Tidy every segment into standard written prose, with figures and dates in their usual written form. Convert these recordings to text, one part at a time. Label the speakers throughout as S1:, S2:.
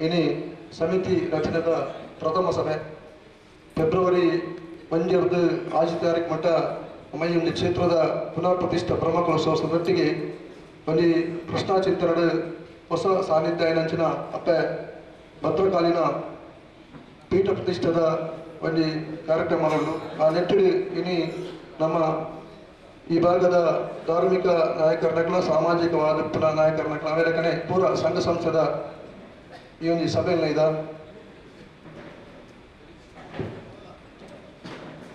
S1: ಇನಿ ಸಮಿತಿ ರಚನೆದ ಪ್ರಥಮ ಸಭೆ ಫೆಬ್ರವರಿ 1 ತಾರೀಕು ಮಟ್ಟ ನಮ್ಮ ಈ ಒಂದು ಕ್ಷೇತ್ರದ ಪುನರ್ ಪ್ರತಿಷ್ಠಾ ಬ್ರಹ್ಮಕಲಶೋತ್ಸವದೊಟ್ಟಿಗೆ ಒಂದು ಪ್ರಶ್ನಾ ಚಿಂತನೆ ಹೊಸ ಸಾನ್ನಿಧ್ಯ ಏನಂಚಿನ ಅಪ್ಪೆ ಭದ್ರಕಾಲಿನ ಪೀಠ ಪ್ರತಿಷ್ಠದ ಒಂದು ಕಾರ್ಯಕ್ರಮಗಳು ಆ ನೆಟ್ಟಿಡಿ ಇನಿ ನಮ್ಮ ಈ ಭಾಗದ ಧಾರ್ಮಿಕ ನಾಯಕರನ್ನ ಸಾಮಾಜಿಕವಾದ ನಾಯಕರನ್ನ ಆಮೇಲೆ ಪೂರ ಸಂಘ ಸಂಸ್ಥೆದ ಈ ಒಂದು ಸಭೆಯಲ್ಲಿ ಇದ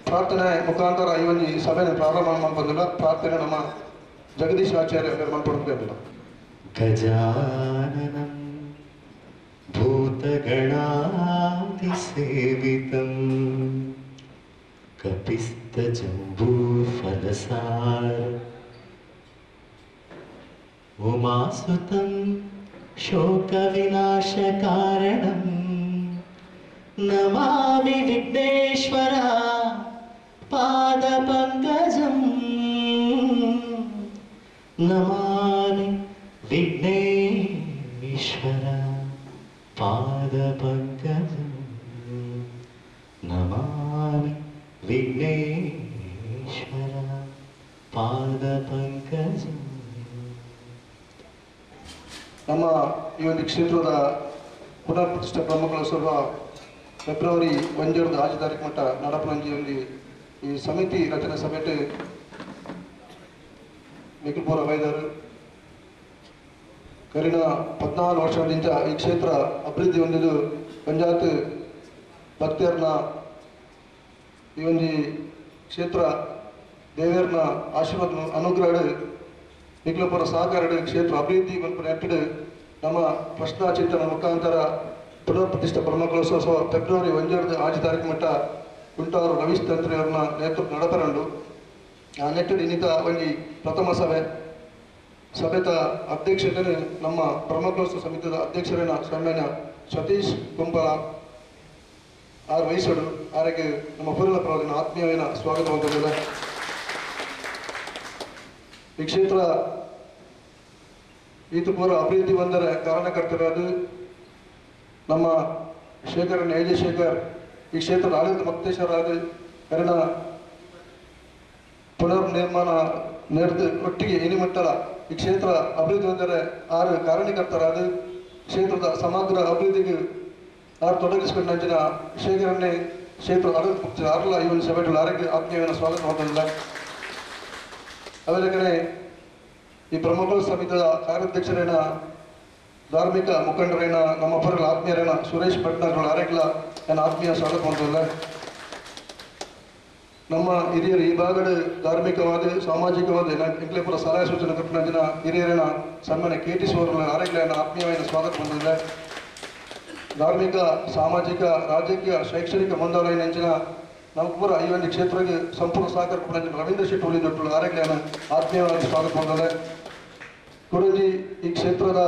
S1: ಪ್ರಾರ್ಥನೆ ಮುಖಾಂತರ ಈ ಒಂದು ಸಭೆಯನ್ನು ಪ್ರಾರಂಭ ಮಾಡ್ಬೋದಿಲ್ಲ. ಪ್ರಾರ್ಥನೆ ನಮ್ಮ ಜಗದೀಶ್ ಆಚಾರ್ಯ ಮಾಡ್ಕೊಡ್ಬೇಕಿಲ್ಲ.
S2: ಗಜಾನನಂ ಭೂತಗಣಾಧಿಸೇವಿತಂ ಕಪಿಸ್ತಜಂಬೂಫಲಸಾರ ಉಮಾಸುತಂ ಶೋಕವಿನಾಶಕಾರಣಂ ನಮಾಮಿ ವಿಘ್ನೇಶ್ವರ ಪಾದಪಂಕಜಂ ನಮಾಮಿ ವಿಘ್ನೇಶ್ವರ ಪಾದಪಂಕಜಂ ನಮಾಮಿ ವಿಘ್ನೇಶ್ವರ ಪಾದಪಂಕಜಂ.
S1: ನಮ್ಮ ಈ ಒಂದು ಕ್ಷೇತ್ರದ ಪುನರ್ ಪ್ರತಿಷ್ಠಾ ಬ್ರಹ್ಮಕಲಶೋತ್ಸವ ಫೆಬ್ರವರಿ 1 ತಾರೀಕು ಮಟ್ಟ ನಡಪನಂಜಿ ಒಂದು ಈ ಸಮಿತಿ ರಚನೆ ಸಭೆಟ್ ಮಿಕಲ್ಪುರ ವೈದ್ಯರು ಕರಿನ 14 ವರ್ಷದಿಂದ ಈ ಕ್ಷೇತ್ರ ಅಭಿವೃದ್ಧಿ ಹೊಂದಿದ್ದು ಪಂಚಾಯತ್ ಭಕ್ತರನ್ನ ಈ ಒಂದು ಕ್ಷೇತ್ರ ದೇವರನ್ನ ಆಶೀರ್ವಾದ ಅನುಗ್ರಹ ಮಿಕಲ್ಪುರ ಸಹಕಾರ ಕ್ಷೇತ್ರ ಅಭಿವೃದ್ಧಿ ನೆಟ್ಟಿಡು ನಮ್ಮ ಪ್ರಶ್ನಾ ಚಿಂತನ ಮುಖಾಂತರ ಪುನರ್ ಪ್ರತಿಷ್ಠಾ ಬ್ರಹ್ಮಕಲಶೋತ್ಸವ ಫೆಬ್ರವರಿ 1 ತಾರೀಕು ಮಟ್ಟ ಕುಂಟಾರು ರವೀಶ್ ತಂತ್ರಿ ಅವ್ರನ್ನ ನೇತೃತ್ವ ನಡಪರಂಡು ಆ ನೆಟ್ಟಿಡು ಇನ್ನಿತ ಒಂದು ಪ್ರಥಮ ಸಭೆತ ಅಧ್ಯಕ್ಷತೆ ನಮ್ಮ ಬ್ರಹ್ಮಕಲಶೋತ್ಸವ ಸಮಿತಿಯ ಅಧ್ಯಕ್ಷರೇನ ಸನ್ಮಾನ್ಯ ಸತೀಶ್ ಕುಂಬಳ ಆರು ವಹಿಸಡು ಆರೆಗೆ ನಮ್ಮ ಪೂರ್ಣ ಪರವಾಗಿನ ಆತ್ಮೀಯವಿನ ಸ್ವಾಗತ ಹೊಂದಿದೆ. ಈ ಕ್ಷೇತ್ರ ಈತ ಪೂರ್ವ ಅಭಿವೃದ್ಧಿ ಹೊಂದರೆ ಕಾರಣಕರ್ತರಾದ ನಮ್ಮ ಶೇಖರನ್ ಎ ಜೆ ಶೇಖರ್ ಈ ಕ್ಷೇತ್ರದ ಆಡಳಿತ ಮಕ್ತೇಶ್ವರಾದ ಕರಿಣ ಪುನರ್ ನಿರ್ಮಾಣ ನಡೆದು ಒಟ್ಟಿಗೆ ಇನಿಮಟ್ಟಲ ಈ ಕ್ಷೇತ್ರ ಅಭಿವೃದ್ಧಿ ಹೊಂದರೆ 6 ಕಾರಣಕರ್ತರಾದ ಕ್ಷೇತ್ರದ ಸಮಗ್ರ ಅಭಿವೃದ್ಧಿಗೆ 6 ತೊಡಗಿಸಿಕೊಂಡ ನಂಚಿನ ಶೇಖರನ್ನೇ ಕ್ಷೇತ್ರದ ಆಡಳಿತ ಮುಕ್ತ 6 ಈ ಒಂದು ಸಭೆಗಳು ಆರೋಗ್ಯ ಆತ್ಮೀಯನ ಸ್ವಾಗತ ಹೊಂದಿಲ್ಲ. ಅವರಿಗೆ ಈ ಬ್ರಹ್ಮಕಲಶೋತ್ಸವ ಸಮಿತಿಯ ಕಾರ್ಯಾಧ್ಯಕ್ಷರೇನ ಧಾರ್ಮಿಕ ಮುಖಂಡರೇನ ನಮ್ಮ ಪರಗಳ ಆತ್ಮೀಯರೇನ ಸುರೇಶ್ ಭಟ್ನಾಗ್ರ ಆರೋಗ್ಯ ನನ್ನ ಆತ್ಮೀಯ ಸ್ವಾಗತ ಹೊಂದಿಲ್ಲ. ನಮ್ಮ ಹಿರಿಯರು ಈ ಭಾಗದ ಧಾರ್ಮಿಕವಾದ ಸಾಮಾಜಿಕವಾದ ಇಂಕ್ಲೇಪುರ ಸಲಹೆ ಸೂಚನೆ ಕಟ್ಟಿನ ಹಿರಿಯರೇನ ಸನ್ಮಾನ್ಯ KT ಸೋರ್ಗಳ ಆರೋಗ್ಯ ಆತ್ಮೀಯమైన ಸ್ವಾಗತ ಹೊಂದಿದೆ. ಧಾರ್ಮಿಕ ಸಾಮಾಜಿಕ ರಾಜಕೀಯ ಶೈಕ್ಷಣಿಕ ಮುಂದಾಲಯ ನೆಂಚಿನ ನಮ್ಮ ಪೂರ ಈ ಒಂದು ಕ್ಷೇತ್ರಕ್ಕೆ ಸಂಪೂರ್ಣ ಸಹಕಾರ ಕೊಟ್ಟಿನ ರವೀಂದ್ರ ಶೆಟ್ಟಿ ಉಳಿದೊಟ್ಟು ಆರೋಗ್ಯ ಆತ್ಮೀಯವಾಗಿ ಸ್ವಾಗತ ಹೊಂದಿದೆ. ಕುಡಂಜಿ ಈ ಕ್ಷೇತ್ರದ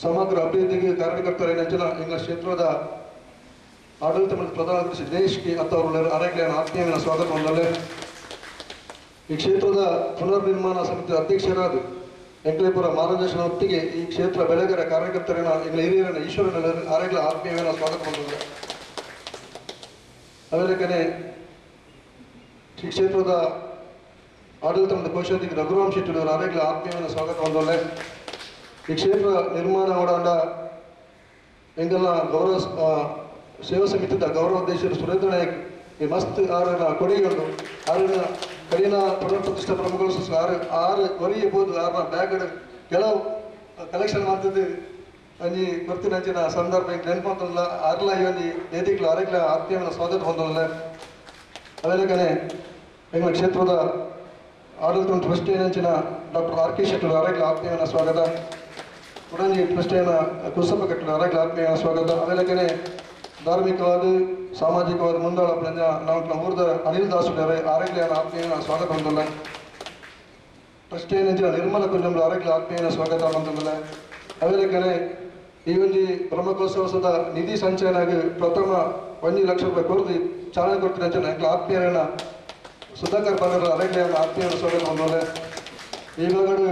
S1: ಸಮಗ್ರ ಅಭಿವೃದ್ಧಿಗೆ ಕಾರಣಕರ್ತರ ನೆಂಚಿನ ಇಂಗ್ಲ ಕ್ಷೇತ್ರದ ಆಡಳಿತ ಮಂಡಳಿ ಪ್ರಧಾನ ಕಾರ್ಯದರ್ಶಿ ದಿನೇಶ್ ಕೆ ಅತ್ತವರು ಆರೋಗ್ಯ ಆತ್ಮೀಯమైన ಸ್ವಾಗತ ಹೊಂದಲೆ. ಈ ಕ್ಷೇತ್ರದ ಪುನರ್ ನಿರ್ಮಾಣ ಸಮಿತಿಯ ಅಧ್ಯಕ್ಷರಾದ ಎಂಕ್ಲೇಪುರ ಮಾರ್ಗದರ್ಶನ ಹೊತ್ತಿಗೆ ಈ ಕ್ಷೇತ್ರ ಬೆಳೆಗರ ಕಾರ್ಯಕರ್ತರೇನ ಇಂಗ್ಲ ಹಿರಿಯರನ್ನ ಈಶ್ವರನ ಆರೋಗ್ಯ ಆತ್ಮೀಯమైన ಸ್ವಾಗತ ಹೊಂದಿದೆ. ಅಮೇಲೆ ಈ ಕ್ಷೇತ್ರದ ಆಡಳಿತ ಮಂಡಳಿ ಕೋಶಾಧಿಕಾರಿ ರಘುರಾಮ್ ಶೆಟ್ಟಿ ಆರೋಗ್ಯ ಆತ್ಮೀಯమైన ಸ್ವಾಗತ ಹೊಂದಲೆ. ಈ ಕ್ಷೇತ್ರ ನಿರ್ಮಾಣ ಓಡಾಂಡ ಎಂಗೆಲ್ಲ ಗೌರವ ಸೇವಾ ಸಮಿತಿಯ ಗೌರವಾಧ್ಯಕ್ಷರು ಸುರೇಂದ್ರ ನಾಯಕ್ ಈ ಮಸ್ತ್ ಆರನ ಕೊಡುಗೆಗಳು ಆರಿನ ಕಡಿನ ಪುನರ್ ಪ್ರತಿಷ್ಠಾ ಬ್ರಹ್ಮಕಲಶೋತ್ಸವ 6 ಕೊರಿಯಬಹುದು 6ನ ಬ್ಯಾಗ್ ಕೆಲವು ಕಲೆಕ್ಷನ್ ಮಾಡ್ತಿದ್ದು ಅಲ್ಲಿ ಗೊತ್ತಿನ ಸಂದರ್ಭ ನೆನಪಂತಲ್ಲ 6 ಈ ಒಂದು ವೇದಿಕೆಗಳು ಆರೋಗ್ಯ ಆತ್ಮೀಯమైన ಸ್ವಾಗತ ಹೊಂದಲ್ಲ. ಅದೇ ಎಂಗಳ ಕ್ಷೇತ್ರದ ಆಡಳಿತ ಟ್ರಸ್ಟಿ ನೆಂಚಿನ ಡಾಕ್ಟರ್ RK ಶೆಟ್ಟಿ ಆರೋಗ್ಯ ಆತ್ಮೀಯమైన ಸ್ವಾಗತ. ಉಡಂಜಿ ಟ್ರಸ್ಟಿನ ಕುಸಪ್ಪ ಕಟ್ಟಡ ಆರೋಗ್ಯ ಆತ್ಮೀಯమైన ಸ್ವಾಗತ. ಅದೇ ಧಾರ್ಮಿಕವಾದ ಸಾಮಾಜಿಕವಾದ ಮುಂದಾಳ ನಾವು ಊರದ ಅನಿಲ್ ದಾಸುಡರೆ ಆರೋಗ್ಯ ಆತ್ಮೀಯನ ಸ್ವಾಗತ ಹೊಂದಲ್ಲ. ಟ್ರಸ್ಟಿ ನೆಂಚಿನ ನಿರ್ಮಲ ಕುಂಜಂಬ ಆರೋಗ್ಯ ಆತ್ಮೀಯನ ಸ್ವಾಗತ ಹೊಂದಲ್ಲ. ಅದೇ ಈ ಒಂದು ಬ್ರಹ್ಮಕಲಶೋತ್ಸವದ ನಿಧಿ ಸಂಚಯನಾಗಿ ಪ್ರಥಮ 1 ಲಕ್ಷ ರೂಪಾಯಿ ಕೊರದು ಚಾಲನೆ ಕೊಡ್ತೀನಿ ಅಂತ ಆತ್ಮೀಯರನ್ನ ಸುಧಾಕರ್ ಬಂದರ ಆರೋಗ್ಯ ಆತ್ಮೀಯನ ಸ್ವಾಗತ ಹೊಂದಲ್ಲ. ಈ ಭಾಗದ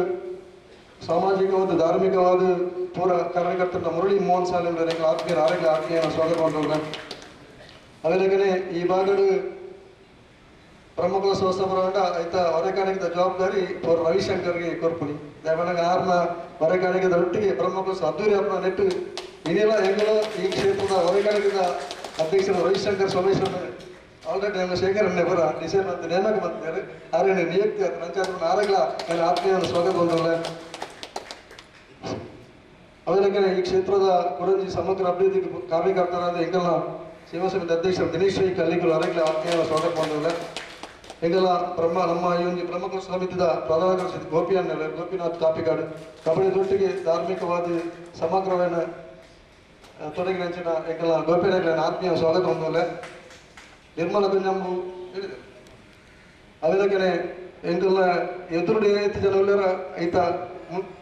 S1: ಸಾಮಾಜಿಕವಾದ ಧಾರ್ಮಿಕವಾದ ಪೂರ ಕಾರ್ಯಕರ್ತರ ಮುರಳಿ ಮೋಹನ್ ಸಾಲಿಂದ ಆರೋಗ್ಯ ಸ್ವಾಗತ ಮಾಡ್ತಾರೆ. ಅವೇಲೆಗನೆ ಈ ಭಾಗದ ಪ್ರಮುಖ ಸ್ವಸ್ಥಪರಂಡ ಐತ ಹೊರೆಕಾಣಿಕದ ಜವಾಬ್ದಾರಿ ಅವ್ರ ರವಿಶಂಕರ್ಗೆ ಕೊರ್ಪುನಿ ದೇವನಾಗ ಆರ್ನ ಹೊರೆಕಾಣಿಕದ ಒಟ್ಟಿಗೆ ಪ್ರಮುಖ ಅದ್ದೂರಿ ಹಬ್ಬ ನೆಟ್ಟು ಇನ್ನೆಲ್ಲ ಹೆಂಗಲೋ ಈ ಕ್ಷೇತ್ರದ ಹೊರೆಕಾಣಿಕದ ಅಧ್ಯಕ್ಷರು ರವಿಶಂಕರ್ ಸೋಮೇಶ್ವರ ಆಲ್ರೆಡಿ ನಮ್ಮ ಶೇಖರನ್ನೇ ಬರ ಡಿಸೈನ್ ಅಂತ ನೇಮಕ ಮಾಡ್ತಾರೆ ಆದ್ರೆ ನಿಯುಕ್ತಿ ಆಯ್ತು ನಂಚಾರ ಆರೋಗ್ಯ ನನ್ನ ಆತ್ಮೀಯವನ್ನು ಸ್ವಾಗತ ಹೊಂದಲ್ಲ. ಅವೇಲೆಗನೆ ಈ ಕ್ಷೇತ್ರದ ಕೊಡಂಜಿ ಸಮಗ್ರ ಅಭಿವೃದ್ಧಿ ಕಾರ್ಯಕರ್ತರಾದ ಎಂಗಲ್ಲ ಸೇವಾ ಸಮಿತಿ ಅಧ್ಯಕ್ಷರು ದಿನೇಶ್ ರೈ ಕಲ್ಲಿಗಳು ಆರೋಗ್ಯ ಆತ್ಮೀಯವನ್ನು ಸ್ವಾಗತ ಹೊಂದಲ್ಲ. ಎಂಗಲ್ಲ ನಮ್ಮ ಈ ಒಂದು ಪ್ರಮುಖ ಸಮಿತಿದ ಪ್ರಧಾನ ಕಾರ್ಯದರ್ಶಿ ಗೋಪಿನಾಥ್ ಕಾಪಿಕಾಡು ಕಬಡ್ಡಿ ದೊಟ್ಟಿಗೆ ಧಾರ್ಮಿಕವಾದ ಸಮಗ್ರವಾದ ತೊಡಗಿನ ಎಂಗಲ್ಲ ಗೋಪಿನಾಥ್ ಆತ್ಮೀಯ ಸ್ವಾಗತ ಹೊಂದಲ್ಲ. ನಿರ್ಮಲ ಗಂಜಂಬು ಹೇಳಿದೆ ಅವೇದಕ್ಕೆ ಎಂಕಲ್ಲ ಎದುರುಡಿ ಐತಿ ಜನ ಐತ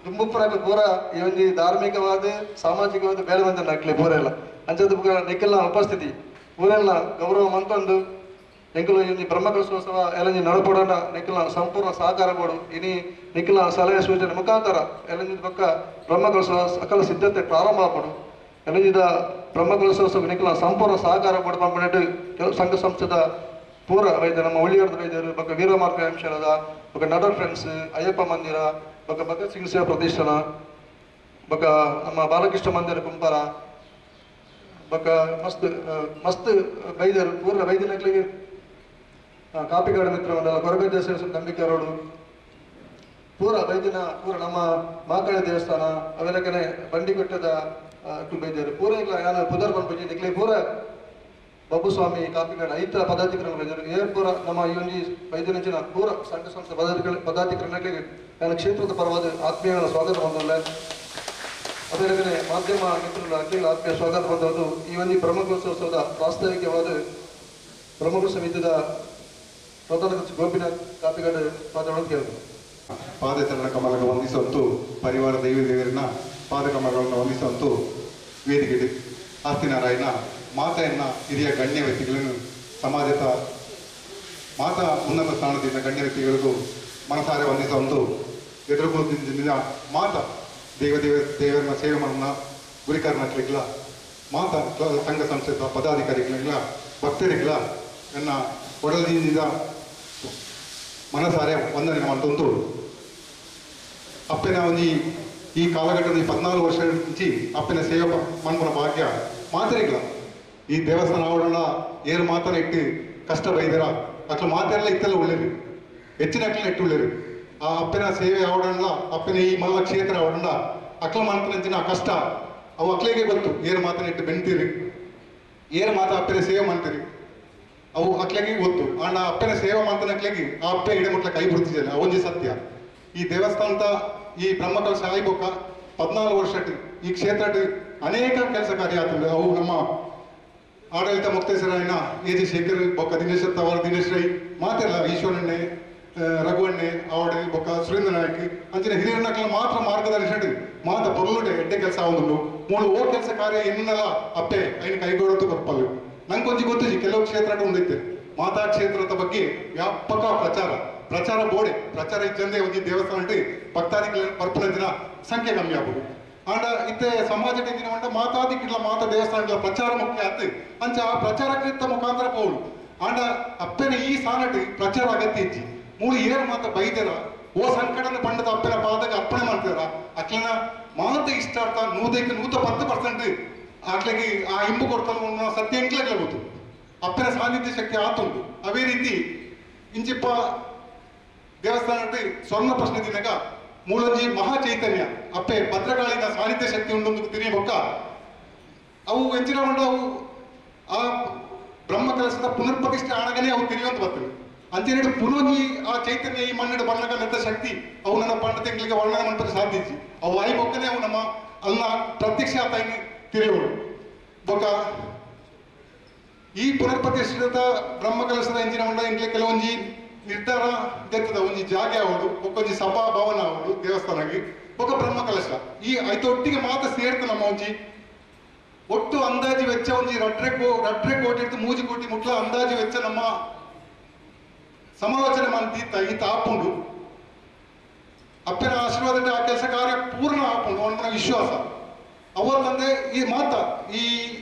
S1: ದುಂಬುಪುರಾಗ ಪೂರ ಈ ಒಂದು ಧಾರ್ಮಿಕವಾದ ಸಾಮಾಜಿಕವಾದ ಬೇಡವಂತ ನಕ್ಲೆ ಪೂರ ಎಲ್ಲ ಅಂಚದ ನಿಕ್ಕೆಲ್ಲ ಉಪಸ್ಥಿತಿ ಪೂರೆಲ್ಲ ಗೌರವ ಮಂತೊಂದು ಎಂಕಲು ಈ ಬ್ರಹ್ಮಕಲಶೋತ್ಸವ ಎಲ್ಲ ನಡಪಡೋಣ ನಿಖಿಲ ಸಂಪೂರ್ಣ ಸಹಕಾರ ಕೊಡು ಇನಿ ನಿಖಿಲ ಸಲಹೆ ಸೂಚನೆ ಮುಖಾಂತರ ಎಲ್ಲ ಪಕ್ಕ ಬ್ರಹ್ಮಕಲಶೋತ್ಸವ ಸಕಲ ಸಿದ್ಧತೆ ಪ್ರಾರಂಭ ಆಗ್ಬಿಡು ಎಲ್ಲ ಬ್ರಹ್ಮಕಲಶೋತ್ಸವ ನಿಖಿಲ ಸಂಪೂರ್ಣ ಸಹಕಾರ ಕೊಡು ಮಾಡ್ಬಿಟ್ಟು ಕೆಲವು ಸಂಘ ಸಂಸ್ಥೆದ ಪೂರ ವೈದ್ಯ ನಮ್ಮ ಉಳ್ಳಿಯರ್ದ ವೈದ್ಯರು ಪಕ್ಕ ವೀರಮಾರ್ಗ ಅಂಶದ ಪಕ್ಕ ನಡರ್ ಫ್ರೆಂಡ್ಸ್ ಅಯ್ಯಪ್ಪ ಮಂದಿರ ಪಕ್ಕ ಭಗತ್ ಸಿಂಗ್ ಸೇವಾ ಪ್ರತಿಷ್ಠಾನ ಪಕ್ಕ ನಮ್ಮ ಬಾಲಕೃಷ್ಣ ಮಂದಿರ ಕುಂಪಾರ ಪಕ್ಕ ಮಸ್ತ್ ಮಸ್ತ್ ವೈದ್ಯರು ಪೂರ ವೈದ್ಯ ನಕ್ಲಿಗೆ ಕಾಪಿಕಾಡು ಮಿತ್ರ ಮಂಡಲ ಕೊರಗಜ್ಜ ಸೇರಿಸ ನಂಬಿಕೆ ರೋಡು ಪೂರ ವೈದ್ಯನ ಪೂರ ನಮ್ಮ ಮಾಕಳ ದೇವಸ್ಥಾನ ಅವೆಲ್ಲಕನೆ ಬಂಡಿಕೊಟ್ಟದ ವೈದ್ಯರು ಪೂರ ಇಲ್ಲ ಯಾನ ಪುದರ್ ಬಂದ್ಬಿಟ್ಟು ನಿಕ್ಲಿ ಪೂರ ಬಾಬುಸ್ವಾಮಿ ಕಾಪಿಕಾಡು ಐತ ಪದಾಧಿಕಾರಿ ವೈದ್ಯರು ಏರ್ ಪೂರ ನಮ್ಮ ಈ ಒಂದು ವೈದ್ಯನಂಚಿನ ಪೂರ ಸಂಘ ಸಂಸ್ಥೆ ಪದಾಧಿಕಾರಿ ನಾನು ಕ್ಷೇತ್ರದ ಪರವಾದ ಆತ್ಮೀಯ ಸ್ವಾಗತ ಹೊಂದಲ್ಲ. ಅದೇ ಮಾಧ್ಯಮ ಮಿತ್ರರು ಅಖಿಲ ಆತ್ಮೀಯ ಸ್ವಾಗತ ಹೊಂದೋದು ಈ ಒಂದು ಬ್ರಹ್ಮಕಲಶೋತ್ಸವದ ವಾಸ್ತವಿಕವಾದ ಪ್ರಮುಖ ಸಮಿತಿಯ ಪ್ರಧಾನ ಗೋಪಿನಾಥ್ ಕಾಪಿಕಾಡು ಮಾತಾಡೋದು ಕೇಳ್ತಾರೆ.
S3: ಪಾದಚರಣ ಕಮಲಕ್ಕೆ ವಂದಿಸುವಂತೂ ಪರಿವಾರ ದೇವರಿನ ಪಾದಕಮಲಗಳನ್ನು ವಂದಿಸುವಂತೂ ವೇದಿಕೆ ಆಸ್ತಿನಾರಾಯಣ ಮಾತೆಯನ್ನ ಹಿರಿಯ ಗಣ್ಯ ವ್ಯಕ್ತಿಗಳನ್ನು ಸಮಾಜದ ಮಾತಾ ಉನ್ನತ ಸ್ಥಾನದಿಂದ ಗಣ್ಯ ವ್ಯಕ್ತಿಗಳಿಗೂ ಮನಸಾರೆ ವಂದಿಸುವಂತೂ ಎದುರುಗೋದಿಂದ ಮಾತಾ ದೇವರನ್ನ ಸೇವೆ ಮಾಡೋಣ ಗುರಿಕಾರನಕ್ಲಿಲ್ಲ ಮಾತಾ ಸಂಘ ಸಂಸ್ಥೆದ ಪದಾಧಿಕಾರಿಗಳಿಲ್ಲ ಭಕ್ತರಿಗಿಲ್ಲ ನನ್ನ ಒಡಲಿನಿಂದ ಮನಸಾರೆ ವಂದನೆ ಮಾಡ್ತಂತು ಅಪ್ಪನ ಒಂದು ಈ ಕಾಲಘಟ್ಟದಲ್ಲಿ 14 ವರ್ಷ నుంచి ಅಪ್ಪನ ಸೇವೆ ಮನ್ಪುನ ಭಾಗ್ಯ ಮಾತರಿಲ್ಲ ಈ ದೇವಸ್ಥಾನ ಆವರಣ ಏರು ಮಾತನ ಇಟ್ಟು ಕಷ್ಟ ಬೈದರ ಅಟ್ಲ ಮಾತೆಲ್ಲ ಇತ್ತೆಲ್ಲ ಒಳ್ಳೇದು ಹೆಚ್ಚಿನ ಅಟ್ಲ ಇಟ್ಟು ಒಳ್ಳೇದು ಆ ಅಪ್ಪನ ಸೇವೆ ಆವರಣ ಅಪ್ಪನ ಈ ಮಲ್ಲ ಕ್ಷೇತ್ರ ಆವರಣ ಅಕ್ಲ ಮಾಡ್ತಾನಂಚಿನ ಆ ಕಷ್ಟ ಅವು ಅಕ್ಲಿಗೆ ಗೊತ್ತು ಏರು ಮಾತನ ಇಟ್ಟು ಬೆಣ್ತೀರಿ ಏರು ಮಾತ ಅಪ್ಪನ ಸೇವೆ ಮಾಡ್ತೀರಿ ಅವು ಅಕ್ಲೆಗೆ ಗೊತ್ತು ಅಣ್ಣ ಅಪ್ಪನ ಸೇವೆ ಮಾಡ್ತಾನಕ್ಲೆಗೆ ಆ ಅಪ್ಪ ಇಡಮಟ್ಲ ಕೈ ಬಿಡ್ತಿದ್ದಲ್ಲ ಅವೊಂದು ಸತ್ಯ. ಈ ದೇವಸ್ಥಾನದ ಈ ಬ್ರಹ್ಮಕಲಶ ಆಯ್ಬೋಕ 14 ವರ್ಷ ಈ ಕ್ಷೇತ್ರ ಅನೇಕ ಕೆಲಸ ಕಾರ್ಯ ಆಗ್ತದೆ. ಅವು ನಮ್ಮ ಆಡಳಿತ ಮುಕ್ತೇಶ್ವರಯ್ಯನ ಎ.ಜಿ. ಶೇಖರ್ ಬೊಕ್ಕ ದಿನೇಶ್ ತವರ ದಿನೇಶ್ ರೈ ಮಾತೆಲ್ಲ ಈಶ್ವರಣ್ಣೆ ರಘುವಣ್ಣೆ ಅವಡೆ ಬೊಕ್ಕ ಸುರೇಂದ್ರ ನಾಯಕ್ ಅಂಚಿನ ಹಿರಿಯಣ್ಣಕ್ಲ ಮಾತ್ರ ಮಾರ್ಗದರ್ಶನ ಮಾತ ಪೊರ್ಲುಡೆ ಎಡ್ಡೆ ಕೆಲಸ ಆಗುದು ಮೂಲ ಓ ಕೆಲಸ ಕಾರ್ಯ ಎನ್ನೆಲ್ಲ ಅಪ್ಪೆ ಐನ ಕೈಗೊಳ್ಳೋದು ಗೊಪ್ಪಲ್ಲ. ನಂಗೆ ಗೊತ್ತಿಜಿ ಕೆಲವು ಕ್ಷೇತ್ರ ಒಂದೈತೆ ಮಾತಾ ಕ್ಷೇತ್ರದ ಬಗ್ಗೆ ವ್ಯಾಪಕ ಪ್ರಚಾರ ಬೋಡೆ ಪ್ರಚಾರ ಇದ್ದಂದೆ ಒಂದು ದೇವಸ್ಥಾನ ಭಕ್ತಾದಿಗಳ ಪರ್ಪನ ದಿನ ಸಂಖ್ಯೆ ಕಮ್ಮಿ ಆಗ್ಬೋದು ಆಂಡ ಇತ್ತೆ ಸಮಾಜದ ದಿನ ಮಂಡ ಮಾತಾದಿಗಳ ಮಾತಾ ದೇವಸ್ಥಾನಗಳ ಪ್ರಚಾರ ಮುಖ್ಯ ಆಯ್ತು ಅಂಚ ಆ ಪ್ರಚಾರಕ್ಕಿಂತ ಮುಖಾಂತರ ಪೋಳು ಆಂಡ ಅಪ್ಪನ ಈ ಸಾನಟ್ ಪ್ರಚಾರ ಅಗತ್ಯ ಇಚ್ಚಿ ಮೂಳು ಏರು ಮಾತ ಬೈದರ ಓ ಸಂಕಟನ ಪಂಡದ ಅಪ್ಪನ ಪಾದಕ್ಕೆ ಅರ್ಪಣೆ ಮಾಡ್ತಾರ ಅಕ್ಲನ ಮಾತ ಇಷ್ಟ ಅರ್ಥ 110% ಅಕ್ಲೆಗೆ ಆ ಇಂಬು ಕೊಡ್ತಾನ ಸತ್ಯ ಎಂಕ್ಲಾಗ್ಲೇ ಗೊತ್ತು ಅಪ್ಪನ ಸಾನ್ನಿಧ್ಯ ಶಕ್ತಿ ಆತುಂಟು. ಅವೇ ರೀತಿ ಇಂಚಿಪ್ಪ ದೇವಸ್ಥಾನ ಸ್ವರ್ಣ ಪ್ರಶ್ನೆ ದಿನಗ ಮೂಲಂಜಿ ಮಹಾ ಚೈತನ್ಯ ಅಪ್ಪೆ ಭದ್ರಕಾಳಿನ ಸಾನ್ನಿಧ್ಯ ಶಕ್ತಿ ಉಂಟು ತಿರಿಯಬೊಕ್ಕ ಅವು ಎಂಚಿನ ಮಂಡ ಅವು ಆ ಬ್ರಹ್ಮ ಕೆಲಸದ ಪುನರ್ಪ್ರತಿಷ್ಠೆ ಆಣಗನೇ ಅವು ತಿರಿಯುವಂತ ಬರ್ತವೆ ಅಂಚೆರಡು ಪುನೋಗಿ ಆ ಚೈತನ್ಯ ಈ ಮಣ್ಣಿನ ಬಣ್ಣಗಲೆದ್ದ ಶಕ್ತಿ ಅವು ನನ್ನ ಪಂಡ ತಿಂಗಳಿಗೆ ವರ್ಣನೆ ಮಾಡ್ತಾರೆ ಸಾಧಿಸಿ ಅವು ಆಯಿ ಬೊಕ್ಕನೆ ಅವು ನಮ್ಮ ಅಲ್ಲ ಪ್ರತ್ಯಕ್ಷ ಆತಾಯಿ ತಿರಿಯೋಳು ಬೊಕ್ಕ ಈ ಪುನರ್ಪ್ರತಿಷ್ಠಿತ ಬ್ರಹ್ಮ ಕೆಲಸದ ಎಂಜಿನ ಮಂಡ ಇಂಗ್ಲೆ ಕೆಲವೊಂಜಿ ನಿರ್ಧಾರ ದೆತ್ತದ ಒಂಜಿ ಜಾಗೆ ಆವಡು ಒಕ್ಕೊಂಜಿ ಸಭಾ ಭವನ ಆವಡು ದೇವಸ್ಥಾನಕ್ಕೆ ಒಕ್ಕ ಬ್ರಹ್ಮ ಕಲಶ ಈ ಐತೊಟ್ಟಿಗೆ ಮಾತ್ರ ಸೇರ್ತು ನಮ್ಮ ಒಂಜಿ ಒಟ್ಟು ಅಂದಾಜು ವೆಚ್ಚ ಒಂಜಿ ರಟ್ರೆ ಕೋಟಿ ಇಡ್ತು 3 ಕೋಟಿ ಮುಟ್ಲ ಅಂದಾಜು ವೆಚ್ಚ ನಮ್ಮ ಸಮಾಲೋಚನೆ ಮಂತಿ ಈ ತಾಪುಂಡು ಅಪ್ಪನ ಆಶೀರ್ವಾದ ಆ ಕೆಲಸ ಕಾರ್ಯ ವಿಶ್ವಾಸ ಅವತ್ತಂದೆ ಈ ಮಾತ ಈ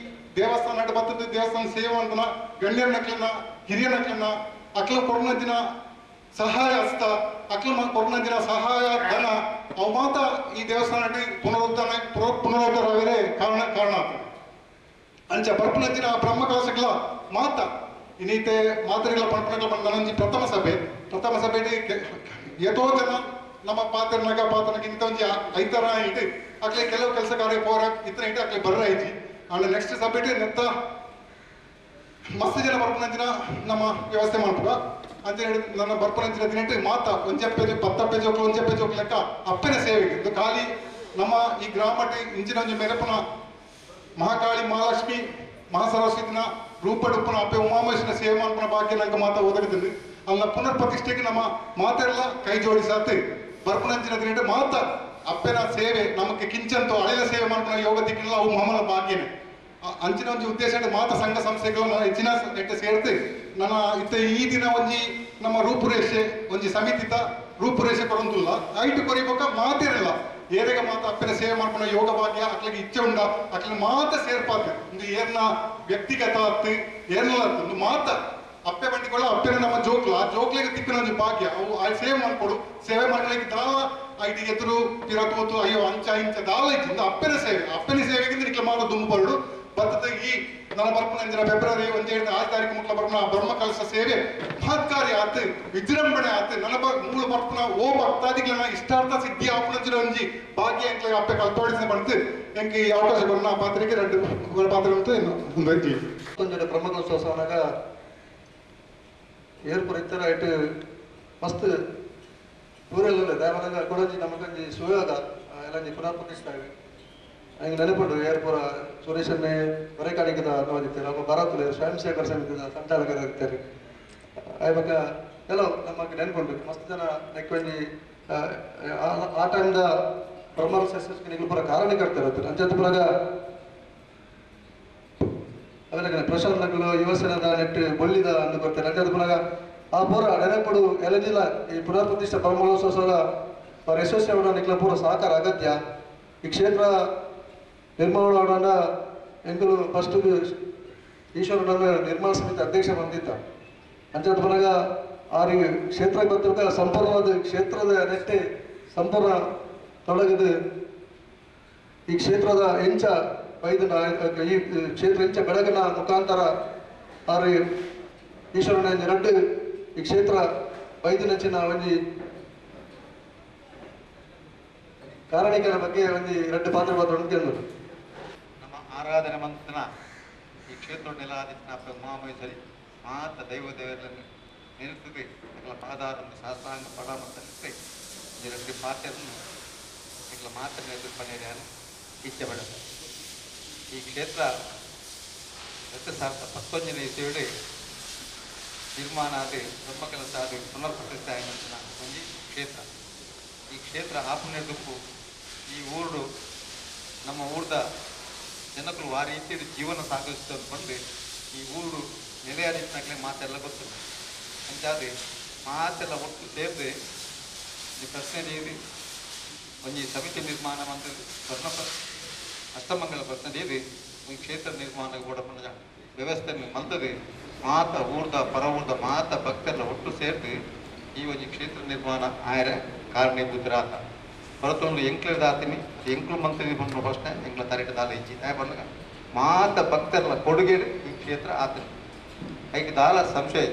S3: ದೇವಸ್ಥಾನ ಬರ್ತದೆ ದೇವಸ್ಥಾನ ಸೇವೆ ಅಂತನ ಗಣ್ಯರ ನಕ್ಲನ್ನ ಹಿರಿಯ ನಕ್ಲನ್ನ ಅಕ್ಲ ಕೊರೋನಾ ಸಹಾಯ ಹಸ್ತ ಅಕ್ಲ ಕೊರೋನಾ ಸಹಾಯ ಧನ ಅವು ಮಾತ ಈ ದೇವಸ್ಥಾನ ಪುನರುದ್ಧಾರವೇ ಕಾರಣ ಆಗ್ತದೆ ಅಂಚ ಬರ್ಪನಂಚಿನ ಬ್ರಹ್ಮಕಲಶಗಳ ಮಾತ ಇನ್ನೀತೆ ಮಾತರಿಗಳ ಪಂಪನಗಳ ಬಂದನಂಜಿ ಪ್ರಥಮ ಸಭೆ ಎಷ್ಟೋ ಜನ ನಮ್ಮ ಪಾತ್ರನಗ ಇಂಥ ಒಂಜಿ ಐತರ ಇಟ್ಟು ಅಕ್ಲೆ ಕೆಲವು ಕೆಲಸ ಕಾರ್ಯ ಪೋರ ಇತರ ಇಟ್ಟು ಅಕ್ಲೆ ಬರ್ರ ಐತಿ ಆಂಡ ನೆಕ್ಸ್ಟ್ ಸಭೆ ನೆತ್ತ ಮಸ್ತ್ ಜನ ಬರ್ಪನಂಚಿನ ನಮ್ಮ ವ್ಯವಸ್ಥೆ ಮಾಡ್ಬೇಕ ಅಂತ ಹೇಳಿ ನನ್ನ ಬರ್ಪನಂಚಿನ ದಿನ ಮಾತ ಒಂಜೆ ಪೇಜ್ 10 ಪೇಜ್ ಒಂಜೆ ಪೇಜ್ ಲೆಕ್ಕ ಅಪ್ಪನ ಸೇವೆಗೆ ಇದು ಖಾಲಿ ನಮ್ಮ ಈ ಗ್ರಾಮಟಿ ಇಂಚಿನ ಒಂಜಿ ಮೆರಪನ ಮಹಾಕಾಳಿ ಮಹಾಲಕ್ಷ್ಮಿ ಮಹಾಸರಸ್ವತಿ ದಿನ ರೂಪಡುಪ್ಪನ ಅಪ್ಪೆ ಉಮಾಮೇಶ್ವರ ಸೇವೆ ಮಾಡ್ಪನ ಭಾಗ್ಯ ನಂಗೆ ಮಾತಾ ಒದಗುತ್ತದೆ ಅಲ್ಲ ಪುನರ್ ಪ್ರತಿಷ್ಠೆಗೆ ನಮ್ಮ ಮಾತೆಲ್ಲ ಕೈ ಜೋಡಿಸಾತು ಬರ್ಪನಂಚಿನ ದಿನ ಮಾತ ಅಪ್ಪನ ಸೇವೆ ನಮಗೆ ಕಿಂಚಂತು ಹಳೆಯ ಸೇವೆ ಮಾಡ್ಪನ ಯೋಗ ದಿಕ್ಕಿಲ್ಲ ಅವು ಮಮನ ಭಾಗ್ಯನೇ ಅಂಚಿನ ಒಂಜಿ ಉದ್ದೇಶ ಮಾತ ಸಂಘ ಸಂಸ್ಥೆಗಳು ಹೆಚ್ಚಿನ ನೆಟ್ಟ ಸೇರ್ತು ನನ್ನ ಈ ದಿನ ಒಂಜಿ ನಮ್ಮ ರೂಪುರೇಷೆ ಒಂಜಿ ಸಮಿತಿತ ರೂಪುರೇಷೆ ಕೊಡೊಂದುಲ್ಲ ಐಟು ಕೊರಿಬೇಕ ಮಾತೇನಿಲ್ಲ ಏರೆಗ ಮಾತ ಅಪ್ಪನ ಸೇವೆ ಮಾಡ್ಕೊಂಡು ಯೋಗ ಭಾಗ್ಯ ಅಕ್ಲಿಗೆ ಇಚ್ಛೆ ಉಂಡ ಅಕ್ಲಿಗೆ ಮಾತ ಸೇರ್ಪಾತು ಒಂದು ಏರ್ನ ವ್ಯಕ್ತಿಗತ ಆತು ಏರ್ನಲ್ಲ ಒಂದು ಮಾತ ಅಪ್ಪೆ ಬಂಡಿಗಳು ಅಪ್ಪನ ನಮ್ಮ ಜೋಕ್ಲಿಗೆ ತಿಪ್ಪಿನ ಒಂದು ಭಾಗ್ಯ ಅವು ಆ ಸೇವೆ ಮಾಡ್ಕೊಡು ಸೇವೆ ಮಾಡ್ಲಿಕ್ಕೆ ದಾಳ ಐಟಿ ಎದುರು ತಿರತೋತು ಅಯ್ಯೋ ಅಂಚ ಇಂಚ ದಾಳ ಇತ್ತು ಒಂದು ಅಪ್ಪನ ಸೇವೆಗಿಂತ ನಿಕ್ಲೆ ಮಾಡೋ ದುಂಬರ್ಡು ಬರ್ತದೆ ಈ ನನ್ನ ಬರ್ಪನಂಜಿನ ಫೆಬ್ರವರಿ 1 ತಾರೀಕು ಮುಟ್ಲ ಬರ್ಪನ ಬ್ರಹ್ಮಕಲಶ ಸೇವೆ ಮಹತ್ಕಾರ್ಯ ಆತು ವಿಜೃಂಭಣೆ ಆತು ನನ್ನ ಮೂಲ ಬರ್ಪನ ಓ ಭಕ್ತಾದಿಗಳನ್ನ ಇಷ್ಟಾರ್ಥ ಸಿದ್ಧಿ ಆಪನಂಜಿನ ಒಂಜಿ ಭಾಗ್ಯ ಎಂಕ್ಲೆ ಅಪ್ಪೆ ಕಲ್ತೋಡಿಸಿ ಬಂತು ಎಂಕಿ ಈ ಅವಕಾಶ ಕೊಡೋಣ ಪಾತ್ರೆಗೆ 2 ಪಾತ್ರೆ ಅಂತ ಮುಂದುವರಿತೀವಿ
S1: ಮತ್ತೊಂದು ಬ್ರಹ್ಮಕಲಶೋತ್ಸವನಾಗ ಏರ್ಪುರ ಇತ್ತರ ಇಟ್ಟು ಮಸ್ತ್ ಊರಲ್ಲ ದೇವರಾಗ ಕೊಡಂಜಿ ನಮಗೊಂಜಿ ಸುಯೋಗ ಎಲ್ಲ ಪುನರ್ ಪ್ರತಿಷ್ಠಾವೆ ಹಂಗೆ ನೆನಪುಂಡು ಏರ್ಪುರ ಸುರೇಶನ್ನೇ ಹೊರೆಕಾಣಿಕದ ನೋಡಿರ್ತಾರೆ ನಮ್ಮ ಭಾರತದಲ್ಲಿ ಸ್ವಯಂ ಸೇವಕರ ಸಮಿತಿದ ಸಂಚಾಲಕರಾಗಿರ್ತಾರೆ ಆಯ್ವಾಗ ಕೆಲವು ನಮಗೆ ನೆನಪುಂಡು ಮಸ್ತ್ ಜನ ನೆಕ್ಕೊಂಡಿ ಆ ಟೈಮ್ದ ಬ್ರಹ್ಮರ ಸಸ್ಯಕ್ಕೆ ಪೂರ ಕಾರಣಕರ್ತಾರೆ ಅಂಚದ ಪುರಾಗ ಅವೆಲ್ಲ ಪ್ರಶಾಂತ್ ನಗಲು ಯುವಸೇನದ ನೆಟ್ಟು ಬೊಳ್ಳಿದ ಅಂದು ಬರ್ತಾರೆ ಅಂಚದ ಪುರಾಗ ಆ ಪೂರ ನೆನಪುಡು ಎಲೆಜಿಲ್ಲ ಈ ಪುನರ್ ಪ್ರತಿಷ್ಠೆ ಬ್ರಹ್ಮೋತ್ಸವ ಅವ್ರ ಯಶಸ್ವಿ ನಿಕ್ಲ ಪೂರ ಸಹಕಾರ ಅಗತ್ಯ ಈ ಕ್ಷೇತ್ರ ನಿರ್ಮಾಣ ಎಂಕಲು ಫಸ್ಟ್ ಈಶ್ವರನ ನಿರ್ಮಾಣ ಸಮಿತಿ ಅಧ್ಯಕ್ಷ ಬಂದಿದ್ದ ಅಂಚದ ಪುನಗ ಆರು ಕ್ಷೇತ್ರ ಗೊತ್ತಿರ್ಕ ಸಂಪೂರ್ಣವಾದ ಕ್ಷೇತ್ರದ ನೆಟ್ಟೆ ಸಂಪೂರ್ಣ ತೊಡಗಿದು ಈ ಕ್ಷೇತ್ರದ ಎಂಚ ವೈದ್ಯನ ಈ ಕ್ಷೇತ್ರ ಎಂಚ ಬೆಳಗಿನ ಮುಖಾಂತರ ಆರು ಈಶ್ವರನ ಎರಡು ಈ ಕ್ಷೇತ್ರ ವೈದ್ಯನಂಚಿನ ಒಂಜಿ ಕಾರಣಿಕರ ಬಗ್ಗೆ ಒಂದು 2 ಪಾತ್ರ ಉಂಟು
S4: ನಮ್ಮ ಆರಾಧನೆ ಮಂತ್ರನ ಈ ಕ್ಷೇತ್ರ ನೆಲಾದಿನ ಮಹಾಮಹೇಶ್ವರಿ ಮಾತ ದೇವರನ್ನು ನಿರುತ್ತದೆ ಅಗಳ ಪಾದಾರನ್ನು ಶಾಸ್ತ್ರಾಂಗ ಪಡ ಮತ್ತು ಈ 2 ಪಾತ್ರವನ್ನು ಅಗಳ ಮಾತ್ರ ನಿರ್ಪಣೆಯನ್ನು ಇಚ್ಛೆ ಪಡ ಈ ಕ್ಷೇತ್ರ 2019 ಇಸವಿಯಲ್ಲಿ ನಿರ್ಮಾಣ ಆದ ಬ್ರಹ್ಮಕಲಶ ಆದ ಪುನರ್ ಪ್ರತಿಷ್ಠೆ ಆಗಿನ ಒಂದು ಕ್ಷೇತ್ರ ಈ ಕ್ಷೇತ್ರ ಆಪನೆ ದುಪ್ಪು ಈ ಊರು ನಮ್ಮ ಊರ್ದ ಜನಗಳು ಆ ರೀತಿ ಜೀವನ ಸಾಗಿಸ್ತು ಅಂದ್ಕೊಂಡು ಈ ಊರು ನೆಲೆಯಾದಿತ್ತನಾಗಲೇ ಮಾತೆಲ್ಲ ಗೊತ್ತಿಲ್ಲ ಅಂಚಾದ್ರೆ ಮಾತೆಲ್ಲ ಒಟ್ಟು ಸೇರಿದು ಈ ಪ್ರಶ್ನೆ ನೀಡಿ ಒಂದು ಸಮಿತಿ ನಿರ್ಮಾಣ ಮಂತ್ರಿ ಅಷ್ಟಮಂಗಲ ಪ್ರಶ್ನೆ ನೀಡಿ ಈ ಕ್ಷೇತ್ರ ನಿರ್ಮಾಣ ಕೂಡ ವ್ಯವಸ್ಥೆ ಮಂತದೆ ಮಾತ ಊರ್ದ ಪರ ಊರ್ದ ಮಾತ ಭಕ್ತರೆಲ್ಲ ಒಟ್ಟು ಸೇರಿದು ಈ ಒಂದು ಕ್ಷೇತ್ರ ನಿರ್ಮಾಣ ಆಯ್ರೆ ಕಾರಣೀಭೂತರಾತ ಹೊರತೊಂದು ಎಂಕ್ಲ ದಾತಿನಿ ಎಂಕ್ಲು ಮಂತ್ರಿ ಬಂದು ಪ್ರಶ್ನೆ ಎಂಕ್ಲ ತರಟ ದಾಲ ಇಚ್ಚಿ ತಾಯಿ ಬಂದಾಗ ಮಾತ ಭಕ್ತರೆಲ್ಲ ಕೊಡುಗೆ ಈ ಕ್ಷೇತ್ರ ಆತನಿ ಐದು ದಾಲ ಸಂಶಯ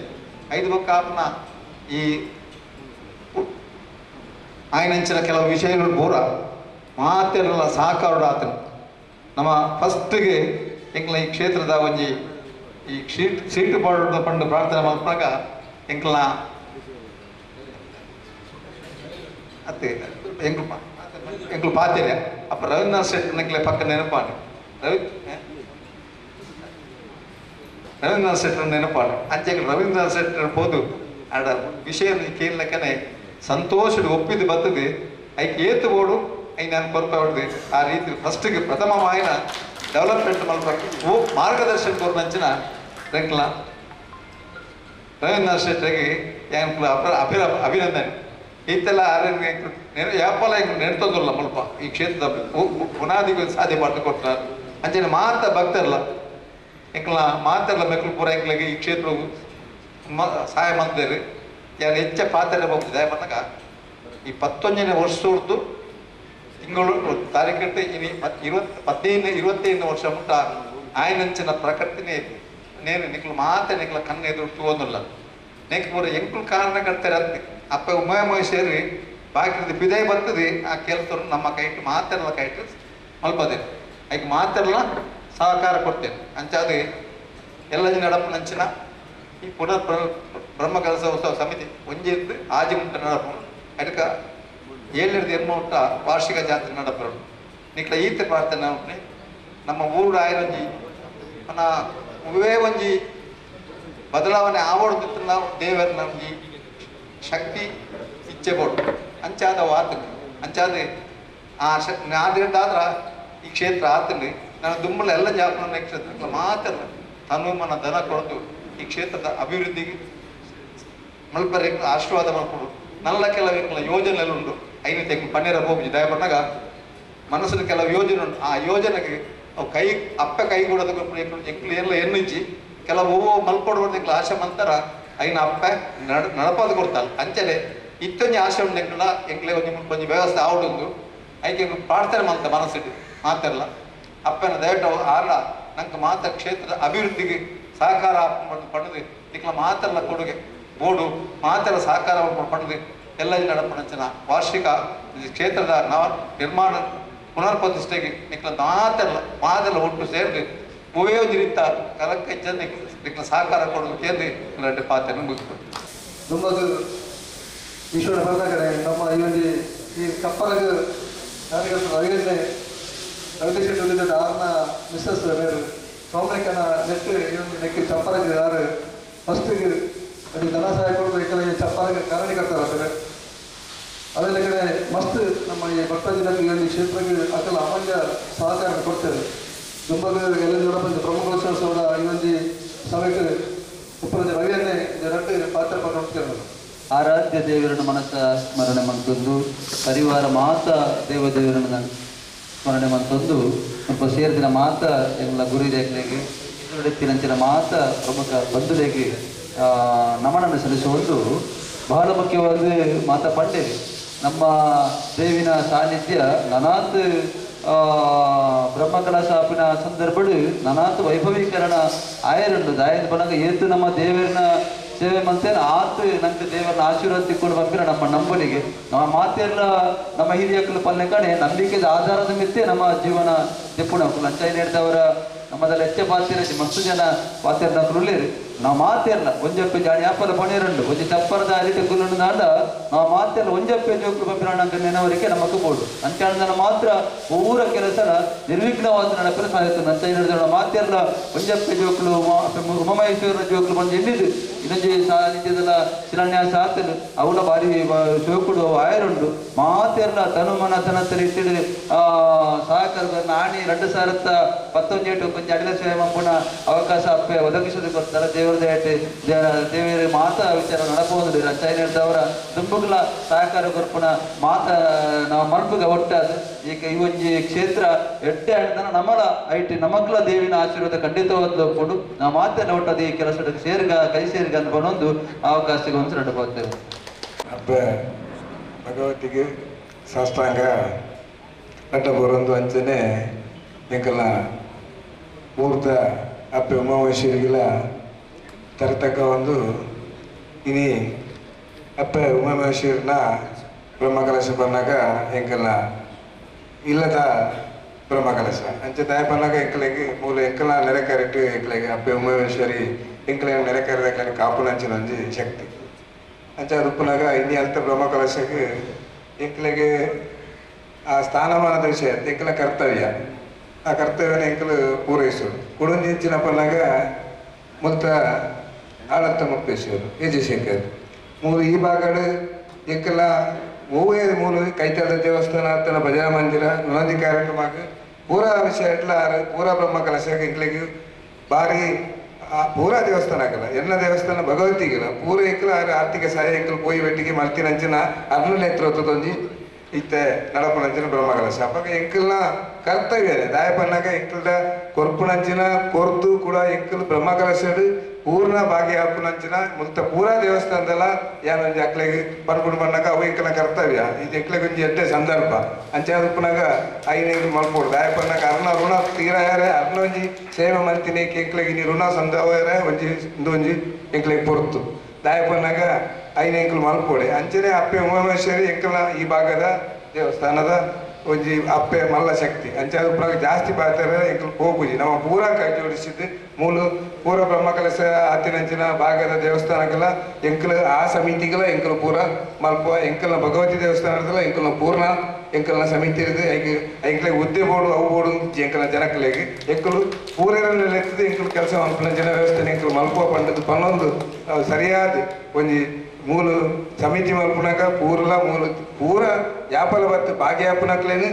S4: 5 ಬೊಕ್ಕ ಆಪನ ಈ ಆಯ್ನಂಚಿನ ಕೆಲವು ವಿಷಯಗಳು ಪೂರ ಮಾತೆಲ್ಲ ಸಹಕಾರ ಆತನಿ ನಮ್ಮ ಫಸ್ಟ್ಗೆ ಎಂಕ್ಲ ಈ ಕ್ಷೇತ್ರದ ಒಂಜಿ ಈ ಸೀಟು ಪಂಡು ಪ್ರಾರ್ಥನೆ ಮಾಡ್ಕೊಂಡಾಗ ಎಂಕ್ಲ ಅತ್ತೆ ಎಂಕ್ಲು ಪಾತಿರ ಅಪ್ಪ ರವೀಂದ್ರನಾಥ್ ಶೆಟ್ಟಿ ನಂಗೆ ಪಕ್ಕ ನೆನಪಾಡು ರವೀಂದ್ರನಾಥ್ ಶೆಟ್ಟರ್ ನೆನಪಾಡು ಅಂಚೆ ರವೀಂದ್ರನಾಥ್ ಶೆಟ್ಟರ್ ಹೋದು ಆಡ ವಿಷಯ ಕೇಳಲಕ್ಕನೆ ಸಂತೋಷ ಒಪ್ಪಿದ್ದು ಬರ್ತದೆ ಐಕೆ ಏತು ಓಡು ಐ ನಾನು ಕೊರ್ಪೆ ಆ ರೀತಿ ಫಸ್ಟ್ಗೆ ಪ್ರಥಮ ಮಾಯನ ಡೆವಲಪ್ಮೆಂಟ್ ಮಾಡ್ಬೇಕು ಮಾರ್ಗದರ್ಶನ ಕೊರ್ನಂಚಿನ ರೆಂಕ್ಲ ರವೀಂದ್ರನಾಥ್ ಶೆಟ್ಟರಿಗೆ ಅಭಿನಂದನೆ ಇತ್ತೆಲ್ಲ ಯಾಪಲ ಈಗ ನೆನ್ತಂದಿಲ್ಲ ಸ್ವಲ್ಪ ಈ ಕ್ಷೇತ್ರದ ಬುನಾದಿಗೆ ಸಾಧ್ಯ ಮಾಡಿ ಕೊಟ್ಟಾರ ಅಂಚನೆ ಮಾತ ಭಕ್ತರಲ್ಲ ಎಂಕಲ ಮಾತೆಲ್ಲ ಮೆಕ್ಕಲು ಪೂರ ಎಂಕ್ಲಿಗೆ ಈ ಕ್ಷೇತ್ರ ಸಹಾಯ ಮಾಡ್ತಾರೆ ಯಾರು ಹೆಚ್ಚ ಪಾತ್ರ ಹೋಗ್ತಿದೆ ಬಂದಾಗ ಈ 11ನೇ ವರ್ಷದ್ದು ತಿಂಗಳು ತಾರೀಕಿಟ್ಟು ಇನಿ 25 ವರ್ಷ ಮುಟ್ಟ ಆಯ್ನಂಚಿನ ಪ್ರಕೃತಿನೇ ನೇನು ನಿಕ್ಲು ಮಾತೆ ನಿಕ್ಲ ಕಣ್ಣು ಎದುರು ತಗೊಂದಿಲ್ಲ ನೆಕ್ ಪೂರ ಎಂಕ್ಲು ಕಾರಣ ಕಟ್ತಾರೆ ಅಂತ ಅಪ್ಪ ಉಮಯ ಸೇರಿ ಬಾಕಿದ ಬಿದೈ ಬರ್ತದೆ ಆ ಕೆಲಸರು ನಮ್ಮ ಕೈಟ್ಟು ಮಾತೆಲ್ಲ ಕೈಟ್ಟು ಮಲ್ಪದೆ ಈಗ ಮಾತೆಲ್ಲ ಸಹಕಾರ ಕೊಡ್ತೇನೆ ಅಂಚಾದೆ ಎಲ್ಲ ಜನ ನಡಪು ನಂಚಿನ ಈ ಪುನರ್ ಬ್ರಹ್ಮ ಕೆಲಸ ಉತ್ಸವ ಸಮಿತಿ ಒಂಜಿದ್ದು ಆಜಿ ಮುಟ್ಟ ನಡಪು ಅದಕ್ಕೆ 7 ವಾರ್ಷಿಕ ಜಾತ್ರೆ ನಡಪರು ನಿಕ್ಲ ಈತ ಪ್ರಾರ್ಥನೆ ನಮ್ಮ ಊರು ಆಯ್ರಂಜಿ మన ఉవే ಒಂಜಿ ಬದಲಾವಣೆ ಆವಡ್ದಿತ್ತು ನಾವು ದೇವರ ನಮ್ಗೆ ಶಕ್ತಿ ಇಚ್ಛೆ ಬೋಡು ಅಂಚಾದ ವಾತನು ಅಂಚಾದ ಆ ನಾದ್ರಿಂದಾದ್ರ ಈ ಕ್ಷೇತ್ರ ಆತನು ನಾನು ದುಂಬಳ ಎಲ್ಲ ಜಾಪನ ಕ್ಷೇತ್ರ ಮಾತ್ರ ತನು ಮನ ಧನ ಕೊಡ್ತು ಈ ಕ್ಷೇತ್ರದ ಅಭಿವೃದ್ಧಿಗೆ ಮಲ್ಪರಿ ಆಶೀರ್ವಾದ ಮಾಡ್ಕೊಡು ನಲ್ಲ ಕೆಲವು ಯೋಜನೆ ಎಲ್ಲ ಉಂಟು ಐನು ತೆಗೆದು ಪನ್ನೀರ ಹೋಗಿ ದಯ ಬಂದಾಗ ಮನಸ್ಸಿನ ಕೆಲವು ಯೋಜನೆ ಉಂಟು ಆ ಯೋಜನೆಗೆ ಅವು ಅಪ್ಪ ಕೈ ಕೊಡೋದಕ್ಕೆ ಎಂಕ್ಲು ಎಲ್ಲ ಎನ್ನುಂಚಿ ಕೆಲವು ಮಲ್ಕೊಡ್ಬಾರ್ದು ಆಶೆ ಮಂತರ ಐನ ಅಪ್ಪ ನಡಪದು ಕೊಡ್ತಲ್ಲ ಅಂಚನೆ ಇತ್ತೊಂದು ಆಶೆ ಉಂಟು ಎಂಕ್ಲೆ ಒಂಜಿ ವ್ಯವಸ್ಥೆ ಆವಡೊಂದು ಐಕೆ ಪ್ರಾರ್ಥನೆ ಮಾಡ್ತ ಮನಸ್ಸಿಟ್ಟು ಮಾತೆಲ್ಲ ಅಪ್ಪನ ದಯವಿಟ್ಟು ಆಲ ನಂಗೆ ಮಾತ ಕ್ಷೇತ್ರದ ಅಭಿವೃದ್ಧಿಗೆ ಸಹಕಾರ ಪಡೆದು ನಿಕ್ಲ ಮಾತೆಲ್ಲ ಕೊಡುಗೆ ಬೋರ್ಡು ಮಾತೆಲ್ಲ ಸಹಕಾರ ಪಡೆದು ಎಲ್ಲ ನಡಪಣಂಚನ ವಾರ್ಷಿಕ ಕ್ಷೇತ್ರದ ನಿರ್ಮಾಣ ಪುನರ್ಪ್ರತಿಷ್ಠೆಗೆ ನಿಕ್ಲ ಮಾತೆಲ್ಲ ಒಟ್ಟು ಸೇರಿದು ಉಪಯೋಜರಿತ ಕಲಕ್ಕೆ ನಿಕ್ಲ ಸಹಕಾರ ಕೊಡೋದು ಕೇಂದ್ರ ಎರಡು ಪಾತ್ರ ಮುಗಿಸ್ಬೋದು
S1: ನಮ್ಮದು ಈಶ್ವರ ಬರದ ಕಡೆ ನಮ್ಮ ಈ ಕಪ್ಪಲಗ ಕಾರ್ಯಕರ್ತರು ಐದನೇ ರವಿಶೆಟ್ಟಿ ಉಳಿದ ಆರ್ನ ಮಿಸ್ಸಸ್ ಬೇರು ಸೌಮ್ಯಕನ ನೆಟ್ಟು ನೆಕ್ಕಿ ಚಪ್ಪಲಗೆ ಯಾರು ಫಸ್ಟಿಗೆ ಅದು ಧನ ಸಹಾಯ ಕೊಡೋದು ಈ ಕಡೆ ಚಪ್ಪಲಗೆ ಕಾರಣಕರ್ತಾರೆ ಅದರ ಕಡೆ ಮಸ್ತ್ ನಮ್ಮ ಈ ಭಕ್ತಾದಿಗಳಿಗೆ ಈ ಕ್ಷೇತ್ರಕ್ಕೆ ಅಕಲ ಅಮೂಲ್ಯ ಸಹಕಾರ ಕೊಡ್ತೇವೆ ದುಂಬಗ ಎಲ್ಲ ನೋಡಬಂದು ಪ್ರಮುಖೋತ್ಸವದ ಈ ಸಭೆಗೆ ಉಪರಾಜ ರವಿಯನ್ನೇ ಎರಡು ಪಾತ್ರ ಪಡ್ಕೊಳ್ತೇವೆ
S5: ಆರಾಧ್ಯ ದೇವರನ್ನು ಮನಸ್ಸ ಸ್ಮರಣೆ ಮಂತೊಂದು ಪರಿವಾರ ಮಾತ ದೇವರನ್ನು ಸ್ಮರಣೆ ಮಂತೊಂದು ಸ್ವಲ್ಪ ಸೇರಿದ ಮಾತ ಎಲ್ಲ ಗುರಿರೇಖೆಗೆ ಇನ್ನೊಡೆತ್ತಿನಂಚಿನ ಮಾತ ಪ್ರಮುಖ ಬಂಧುಗಳಿಗೆ ನಮನನ್ನು ಸಲ್ಲಿಸುವುದು ಬಹಳ ಮುಖ್ಯವಾದ ಮಾತ ಪಂಡೇರಿ ನಮ್ಮ ದೇವಿನ ಸಾನ್ನಿಧ್ಯ ನನಾತ್ ಬ್ರಹ್ಮಕಲಶಾಪಿನ ಸಂದರ್ಭಡು ನನಾತ್ ವೈಭವೀಕರಣ ಆಯರುಂಡು ದಾಯದ ಬನಗ ಏತು ನಮ್ಮ ದೇವರನ್ನ ಸೇವೆ ಮಂತೇನೆ ಆತು ನಂಗೆ ದೇವರನ್ನ ಆಶೀರ್ವಾದ ತಿಕ್ಕೊಂಡು ಬಂದಿರ ನಮ್ಮ ನಂಬಲಿಗೆ ನಮ್ಮ ಮಾತೆಲ್ಲ ನಮ್ಮ ಹಿರಿಯಕ್ಕಲು ಪಲ್ಲೆ ಕಡೆ ನಂಬಿಕೆದ ಆಧಾರದ ಮಿತ್ತೆ ನಮ್ಮ ಜೀವನ ತೆಪ್ಪುಣ ಲಂಚಾಯಿ ನೀಡಿದವರ ನಮ್ಮದಲ್ಲಿ ಹೆಚ್ಚೆ ಪಾತಿರ ಮಸ್ತು ಜನ ಪಾತಿರ ಉಳ್ಳೇರಿ ನಾವು ಮಾತೆಲ್ಲ ಒಂಜಪ್ಪೆ ಜಾಣಿ ಆಪಲ ಪಣಿರಂಡು ಒಂಜಿ ಚಪ್ಪರದ ಅಲಿಟ ಗುಲ್ಲುಂಡು ನಾಡ ನಾವು ಮಾತೆಲ್ಲ ಒಂಜಪ್ಪೆ ಜೋಕ್ಲು ಬಂದಿರೋಣ ನೆನವರಿಗೆ ನಮಗೂ ಬೋಡು ಅಂಚಾಣ ಮಾತ್ರ ಊರ ಕೆಲಸ ನಿರ್ವಿಘ್ನವಾದ ನಡಪಲು ಸಾಧ್ಯ ನಂಚಾಯಿ ನಡೆದ ಮಾತೆಲ್ಲ ಒಂಜಪ್ಪೆ ಜೋಕ್ಲು ಉಮಮಹೇಶ್ವರ ಜೋಕ್ಲು ಬಂದು ಎಲ್ಲಿದು ಇನ್ನೊಂದು ಸಾನ್ನಿಧ್ಯದಲ್ಲ ಶಿಲಾನ್ಯಾಸ ಆತನು ಅವಳ ಬಾರಿ ಜೋಕುಡು ಆಯರುಂಡು ಮಾತೆಲ್ಲ ತನುಮನ ತನತ್ತಲ್ಲಿ ಇಟ್ಟಿಡು ಸಹಕಾರ ನಾಣಿ 2019 ಕೊಂಚ ಅಡಿಲ ಸೇವೆ ಮಂಪುಣ ಅವಕಾಶ ಅಪ್ಪೆ ಒದಗಿಸೋದು ಕೊಡ್ತಾರೆ ದೇವರ ದೇವರ ಮಾತ ವಿಚಾರ ನಡಬಹುದು ರಂಚಾಯಿ ನಡೆದವರ ದುಂಬುಗಳ ಸಹಕಾರ ಕೊರ್ಪುಣ ಮಾತ ನಾವು ಮನ್ಪುಗ ಒಟ್ಟಾದ ಈಗ ಈ ಒಂಜಿ ಕ್ಷೇತ್ರ ಎಡ್ಡೆ ಆಡ್ತಾನ ನಮ್ಮಲ ಐಟಿ ನಮಗ್ಲ ದೇವಿನ ಆಶೀರ್ವಾದ ಖಂಡಿತವಾದ ಕೊಡು ನಾವು ಮಾತನ್ನ ಒಟ್ಟದ ಈ ಕೆಲಸ ಸೇರ್ಗ ಕೈ ಸೇರ್ಗ ಅನ್ಕೊಂಡೊಂದು ಅವಕಾಶಕ್ಕೆ ಒಂದು ನಡಬಹುತ್ತೇವೆ
S6: ಹಬ್ಬ ಭಗವತಿಗೆ ಸಾಷ್ಟಾಂಗ ನಟ ಬರೋದು ಅಂಚನೆ ಎಂಕಲ್ನ ಮೂರ್ತ ಅಪ್ಪೆ ಉಮಾಮಹೇಶ್ವರಿಗೆಲ್ಲ ತರತಕ್ಕ ಒಂದು ಇನಿ ಅಪ್ಪೆ ಉಮಾಮಹೇಶ್ವರಿನ ಬ್ರಹ್ಮಕಲಶ ಬಂದಾಗ ಎಂಕಲ್ನ ಇಲ್ಲದ ಬ್ರಹ್ಮಕಲಶ ಅಂಚೆ ದಯ ಬಂದಾಗ ಎಂಕಲಿಗೆ ಮೂಲ ಎಂಕಲ ನೆರೆಕರಿಟ್ಟು ಎಂಕಲಿಗೆ ಅಪ್ಪೆ ಉಮಾಮಹೇಶ್ವರಿ ಎಂಕಲಿಗೆ ನೆರೆಕರಿದ ಕಾಪುನ ಅಂಚಿನ ಒಂಜಿ ಶಕ್ತಿ ಅಂಚ ರುಪ್ಪನಾಗ ಇನ್ನಿ ಅಲ್ತ ಬ್ರಹ್ಮಕಲಶಕ್ಕೆ ಎಂಕಲಿಗೆ ಆ ಸ್ಥಾನಮಾನದ ವಿಷಯ ಎಂಕಲ ಕರ್ತವ್ಯ ಆ ಕರ್ತವ್ಯನ ಎಂಕಲು ಪೂರೈಸೋದು ಕುಡುಂಜಿಂಚಿನ ಪನ್ನಾಗ ಮುಲ್ತ ಆಳತ್ತ ಮುಕ್ತೇಶ್ವರು ಯಜಶೇಖರ್ ಮೂರು ಈ ಭಾಗಡು ಎಂಕಲ ಓವೇ ಮೂಲ ಕೈತದ ದೇವಸ್ಥಾನ ಆತನ ಭಜನಾ ಮಂದಿರ ನೊಂದಿ ಕಾರ್ಯಕ್ರಮ ಪೂರಾ ವಿಷಯ ಎಟ್ಲ ಪೂರಾ ಬ್ರಹ್ಮ ಕಲಶ ಎಂಕ್ಲಿಗೆ ಭಾರಿ ಪೂರ ದೇವಸ್ಥಾನ ಆಗಲ್ಲ ಎನ್ನ ದೇವಸ್ಥಾನ ಭಗವತಿಗಿಲ್ಲ ಪೂರ ಇಕ್ಕಲ ಆರ್ಥಿಕ ಸಹಾಯ ಇಕ್ಕಲು ಪೋಯಿ ಬೆಟ್ಟಿಗೆ ಮಲ್ತಿನಂಚಿನ ಅರ್ನ ನೇತೃತ್ವದೊಂಜಿ ಇತ್ತೆ ನಡಪುನಂಚಿನ ಬ್ರಹ್ಮಕಲಶ ಅಪ್ಪ ಎಂಕಲ್ನ ಕರ್ತವ್ಯ ದಾಯಪನ್ನಾಗ ಎಂಕಲ್ದ ಕೊರ್ಪುನಂಚಿನ ಕೊರ್ತು ಕೂಡ ಎಂಕಲ್ ಬ್ರಹ್ಮಕಲಶಡು ಪೂರ್ಣ ಭಾಗಿಯಾಪುನಂಚಿನ ಮುಲ್ತ ಪೂರಾ ದೇವಸ್ಥಾನದಲ್ಲ ಯಾನೊಂಜಿ ಅಕ್ಲೆಗೆ ಬರ್ಕೊಂಡು ಬಂದಾಗ ಅವು ಎಂಕಲ್ನ ಕರ್ತವ್ಯ ಇದು ಎಕ್ಲೆಗೊಂಜಿ ಎಡ್ಡೆ ಸಂದರ್ಭ ಅಂಚಾದಪ್ಪನಾಗ ಐನೇನು ಮಲ್ಪೋಡು ದಾಯಪನ್ನಾಗ ಅರ್ನ ಋಣ ತೀರಾಯಾರೆ ಅರ್ನ ಒಂಜಿ ಸೇವೆ ಮಂತಿನಿ ಎಂಕ್ಲೆಗೆ ಇನಿ ಋಣ ಸಂದವಾರೆ ಒಂಜಿ ಇಂದೊಂಜಿ ಎಂಕ್ಲೆಗೆ ಪೊರ್ತು ದಾಯಪನ್ನಾಗ ಐದು ಎಂಕಲ್ ಮಲ್ಪೋಡೆ ಅಂಚನೆ ಅಪ್ಪೆ ಉಮಾಮೇಶ್ವರಿ ಎಂಕಲ್ನ ಈ ಭಾಗದ ದೇವಸ್ಥಾನದ ಒಂಜಿ ಅಪ್ಪೆ ಮಲ್ಲ ಶಕ್ತಿ ಅಂಚಾದ ಜಾಸ್ತಿ ಬಾತಾರೆ ಎಂಕಲ್ ಹೋಗುಜಿ ನಮ್ಮ ಪೂರ ಕೈ ಜೋಡಿಸಿದ್ದು ಮೂಲು ಪೂರ ಬ್ರಹ್ಮಕಲಶ ಆತಿನಂಚಿನ ಭಾಗದ ದೇವಸ್ಥಾನಕ್ಕೆಲ್ಲ ಎಂಕಲ್ ಆ ಸಮಿತಿಗೆಲ್ಲ ಎಂಕಲ್ ಪೂರ ಮಲ್ಪ ಎಂಕಲ್ನ ಭಗವತಿ ದೇವಸ್ಥಾನದಲ್ಲ ಎಂಕಲ್ನ ಪೂರ್ಣ ಎಂಕಲ್ನ ಸಮಿತಿ ಇರುತ್ತೆ ಎಂಕಲೆ ಹುದ್ದೆ ಬೋಡು ಅವು ಬೋಡು ಎಂಕಲ್ನ ಜನಕ್ಕಲೆಗೆ ಎಂಕಲು ಪೂರರಲ್ಲಿ ಎತ್ತದೆ ಎಂಕಲ್ ಕೆಲಸ ಮಲ್ಪನ ಜನ ವ್ಯವಸ್ಥೆ ಎಂಕಲ್ ಮಲ್ಪ ಪಂಡದು ಪನ್ನೊಂದು ಸರಿಯಾದ ಒಂಜಿ ಮೂಲು ಸಮಿತಿ ಮಲ್ಪನಾಗ ಪೂರ ಯಾಪಲ ಬತ್ತು ಭಾಗ್ಯಾಪನಕ್ಲೇನು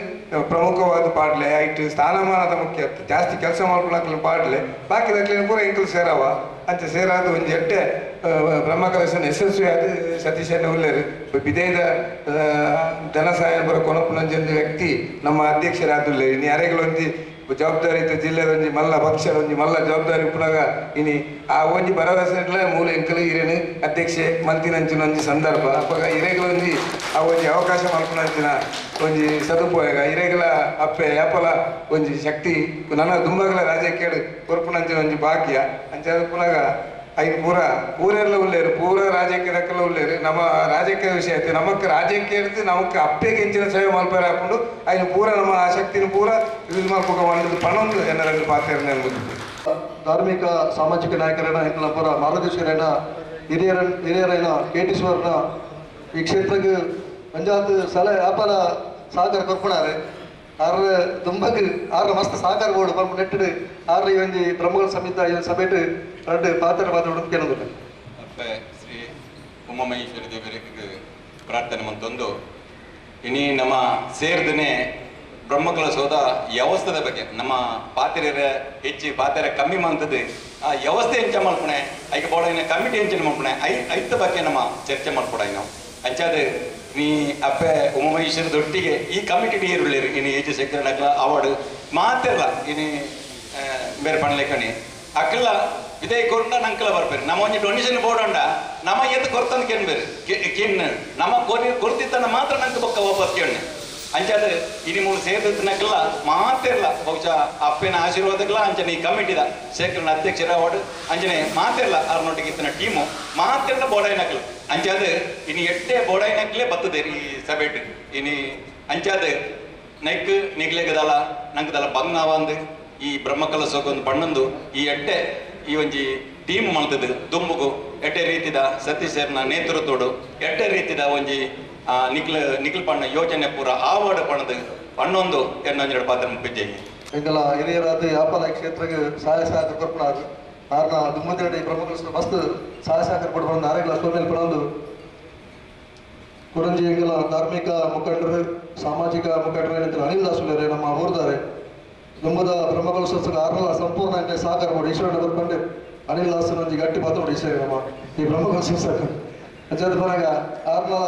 S6: ಪ್ರಮುಖವಾದ ಪಾಡ್ಲೆ ಐಟ್ ಸ್ಥಾನಮಾನದ ಮುಖ್ಯ ಜಾಸ್ತಿ ಕೆಲಸ ಮಲ್ಪನಕ್ಲೇನು ಪಾಡ್ಲೆ ಬಾಕಿದಕ್ಲೇನು ಪೂರ ಎಂಕಲ್ ಸೇರವ ಅಂಚ ಸೇರಾದ ಒಂಜಿ ಎಡ್ಡೆ ಬ್ರಹ್ಮಕಲಶನ ಯಶಸ್ವಿ ಆದ ಸತೀಶನ ಉಳ್ಳೇರು ಬಿದೇದ ಧನ ಸಹಾಯ ಬರೋ ಕೊನಪುನಂಜೊಂದು ವ್ಯಕ್ತಿ ನಮ್ಮ ಅಧ್ಯಕ್ಷರಾದುಲ್ಲೆ ಇನ್ನು ಯಾರಿಗಳೊಂದು ಜವಾಬ್ದಾರಿ ಇತ್ತು ಜಿಲ್ಲೆದ ಒಂಜಿ ಮಲ್ಲ ಪಕ್ಷದ ಒಂಜಿ ಮಲ್ಲ ಜವಾಬ್ದಾರಿ ಉಪ್ಪುನಾಗ ಇನಿ ಆ ಒಂಜಿ ಭರವಸೆಡ್ಲ ಮೂಲ ಎಂಕಲು ಹಿರೇನು ಅಧ್ಯಕ್ಷೆ ಮಂತಿನಂಚಿನ ಒಂಜಿ ಸಂದರ್ಭ ಅಪ್ಪಾಗ ಹಿರೇಗಳೊಂಜಿ ಆ ಒಂಜಿ ಅವಕಾಶ ಮಲ್ಪನಂಚಿನ ಒಂಜಿ ಸದುಪಯೋಗ ಹಿರೇಗಳ ಅಪ್ಪೆ ಯಾಪಲ ಒಂಜಿ ಶಕ್ತಿ ನನ್ನ ದುಂಬಗಲ ರಾಜಕೀಯ ಕೊರ್ಪುನಂಚಿನ ಒಂಜಿ ಭಾಗ್ಯ ಅಂಚಾದ ಪುನಗ ಐದು ಪೂರೆಲ್ಲ ಉಳ್ಳೇರು ಪೂರ ರಾಜಕೀಯದಕ್ಕೆಲ್ಲ ಉಳ್ಳೇರು ನಮ್ಮ ರಾಜಕೀಯ ವಿಷಯ ಐತೆ ನಮಕ್ ರಾಜಕೀಯ ಇರ್ತಿ ನಮಕ್ ಅಪ್ಪೆಗೆ ಹೆಂಚಿನ ಸೇವೆ ಮಲ್ಪಾರ ಹಾಕೊಂಡು ಐದು ಪೂರ ನಮ್ಮ ಆಸಕ್ತಿನ ಪೂರ ಯೂಸ್ ಮಾಡ್ಬೇಕು ಮಾಡಿದ್ದು ಪಣೊಂದು ಜನರಲ್ಲಿ ಪಾತ್ರ ಅನ್ಬೋದು
S1: ಧಾರ್ಮಿಕ ಸಾಮಾಜಿಕ ನಾಯಕರನ್ನ ಎಂಕಲ್ನ ಪೂರ ಮಾರ್ಗದರ್ಶಕರನ್ನ ಹಿರಿಯರೈನ ಕೇಟೀಶ್ವರನ ಈ ಕ್ಷೇತ್ರಕ್ಕೆ ಪಂಚಾಯತ್ ಸಲ ವ್ಯಾಪಾರ ಸಹಕಾರ ಕೊರ್ಪಣಾರೆ ಆರ ದುಂಬಗ್ ಆರ ಮಸ್ತ್ ಸಹಕಾರ ಬೋರ್ಡು ಬಂದು ನೆಟ್ಟಿಡು ಆರ ಈ ಒಂಜಿ ಬ್ರಹ್ಮಗಳ ಸಮಿತ ಸಭೆಟ್ ಎರಡು ಪಾತ್ರ ಕೇಳೋದು
S7: ಅಪ್ಪೆ ಶ್ರೀ ಉಮಾಮಹೇಶ್ವರಿ ದೇವರಿಗೆ ಪ್ರಾರ್ಥನೆ ಮಂತೊಂದು ಇನಿ ನಮ್ಮ ಸೇರಿದನೆ ಬ್ರಹ್ಮಕಲಶದ ವ್ಯವಸ್ಥೆದ ಬಗ್ಗೆ ನಮ್ಮ ಪಾತ್ರೆರ ಹೆಚ್ಚಿ ಪಾತ್ರೆ ಕಮ್ಮಿ ಮಂತದ್ದು ಆ ವ್ಯವಸ್ಥೆ ಹೆಂಚ ಮಲ್ಪಣೆ ಐಕೆ ಬೋಡ ಕಮಿಟಿ ಹೆಂಚಿನ ಮಲ್ಪಣೆ ಐತ ಬಗ್ಗೆ ನಮ್ಮ ಚರ್ಚೆ ಮಾಡ್ಕೊಡ ನಾವು ಅಂಚಾದ ನೀ ಅಪ್ಪೆ ಉಮಾಮಹೇಶ್ವರದೊಟ್ಟಿಗೆ ಈ ಕಮಿಟಿ ನೀರುಳ್ಳಿರು ಇನ್ನು ಏಜ್ ಸೆಕ್ರೆಟರಿ ಅಕ್ಲ ಅವಾರ್ಡ್ ಮಾತಿರಲ್ಲ ಇನ್ನು ಬೇರೆ ಪಣ್ಲೆಕ್ಕಣಿ ಅಕ್ಕಲ್ಲ ಇದೇ ಕೊರ್ನ ನಂಕಲ ಬರ್ಬೇರು ನಮ್ಮ ಒಂಜಿ ಡೊನೇಷನ್ ಬೋರ್ಡ್ ಉಂಡ ನಮ್ಮ ಎದ್ದು ಕೊರ್ತಂದು ಕೇಳ್ಬೇರು ಕಿನ್ ನಮ್ಮ ಕೊರ್ತಿತ್ತನ್ನ ಮಾತ್ರ ನಂಗೆ ಬೊಕ್ಕ ವಾಪಸ್ ಕೇಳಿ ಅಂಚಾದ ಇನಿ ಮೂರು ಸೇರಿದಕ್ಕಲ್ಲ ಮಾತಿರಲ್ಲ ಬಹುಶಃ ಅಪ್ಪನ ಆಶೀರ್ವಾದಕ್ಕಲ್ಲ ಅಂಚನೆ ಈ ಕಮಿಟಿದ ಶೇಖರನ ಅಧ್ಯಕ್ಷರ ಅವಾರ್ಡ್ ಅಂಚನೆ ಮಾತಿರಲ್ಲ ಅವ್ರನೊಟ್ಟಿಗೆ ಇತ್ತಿನ ಟೀಮು ಮಾತಿರಲ್ಲ ಬೋಡಾಯಿನಕ್ಲು ಅಂಚಾದ ಇನ್ನು ಎಡ್ಡೆ ಬೋಡಾಯಿನಕ್ಲೇ ಬರ್ತದೆ ಈ ಸಭೆಟ್ ಇನಿ ಅಂಚಾದ ನೈಕ್ ನಿಗ್ಲೆಗದಲ್ಲ ನಂಗದಲ್ಲ ಬಂಗ್ನಾವಂದು ಈ ಬ್ರಹ್ಮಕಲಶಕ್ಕೊಂದು ಬಣ್ಣಂದು ಈ ಎಡ್ಡೆ ಈ ಒಂಜಿ ಟೀಮ್ ಮಲ್ತದ್ದು ದುಂಬುಗು ಎಡ್ಡೆ ರೀತಿದ ಸತೀಶರ್ನ ನೇತೃತ್ವಡು ಎಡ್ಡೆ ರೀತಿದ ಒಂಜಿ ನಿಖಿಲ್ ಪಣ್ಣ ಯೋಜನೆ ಪೂರ ಆವಾರ್ಡ್ ಪಣದು ಪಣ್ಣೊಂದು ಎನ್ನೊಂದೆರಡು ಪಾತ್ರ ಮುಪ್ಪಿದ್ದೇನೆ
S1: ಎಂಕಲ ಹಿರಿಯರಾದ ವ್ಯಾಪಾರ ಕ್ಷೇತ್ರಕ್ಕೆ ಸಹಾಯ ಸಹಕಾರ ಕೊರ್ಪಣಾರು ಆರ್ನ ದುಮ್ಮದೆರಡು ಪ್ರಮುಖ ಮಸ್ತ್ ಸಹಾಯ ಸಹಕಾರ ಕೊಡ್ಕೊಂಡು ಆರೆಗಳ ಸೋಮೇಲೆ ಪಣೊಂದು ಕುರಂಜಿ ಎಂಗಲ ಧಾರ್ಮಿಕ ಮುಖಂಡರು ಸಾಮಾಜಿಕ ಮುಖಂಡರು ಅನಿಲ್ ದಾಸುಲರೇ ನಮ್ಮ ಊರ್ದಾರೆ ದುಂಬದ ಬ್ರಹ್ಮಕಲಶೋತ್ಸವ ಆರ್ನಲ ಸಂಪೂರ್ಣ ಅಂತ ಸಹಕಾರ ಮಾಡಿ ಈಶ್ವರನ ಬರ್ಕೊಂಡು ಅನಿಲ್ ದಾಸನ ಒಂಜಿ ಗಟ್ಟಿ ಪಾತ್ರ ನೋಡಿ ಈಶ್ವರ ನಮ್ಮ ಈ ಬ್ರಹ್ಮಕಲಶೋತ್ಸವ ಅಂಚಾದ ಪರಾಗ ಆರ್ನಲ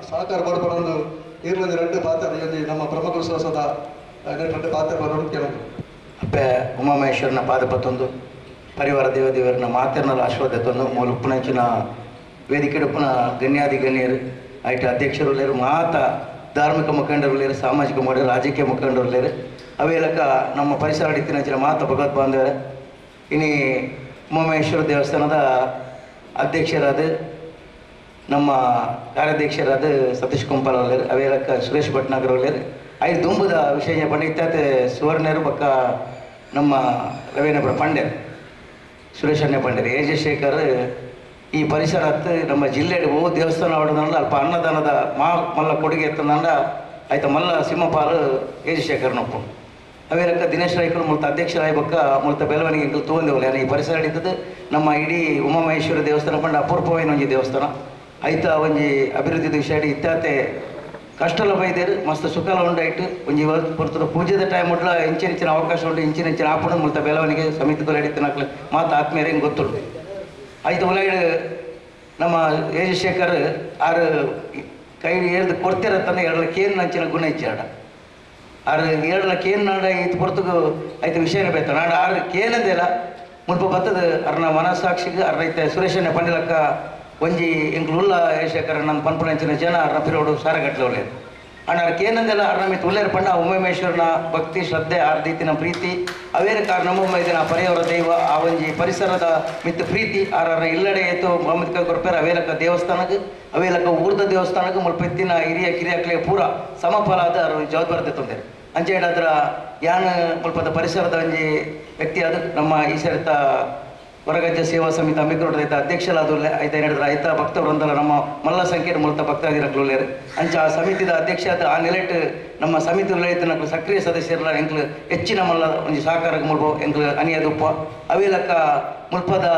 S1: ಸಹಕಾರ ಕೊಡ್ಕೊಂಡು ಇರ್ಲೊಂದು ಎರಡು ಪಾತ್ರ ಇಲ್ಲಿ ನಮ್ಮ ಬ್ರಹ್ಮಕಲಶೋತ್ಸವದ ಎರಡು ಪಾತ್ರ ಬರೋದು ಕೇಳೋದು
S2: ಅಪ್ಪೆ ಉಮಾಮಹೇಶ್ವರನ ಪಾದಪತ್ತೊಂದು ಪರಿವಾರ ದೇವದೇವರನ್ನ ಮಾತಿರ್ನಲ್ಲ ಆಶೀರ್ವಾದತ್ತೊಂದು ಮೂಲ ಉಪ್ಪುನಂಚಿನ ವೇದಿಕೆ ಉಪ್ಪುನ ಗಣ್ಯಾದಿ ಗಣ್ಯರು ಐಟ ಅಧ್ಯಕ್ಷರು ಲೇರು ಮಾತ ಧಾರ್ಮಿಕ ಮುಖಂಡರು ಲೇರು ಸಾಮಾಜಿಕ ಮುಖಂಡರು ರಾಜಕೀಯ ಮುಖಂಡರು ಲೇರು ಅವೇಲಕ ನಮ್ಮ ಪರಿಸರ ಅಡಿತಿನಂಚಿನ ಮಾತ ಭಗವತ್ ಬಾಂಧವರೇ ಇನ್ನು ಉಮಾಮಹೇಶ್ವರ ದೇವಸ್ಥಾನದ ಅಧ್ಯಕ್ಷರಾದ ನಮ್ಮ ಕಾರ್ಯಾಧ್ಯಕ್ಷರಾದ ಸತೀಶ್ ಕುಂಪಾಲ್ ಅವಲೇರು ಅವೇಲಕ ಸುರೇಶ್ ಭಟ್ನಾಗರ್ ಅವಲೇರು ಐದು ದುಂಬದ ವಿಷಯ ಪಂಡಿತ ಸುವರ್ಣರು ಬಕ್ಕ ನಮ್ಮ ರವೀಂದ್ರ ಪಂಡ್ಯರು ಸುರೇಶಣ್ಣ ಪಂಡ್ಯರು ಏಜಶೇಖರ್ ಈ ಪರಿಸರ ನಮ್ಮ ಜಿಲ್ಲೆಯಲ್ಲಿ ದೇವಸ್ಥಾನ ಹೊಡೆದಂಡ ಅಲ್ಪ ಅನ್ನದಾನದ ಮಲ್ಲ ಕೊಡುಗೆ ಎತ್ತಂದಂಡ ಆಯ್ತು ಮಲ್ಲ ಸಿಂಹಪಾಲು ಏಜಶೇಖರ್ನೊಪ್ಪು ಅವೇಲಕ್ಕ ದಿನೇಶ್ ರಾಯ್ಕರು ಮುಲ್ತ ಅಧ್ಯಕ್ಷರಾಯ ಬಕ್ಕ ಮುಲ್ತ ಬೆಳವಣಿಗೆ ತೊಗೊಂಡೇವಲ್ಲ ಈ ಪರಿಸರ ಹಿಡಿತದ್ದು ನಮ್ಮ ಇಡೀ ಉಮಾಮಹೇಶ್ವರ ದೇವಸ್ಥಾನ ಪಂಡ ಅಪೂರ್ವమైన ಒಂಜಿ ದೇವಸ್ಥಾನ ಐತ ಒಂಜಿ ಅಭಿವೃದ್ಧಿ ವಿಷಯ ಇತ್ತಾತೆ ಕಷ್ಟಲ ಬೈದೇರು ಮಸ್ತ್ ಸುಖಲ ಉಂಡಾಯಿತು ಒಂಜಿ ಪುರ್ತದ ಪೂಜೆದ ಟೈಮ್ ಉಡ್ಲ ಇಂಚಿನ ಅವಕಾಶ ಉಂಟು ಇಂಚಿನ ಆಪಣ ಮುಲ್ತ ಬೆಳವಣಿಗೆ ಸಮಿತಿಗಳು ಹಿಡಿತನಕ್ಲೆ ಮಾತು ಆತ್ಮೀಯರೇ ಹಿಂಗೆ ಗೊತ್ತುಂಟು ಆಯ್ತು ಉಲಾಯ್ಡು ನಮ್ಮ ಯಜಶೇಖರ್ ಆರು ಕೈ ಏಳ್ದು ಕೊಡ್ತಿರತ್ತಾನೆ ಎರಡಲ ಕೇನ್ ನಂಚಿನ ಗುಣ ಇಚ್ಚಾಡ ಆರು ಎರಡಲ ಕೇನ್ ನಾಡ ಇದು ಪುರ್ತಗೂ ಆಯ್ತು ವಿಷಯನೇ ಬೇತ ನಾಡು ಆರು ಕೇನದೇಲ ಮುಲ್ಪ ಬತ್ತದ ಅರ್ನ ಮನಸ್ಸಾಕ್ಷಿಗೆ ಅರ್ನೈತೆ ಸುರೇಶನ ಪಂಡಿಲಕ್ಕ ಒಂಜಿ ಎಂಕ್ಲು ಉಲ್ಲ ಯಶೇಖರ ನನ್ನ ಪನ್ಪುನಂಚಿನ ಜನ ಅರ್ನ ಪಿರೋಡು ಸಾರಗಟ್ಲೆ ಒಳ್ಳೆಯದು ಅಣ್ಣ ಕೇನಂದೆಲ್ಲ ಅರ್ನ ಮಿತ್ ಉಲ್ಲೇರು ಪಂಡ ಉಮೇಶ್ವರನ ಭಕ್ತಿ ಶ್ರದ್ಧೆ ಆರ್ದೀತಿನ ಪ್ರೀತಿ ಅವೇರ ಕಾರಣ ನಮ್ಮ ಇದನ್ನ ಪರೆಯವರ ದೈವ ಆ ಒಂಜಿ ಪರಿಸರದ ಮಿತ್ ಪ್ರೀತಿ ಆರ ಇಲ್ಲಡೆ ಏತು ಮೊಹಮ್ಮದ್ ಕೊರ್ಪೇರ ಅವೇಲಕ ದೇವಸ್ಥಾನಕ್ಕೆ ಅವೇಲಕ ಊರ್ದ ದೇವಸ್ಥಾನಕ್ಕೆ ಮುಲ್ಪೆತ್ತಿನ ಹಿರಿಯ ಕಿರಿಯಕ್ಲೆ ಪೂರ ಸಮಫಲಾದ ಜವಾಬ್ದಾರಿ ತಂದೇರು ಅಂಚೆ ಅದರ ಯಾನ್ ಮುಲ್ಪದ ಪರಿಸರದ ಒಂಜಿ ವ್ಯಕ್ತಿ ಅದು ನಮ್ಮ ಈ ಸರಿತ ಹೊರಗಜ್ಜೆ ಸೇವಾ ಸಮಿತಿ ಅಂಬೇಡ್ಕರ್ ಐತ ಅಧ್ಯಕ್ಷರಾದಲ್ಲೇ ಐತ ಹೇಳಿದ್ರೆ ಐತ ಭಕ್ತ ವೃಂದಲ ನಮ್ಮ ಮಲ್ಲ ಸಂಖ್ಯೆ ಮೂಲತ ಭಕ್ತಾದಿರಕ್ಲುಲ್ಲೇರು ಅಂಚ ಆ ಸಮಿತಿದ ಅಧ್ಯಕ್ಷ ಆ ನೆಲೆಟ್ ನಮ್ಮ ಸಮಿತಿ ನಕ್ಲು ಸಕ್ರಿಯ ಸದಸ್ಯರ ಎಂಕ್ಲು ಹೆಚ್ಚಿನ ಮಲ್ಲ ಒಂಜಿ ಸಹಕಾರಕ್ಕೆ ಮುಲ್ಪು ಎಂಕ್ಲು ಅನಿಯದುಪ್ಪ ಅವೇಲಕ್ಕ ಮುಲ್ಪದ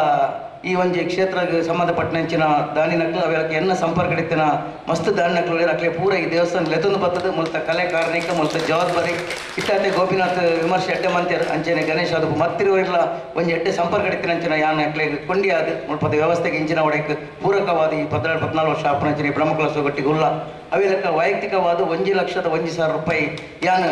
S2: ಈ ಒಂಜಿ ಕ್ಷೇತ್ರಕ್ಕೆ ಸಂಬಂಧಪಟ್ಟಂಚಿನ ದಾನಿನಕ್ಲು ಅವೇಲಕ್ಕೆ ಎನ್ನ ಸಂಪರ್ಕ ಹಿಡಿತಿನ ಮಸ್ತ್ ದಾನಿನಕ್ಲು ಅಕ್ಲೆ ಪೂರ ಈ ದೇವಸ್ಥಾನ ಲೆತೊಂದು ಬರ್ತದೆ ಮುಲ್ತ ಕಲೆ ಕಾರ್ಣಿಕ ಮುಲ್ತ ಜವಾಬ್ದಾರಿ ಇಟ್ಟಾತೆ ಗೋಪಿನಾಥ್ ವಿಮರ್ಶೆ ಎಡ್ಡೆ ಮಂತ್ಯರು ಅಂಚೆನೆ ಗಣೇಶ ಅದು ಮತ್ತಿರುವಲ್ಲ ಒಂಜಿ ಎಡ್ಡೆ ಸಂಪರ್ಕ ಹಿಡಿತಿನ ಅಂಚಿನ ಯಾನ್ ಅಕ್ಲೆ ಕೊಂಡಿ ಆದ ಮುಲ್ಪದ ವ್ಯವಸ್ಥೆಗೆ ಇಂಚಿನ ಒಡೆಯಕ್ಕೆ ಪೂರಕವಾದ ಈ 14 ವರ್ಷ ಆಪಣಂಚಿನ ಬ್ರಹ್ಮಕುಲ ಸೊಗಟ್ಟಿಗೆ ಉಲ್ಲ ಅವೇಲಕ್ಕ ವೈಯಕ್ತಿಕವಾದ 1,01,000 ರೂಪಾಯಿ ಯಾನ್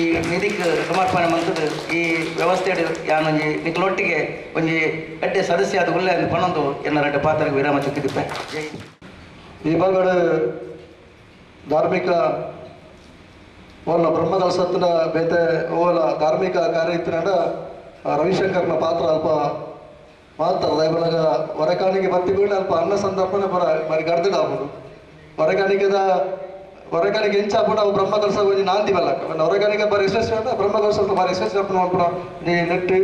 S2: ಈ ನಿಧಿಗೆ ಸಮರ್ಪಣೆ ಮಂತದ್ದು ಈ ವ್ಯವಸ್ಥೆ ಯಾನ್ ಒಂಜಿ ನಿಕ್ಲೊಟ್ಟಿಗೆ ಒಂಜಿ ಎಡ್ಡೆ ಸದಸ್ಯ ಅದು ಉಲ್ಲೆ ಅಂತ ಪಣೊಂದು ಎನ್ನ ರೆಡ್ಡೆ ಪಾತ್ರಕ್ಕೆ ವಿರಾಮ ಚುಕ್ಕಿದ್ದೆ
S1: ಈ ಭಾಗದ ಧಾರ್ಮಿಕ ಓಲ ಬ್ರಹ್ಮಕಲಸತ್ತಿನ ಬೇತೆ ಓಲ ಧಾರ್ಮಿಕ ಕಾರ್ಯ ಇತ್ತಿನ ರವಿಶಂಕರ್ನ ಪಾತ್ರ ಅಲ್ಪ ಮಾಡ್ತಾರೆ ದಯಬಲಗ ಹೊರಕಾಣಿಗೆ ಬತ್ತಿಗಳು ಅಲ್ಪ ಅನ್ನ ಸಂದರ್ಭನೆ ಬರ ಮರಿ ಗರ್ದಿಡ ಆಗ್ಬೋದು ಹೊರಗಾನಿಗೆ ಹೆಂಚಾಪುಣ ಅವು ಬ್ರಹ್ಮಕಲಸ ಒಂಜಿ ನಾಂದಿ ಬಲ್ಲಕ ಹೊರಗಾನಿಗೆ ಬರ ಯಶಸ್ವಿ ಅಂತ ಬ್ರಹ್ಮಕಲಸ ಬರ ಯಶಸ್ವಿ ಅಪ್ಪನ ಮಾಡ್ಪುಣ ನೀ ನೆಟ್ಟು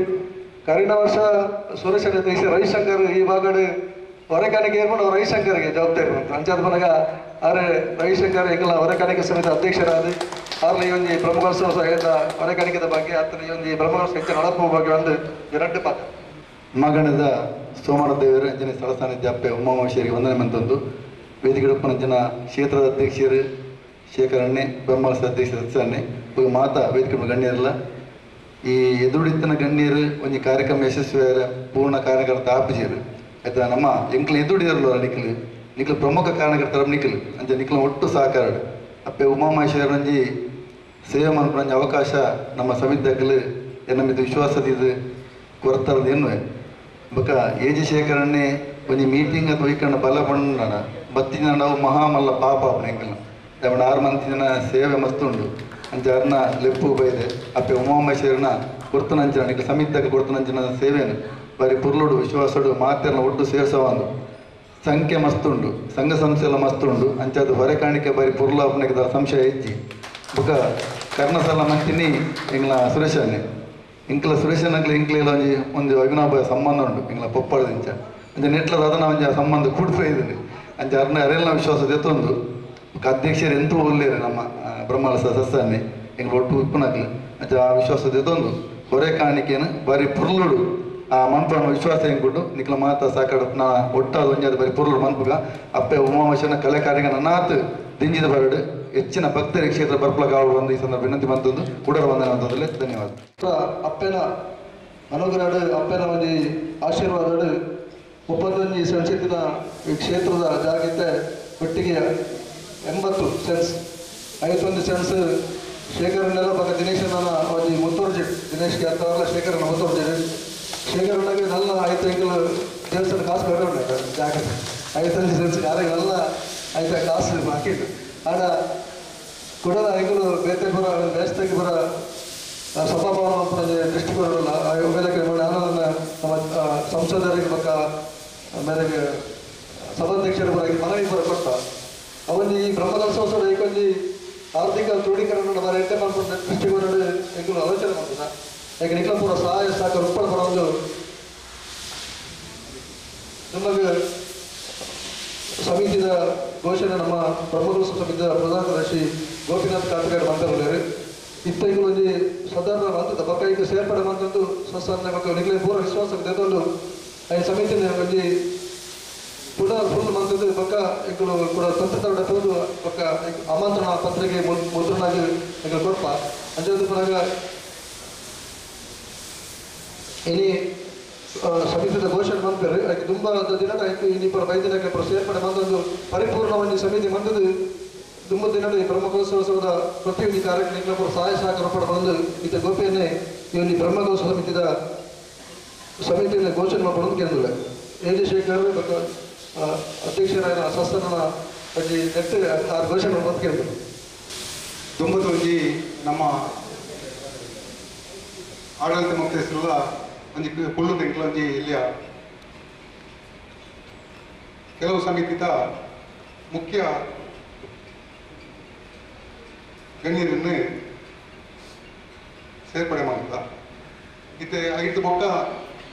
S1: ಕರಿನ ವರ್ಷ ಸುರೇಶ ರವಿಶಂಕರ್ ಈ ಭಾಗಡ್ ಹೊರಕಾಣಿಗೆ ಏರ್ಪಡ ರವಿಶಂಕರ್ಗೆ ಜವಾಬ್ದಾರಿ ಬಂತು ಅಂಚಾದ ಮನಗ ಆರೆ ರವಿಶಂಕರ್ ಎಂಗಲ ಹೊರಕಾಣಿಕೆ ಸಮಿತಿ ಅಧ್ಯಕ್ಷರಾದ ಆರ್ಲ ಈ ಒಂಜಿ ಬ್ರಹ್ಮಕಲಸ ಹೊರಕಾಣಿಕೆದ ಬಗ್ಗೆ ಆತನ ಈ ಒಂಜಿ ಬ್ರಹ್ಮಕಲಸ ಹೆಚ್ಚಿನ ನಡಪುವ ಬಗ್ಗೆ ಒಂದು ಎರಡು ಪಾತ್ರ
S8: ಮಗಣದ ಸೋಮವಾರ ದೇವರು ಅಂಜನೆ ಸ್ಥಳ ಸಾನ್ನಿಧ್ಯ ಅಪ್ಪೆ ಉಮಾಮಹೇಶ್ವರಿಗೆ ವಂದನೆ ಮಂತಂದು ವೇದಿಕೆಡಪ್ಪನ ಜನ ಕ್ಷೇತ್ರದ ಅಧ್ಯಕ್ಷರು ಶೇಖರಣ್ಣೆ ಬ್ರಹ್ಮಕಲಸ ಅಧ್ಯಕ್ಷ ಸದಸ್ಯರನ್ನೇ ಮಾತಾ ವೇದಿಕೆ ಗಣ್ಯರಲ್ಲ ಈ ಎದುರುಡಿತನ ಗಣ್ಯರು ಒಂಜಿ ಕಾರ್ಯಕ್ರಮ ಯಶಸ್ವಿಯಾರ ಪೂರ್ಣ ಕಾರ್ಯಕರ್ತ ಆಪಿಜರು ಆಯ್ತಾ ನಮ್ಮ ಎಂಕ್ಲು ಎದುರುಡಿರಲ್ಲ ನಿಕ್ಲು ಪ್ರಮುಖ ಕಾರಣಕರ್ತರ ನಿಕ್ಲು ಅಂಚೆ ನಿಕ್ಲ ಒಟ್ಟು ಸಹಕಾರ ಅಪ್ಪೆ ಉಮಾಮಹೇಶ್ವರನಂಜಿ ಸೇವೆ ಮನ್ಪಂಜ ಅವಕಾಶ ನಮ್ಮ ಸಮಿತಿಗಳು ಎನ್ನ ಮಿದು ವಿಶ್ವಾಸದಿದ್ದು ಕೊರತರದು ಏನು ಬೊಕ ಏಜಿ ಶೇಖರನ್ನೇ ಒಂಜಿ ಮೀಟಿಂಗ್ ಅದು ಒಯ್ಕಂಡು ಬಲ ಬಂಡ ಬತ್ತಿನ ನಾವು ಮಹಾಮಲ್ಲ ಪಾಪ ಎಂಕಲ್ನ ಅವನ 6 ಮಂದಿ ಜನ ಸೇವೆ ಮಸ್ತ್ ಉಂಡು ಅಂಚೆ ಅರ್ನ ಲೆಪ್ಪು ಬೈದೆ ಅಪ್ಪೆ ಉಮಾಮಹೇಶ್ವರನ ಕೊರ್ತನಂಚಿನ ನಿಕ್ಲ ಸಮಿತಿದಾಗ ಕೊರ್ತನಂಚಿನ ಸೇವೆನು ಬರೀ ಪುರ್ಲುಡು ವಿಶ್ವಾಸಡು ಮಾತೆರ್ನ ಒಟ್ಟು ಸೇರ್ಸವಂದು ಸಂಖ್ಯೆ ಮಸ್ತ್ ಉಂಡು ಸಂಘ ಸಂಸ್ಥೆ ಎಲ್ಲ ಮಸ್ತ್ ಉಂಡು ಅಂಚೆ ಅದು ಹೊರೆ ಕಾಣಿಕೆ ಬರೀ ಪುರ್ಲ ಅಪ್ಪನಿಗೆ ಸಂಶಯ ಹೆಚ್ಚಿ ಬೊಕ ಕರ್ಣಸಲ ಮಂತಿನಿ ಎಂಗ್ಲ ಸುರೇಶನ್ನೇ ಇಂಕ್ಲ ಸುರೇಶನಗ್ಲ ಇಂಕ್ಲೆಲ್ಲ ಒಂದು ಅವಿನಾಭಾವ ಸಂಬಂಧ ಉಂಟು ಇಂಗ್ಲ ಪೊಪ್ಪಳದಿಂಚ ಅಂಚೆ ನೆಟ್ಲದ ಅದನ್ನ ಒಂಜಿ ಸಂಬಂಧ ಕೂಡ್ಪೋಯ್ದು ಅಂಚೆ ಅರ್ನ ಅರೆಲ್ಲ ವಿಶ್ವಾಸ ಜೊತ್ತೊಂದು ಅಧ್ಯಕ್ಷರು ಎಂತೂ ಒಲ್ಲೇರು ನಮ್ಮ ಬ್ರಹ್ಮಕಲಸ ಸದಸ್ಯನ್ನೇ ಇಂಗ್ಲ ಒಟ್ಟು ಉಪ್ಪುನಗ್ಲು ಅಂಚೆ ಆ ವಿಶ್ವಾಸ ಜೊತ್ತೊಂದು ಹೊರೆ ಕಾಣಿಕೆನು ಬರೀ ಪುರ್ಲುಡು ಆ ಮನ್ಪನ ವಿಶ್ವಾಸ ಹೆಂಗ್ಬಿಟ್ಟು ನಿಕ್ಲ ಮಾತ ಸಾಕಾಡಪ್ನ ಒಟ್ಟಾದ ಒಂಜಾದ ಬರೀ ಪುರ್ಲುಡು ಮನ್ಪುಗ ಅಪ್ಪೆ ಉಮಾಮಹೇಶ್ವರನ ಕಲೆ ಕಾರ್ಯ ನನ್ನಾತ್ ದಿಂಜಿದ ಬರಡು ಹೆಚ್ಚಿನ ಭಕ್ತರಿಗೆ ಕ್ಷೇತ್ರ ಬರ್ಪಲ ಕಾವಲು ಬಂದು ಈ ಸಂದರ್ಭ ವಿನಂತಿ ಬಂತಂದು ಕೂಡರ ವಂದನೆ ಅಂತಂದಲೇ ಧನ್ಯವಾದ
S1: ಅಪ್ಪೆನ ಅನುಗ್ರಹಡು ಅಪ್ಪೆನ ಒಂಜಿ ಆಶೀರ್ವಾದಡು ಒಪ್ಪಂದೊಂಜಿ ಸಂಚಿತಿನ ಈ ಕ್ಷೇತ್ರದ ಜಾಗಕ್ಕೆ ಒಟ್ಟಿಗೆ 80 ಸೆನ್ಸ್ 51 ಸೆನ್ಸ್ ಶೇಖರನ್ನೆಲ್ಲ ಬಗ್ಗೆ ದಿನೇಶನ ಒಂಜಿ ಮುತ್ತೂರ್ಜಿ ದಿನೇಶ್ಗೆ ಅರ್ಥವಲ್ಲ ಶೇಖರನ ಮುತ್ತೂರ್ಜಿ ಶೇಖರನಾಗೆ ನಲ್ಲ 5 ಎಂಕಲು ದೇವಸ್ಥಾನ ಕಾಸು ಬೇರೆ ಉಂಟು ಜಾಗ 55 ಸೆನ್ಸ್ ಯಾರಿಗೆ ನಲ್ಲ 5 ಕಾಸು ಹಾಕಿದ್ದು ಆಡ ಕುಡಲ ಎಂಕಲು ಬೇತೆ ಬರ ದೇಶಕ್ಕೆ ಬರ ಸಭಾಭವನ ದೃಷ್ಟಿಕೋನ ಮೇಲಕ್ಕೆ ನಾನು ನಮ್ಮ ಸಂಸದರಿಗೆ ಪಕ್ಕ ಮೇಲೆಗೆ ಸಭಾಧ್ಯಕ್ಷರ ಬರಗೆ ಮನವಿ ಬರ ಕೊಟ್ಟ ಅವನು ಈ ಬ್ರಹ್ಮಕಲಸೋತ್ಸವ ಏಕೊಂಜಿ ಆರ್ಥಿಕ ಕ್ರೋಢೀಕರಣ ಬರ ಎಂಟೆ ಮಾಡ್ಕೊಂಡು ದೃಷ್ಟಿಕೋನ ಎಂಕಲು ಆಲೋಚನೆ ಮಾಡ್ತದ ಯಾಕೆ ನಿಕ್ಲ ಪೂರ ಸಹಾಯ ಸಾಕ ಉಪ್ಪಳ ಬರ ಒಂದು ನಮಗೆ ಸಮಿತಿಯ ಘೋಷಣೆ ನಮ್ಮ ಬ್ರಹ್ಮಕಲಸ ಸಮಿತಿಯ ಪ್ರಧಾನ ಕಾರ್ಯದರ್ಶಿ ಗೋಪಿನಾಥ್ ಕಾಪಿಗಾಡ್ ಮಾತಾಡಲೇರು ಇಪ್ಪೈಗಳು ಒಂಜಿ ಸಾಧಾರಣ ಮಂತದ ಬಕ್ಕ ಸೇರ್ಪಡೆ ಮಂತಂದು ಸ್ವಸ್ಥಾನ ಮಕ್ಕಳು ನಿಕ್ಲೆ ಪೂರ ವಿಶ್ವಾಸ ತೆಗೆದುಕೊಂಡು ಈ ಸಮಿತಿನ ಒಂಜಿ ಫುಲ್ ಮಂತದ್ದು ಪಕ್ಕ ಇಕ್ಕಳು ಕೂಡ ತಂತ್ರ ಹೋದು ಪಕ್ಕ ಆಮಂತ್ರಣ ಪತ್ರಿಕೆ ಮುದ್ರಣಾಗಿ ಈಗ ಕೊಡ್ಪ ಅಂಜದು ಪರಾಗ ಇನಿ ಸಮಿತಿದ ಘೋಷಣೆ ಮಾಡ್ತಾರೆ ಅದಕ್ಕೆ ತುಂಬ ದಿನ ಆಯ್ತು ಇನಿ ಪರ 5 ದಿನಕ್ಕೆ ಸೇರ್ಪಡೆ ಬಂದೊಂದು ಪರಿಪೂರ್ಣವಾಗಿ ಸಮಿತಿ ಮಂದದು ತುಂಬ ದಿನದ ಈ ಬ್ರಹ್ಮಕಲಶೋತ್ಸವದ ಪ್ರತಿಯೊಂದು ಕಾರ್ಯಕ್ರಮಕ್ಕೆ ಸಹಾಯ ಸಹಕಾರ ಪಡೆದು ಇತ ಗೋಪಿಯನ್ನೇ ಈ ಒಂದು ಬ್ರಹ್ಮಕಲಶ ಸಮಿತಿಯಲ್ಲಿ ಘೋಷಣೆ ಮಾಡ್ಕೊಂಡು ಕೇಳಿಲ್ಲ ಶೇಖರ್ ಮತ್ತು ಅಧ್ಯಕ್ಷರಾದ ಶಾಸನ ಅಲ್ಲಿ ನೆಕ್ಸ್ಟ್ ಆ ಘೋಷಣೆ ಮಾಡ್ಕೊಂಡು ಕೇಳಿದ್ರು
S3: ದುಂಬತೊಂಜಿ ನಮ್ಮ ಆಡಳಿತ ಮುಖ್ಯಸ್ಥರುಗಳ ಒಂಜಿ ಕುಳ್ಳು ತೆಂಕ್ಲೊಂಜಿ ಇಲ್ಲಿಯ ಕೆಲವು ಸಮಿತಿದ ಮುಖ್ಯ ಗಣ್ಯರನ್ನು ಸೇರ್ಪಡೆ ಮಾಡಿದ ಇತ್ತೆ ಐದು ಬೊಕ್ಕ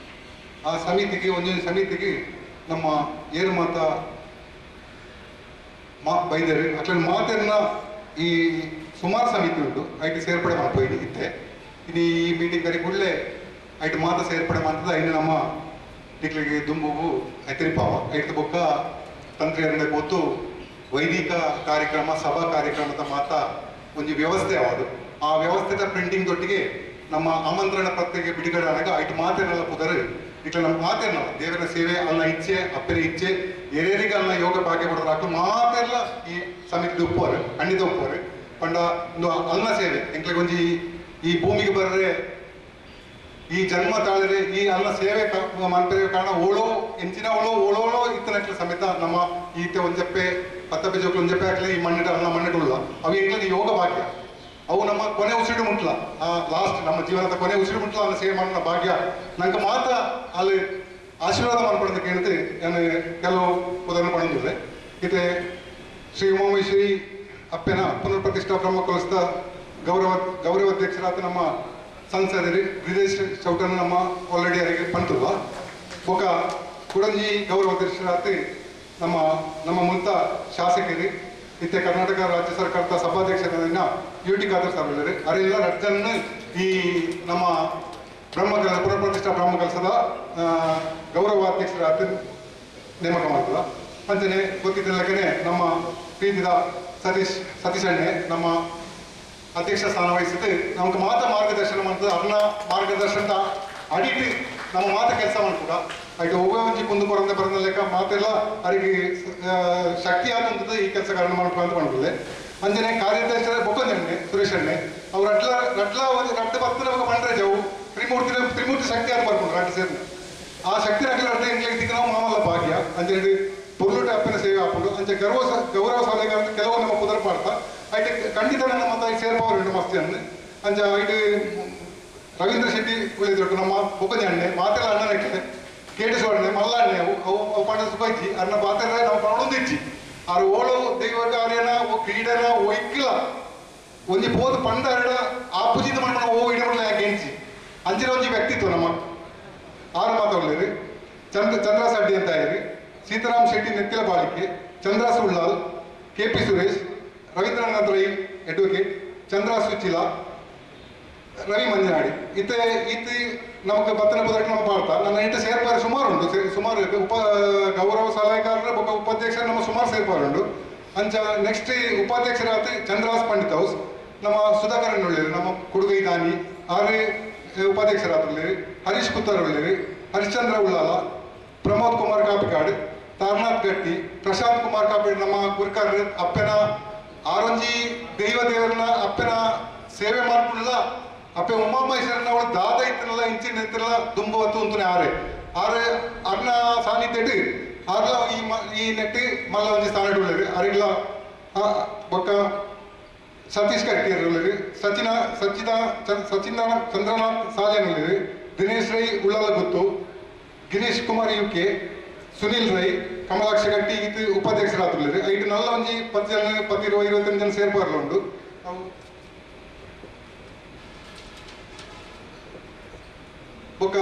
S3: ಆ ಸಮಿತಿಗೆ ಒಂದೊಂದು ಸಮಿತಿಗೆ ನಮ್ಮ ಏರು ಮಾತ ಬೈದರು ಅಟ್ಲ ಮಾತನ್ನ ಈ ಸುಮಾರು ಸಮಿತಿ ಉಂಟು ಐದು ಸೇರ್ಪಡೆ ಮಾಡ್ಬೋದು ಇತ್ತೆ ಇದು ಈ ಮೀಟಿಂಗ್ ಕರಿ ಕೂಡಲೇ ಐದು ಮಾತ ಸೇರ್ಪಡೆ ಮಾಡ್ತದ ಇನ್ನು ನಮ್ಮ ಟಿಕ್ಲಿಗೆ ದುಂಬುವು ಐತಿರಿಪಾವ ಐದು ಬೊಕ್ಕ ತಂತ್ರಿಯರಿಂದ ಗೊತ್ತು ವೈದಿಕ ಕಾರ್ಯಕ್ರಮ ಸಭಾ ಕಾರ್ಯಕ್ರಮದ ಮಾತ ಒಂದು ವ್ಯವಸ್ಥೆ ಯಾವುದು ಆ ವ್ಯವಸ್ಥೆದ ಪ್ರಿಂಟಿಂಗ್ ದೊಟ್ಟಿಗೆ ನಮ್ಮ ಆಮಂತ್ರಣ ಪತ್ರಿಕೆ ಬಿಡುಗಡೆ ಆದಾಗ ಐದು ಮಾತೇನಲ್ಲ ಪುದರು ಇಟ್ಲ ನಮ್ಮ ಮಾತೇನಲ್ಲ ದೇವರ ಸೇವೆ ಅಲ್ಲ ಇಚ್ಛೆ ಅಪ್ಪರ ಇಚ್ಛೆ ಹಿರಿಯರಿಗೆ ಅಲ್ಲ ಯೋಗ ಭಾಗ್ಯ ಕೊಡೋದು ಹಾಕಲು ಮಾತೆಲ್ಲ ಈ ಸಮಿತಿ ಒಪ್ಪುವರು ಖಂಡಿತ ಒಪ್ಪುವರು ಪಂಡ ಒಂದು ಅನ್ನ ಸೇವೆ ಎಂಕ್ಲಿಗೆ ಒಂಜಿ ಈ ಭೂಮಿಗೆ ಬರ್ರೆ ಈ ಜನ್ಮ ತಾಳಿದ್ರೆ ಈ ಅಲ್ಲ ಸೇವೆ ಮಾಡ್ತಾರೆ ಕಾರಣ ಓಳೋ ಎಂಚಿನ ಓಳೋ ಇತ್ತನಕ್ಲ ಸಮೇತ ನಮ್ಮ ಈತೆ ಒಂಜಪ್ಪೆ ಪತ್ತಪ್ಪೆ ಜೋಕ್ಲು ಒಂಜಪ್ಪೆ ಹಾಕ್ಲಿ ಈ ಮಣ್ಣಿಟ ಅಲ್ಲ ಮಣ್ಣಿಡುಲ್ಲ ಅವು ಎಂಕ್ಲಿ ಯೋಗ ಭಾಗ್ಯ ಅವು ನಮ್ಮ ಕೊನೆ ಉಸಿರು ಮುಟ್ಲ ಲಾಸ್ಟ್ ನಮ್ಮ ಜೀವನದ ಕೊನೆ ಉಸಿರು ಮುಟ್ಲ ಅಲ್ಲ ಸೇವೆ ಮಾಡೋ ಭಾಗ್ಯ ನಂಗೆ ಮಾತ್ರ ಅಲ್ಲಿ ಆಶೀರ್ವಾದ ಮಾಡ್ಕೊಡೋದು ಕೇಳಿದ್ರೆ ನಾನು ಕೆಲವು ಉದಾಹರಣೆ ಪಡೆದಿದ್ದೆ ಇದು ಶ್ರೀ ಉಮಾಮೇಶ್ವರಿ ಅಪ್ಪನ ಪುನರ್ ಪ್ರತಿಷ್ಠಾ ಬ್ರಹ್ಮಕಲಶದ ಗೌರವಾಧ್ಯಕ್ಷರಾದ ನಮ್ಮ ಸಂಸದರು ವಿದೇಶ್ ಚೌಟನ್ನು ನಮ್ಮ ಆಲ್ರೆಡಿ ಅವರಿಗೆ ಪಂತುವ ಒಕ್ಕ ಕುಡಂಜಿ ಗೌರವಾಧ್ಯಕ್ಷರಾದ ನಮ್ಮ ಮುಂತ ಶಾಸಕರು ಇತ್ತೆ ಕರ್ನಾಟಕ ರಾಜ್ಯ ಸರ್ಕಾರದ ಸಭಾಧ್ಯಕ್ಷರನ್ನ ಯುಟಿ ಖಾದರ್ ಸಾರ್ವಜರು ಅವರೆಲ್ಲ ರಡ್ಜನ್ನು ಈ ನಮ್ಮ ಪುನರ್ ಪ್ರತಿಷ್ಠಾ ಬ್ರಹ್ಮಕಲಶದ ಗೌರವಾಧ್ಯಕ್ಷರಾದ ನೇಮಕ ಮಾಡ್ತದ ಅಂಚನೆ ಗೊತ್ತಿದ್ದಲ್ಲೇ ನಮ್ಮ ಪ್ರೀತಿದ ಸತೀಶ್ ಅಣ್ಣೆ ನಮ್ಮ ಅಧ್ಯಕ್ಷ ಸ್ಥಾನ ವಹಿಸಿದ್ದು ನಮ್ಗೆ ಮಾರ್ಗದರ್ಶನ ಮಾಡ್ತದೆ ಅರ್ನ ಮಾರ್ಗದರ್ಶನದ ಅಡಿಟ್ ನಮ್ಮ ಕೆಲಸ ಮಾಡ್ಕೊಡ ಆಯ್ತು ಹೋಗೋಂಜಿ ಕುಂದು ಬರಂದ ಲೆಕ್ಕ ಮಾತೆಲ್ಲ ಅವರಿಗೆ ಶಕ್ತಿ ಆದಂಥದ್ದು ಈ ಕೆಲಸ ಕಾರಣ ಮಾಡ್ಕೊಂಡು ಅಂತ ಮಾಡ್ಕೊಳ್ಳೆ ಅಂಜನೆ ಕಾರ್ಯದರ್ಶಿ ಬೊಕ್ಕಂಜಣ್ಣೆ ಸುರೇಶ್ ಅಣ್ಣೆ ಅವ್ರು ರಟ್ಲ ಬರ್ತದೆ ಅವಾಗ ಬಂದ್ರೆ ಜವು ತ್ರಿಮೂರ್ತಿ ಶಕ್ತಿ ಆದ ಬರ್ಕೊಂಡು ರಟ್ಟ ಸೇರಿ ಆ ಶಕ್ತಿ ರಟ್ಲ ರಟ್ಟ ಎಂಗ್ಲಿಗೆ ನಾವು ಮಾಮಲ್ಲ ಭಾಗ್ಯ ಅಂಜನೆ ಪುರ್ಲುಟ ಅಪ್ಪನ ಸೇವೆ ಹಾಕೊಂಡು ಅಂಚೆ ಗೌರವ ಸಲಹೆಗಾರ ಕೆಲವು ನಮ್ಮ ಕುದುರೆ ಮಾಡ್ತಾ ಐಟ್ ಖಂಡಿತ ನನ್ನ ಮತ ಸೇರ್ಪವರು ಉಂಟು ಮಸ್ತಿ ಅಂದು ಅಂಚ ಐಟ್ ರವೀಂದ್ರ ಶೆಟ್ಟಿ ಉಳಿದ್ರು ನಮ್ಮ ಬೊಕ್ಕಂಜಣ್ಣೆ ಮಾತೆಲ್ಲ ಅಣ್ಣನಕ್ಕೆ ಕೇಟಿಸೋಣ್ಣೆ ಮಲ್ಲ ಅಣ್ಣೆ ಅವು ಪಂಡ ಸುಖಿ ಅನ್ನ ಪಾತ್ರೆ ನಾವು ಪಣೊಂದು ಇಚ್ಚಿ ಆರು ಓಳು ದೈವ ಕಾರ್ಯನ ಓ ಕ್ರೀಡನ ಓ ಇಕ್ಕಿಲ್ಲ ಒಂಜಿ ಪೋದು ಪಂಡ ಎರಡ ಆಪುಜಿದ ಮಣ್ಣ ಓ ಇಡಮಲ್ಲ ಯಾಕೆ ಎಣಿಸಿ ಅಂಚಿನ ಒಂಜಿ ವ್ಯಕ್ತಿತ್ವ ನಮ್ಮ ಆರು ಮಾತಾಡಲಿರಿ ಚಂದ್ರಾಸ್ ಅಡ್ಡಿ ಅಂತ ಇರಿ ಸೀತಾರಾಮ್ ಶೆಟ್ಟಿ ನೆತ್ತಿಲ ಬಾಳಿಕೆ ಚಂದ್ರಾಸ್ ಉಳ್ಳಾಲ್ KP ಸುರೇಶ್ ರವೀಂದ್ರನಾಥ್ ರೈ ಅಡ್ವೊಕೇಟ್ ಚಂದ್ರಾಸ್ ಸುಚಿಲ ರವಿ ಮಂಜನಾಡಿ ಇತ್ತೆ ನಮಗೆ ಬತ್ತನ ಬದಕ್ಕೆ ನಮ್ಮ ಪಾಡ್ತಾ ನನ್ನ ಎಂಟು ಸೇರ್ಪಾರು ಸುಮಾರು ಉಂಟು ಸುಮಾರು ಗೌರವ ಸಲಹೆಗಾರರ ಉಪಾಧ್ಯಕ್ಷರು ನಮ್ಮ ಸುಮಾರು ಸೇರ್ಪಾರು ಉಂಟು ಅಂಚ ನೆಕ್ಸ್ಟ್ ಉಪಾಧ್ಯಕ್ಷರಾದ ಚಂದ್ರಾಸ್ ಪಂಡಿತ್ ಹೌಸ್ ನಮ್ಮ ಸುಧಾಕರನ್ ಒಳ್ಳೆಯರು ನಮ್ಮ ಕುಡುಗೈ ದಾನಿ ಆರೇ ಉಪಾಧ್ಯಕ್ಷರಾದ ಹರೀಶ್ ಕುತ್ತರ್ ಒಳ್ಳೆಯರು ಹರಿಶ್ಚಂದ್ರ ಉಳ್ಳಾಲ ಪ್ರಮೋದ್ ಕುಮಾರ್ ಕಾಪಿಕಾಡ್ ತಾರನಾಥ್ ಗಟ್ಟಿ ಪ್ರಶಾಂತ್ ಕುಮಾರ್ ಕಾಪಿಡ್ ನಮ್ಮ ಗುರ್ಕರ್ ಅಪ್ಪನ ಆರಂಜಿ ದೇವರನ್ನ ಅಪ್ಪನ ಸೇವೆ ಮಾಡ್ಕೊಳ್ಳ ಅಪ್ಪೆ ಉಮಾಮಹೇಶ್ವರನ ಅವಳು ದಾದ ಇತ್ತನಲ್ಲ ಇಂಚಿನ ಇತ್ತನಲ್ಲ ದುಂಬವತ್ತು ಅಂತನೇ ಆರೆ ಅನ್ನ ಸಾನ್ನಿಧ್ಯಡ್ ಆರ್ಲ ಈ ನೆಟ್ಟಿ ಮಲ್ಲ ಒಂಜಿ ಸ್ಥಾನ ಉಳ್ಳರು ಅರಿಲ್ಲ ಬೊಕ್ಕ ಸತೀಶ್ ಕಟ್ಟಿ ಉಳ್ಳರು ಸಚಿನ ಚಂದ್ರನಾಥ್ ಸಾಜನ್ ಉಳ್ಳರು ದಿನೇಶ್ ರೈ ಉಳ್ಳಲ ಗೊತ್ತು ಗಿರೀಶ್ ಕುಮಾರ್ UK ಸುನಿಲ್ ರೈ ಕಮಲಾಕ್ಷ ಗಟ್ಟಿ ಇದು ಉಪಾಧ್ಯಕ್ಷರಾದ್ರು ಐದು ನಲ್ಲ ಒಂಜಿ 10 ಜನ 20-25 ಜನ ಸೇರ್ಪಾರ್ಲ ಉಂಟು ఒక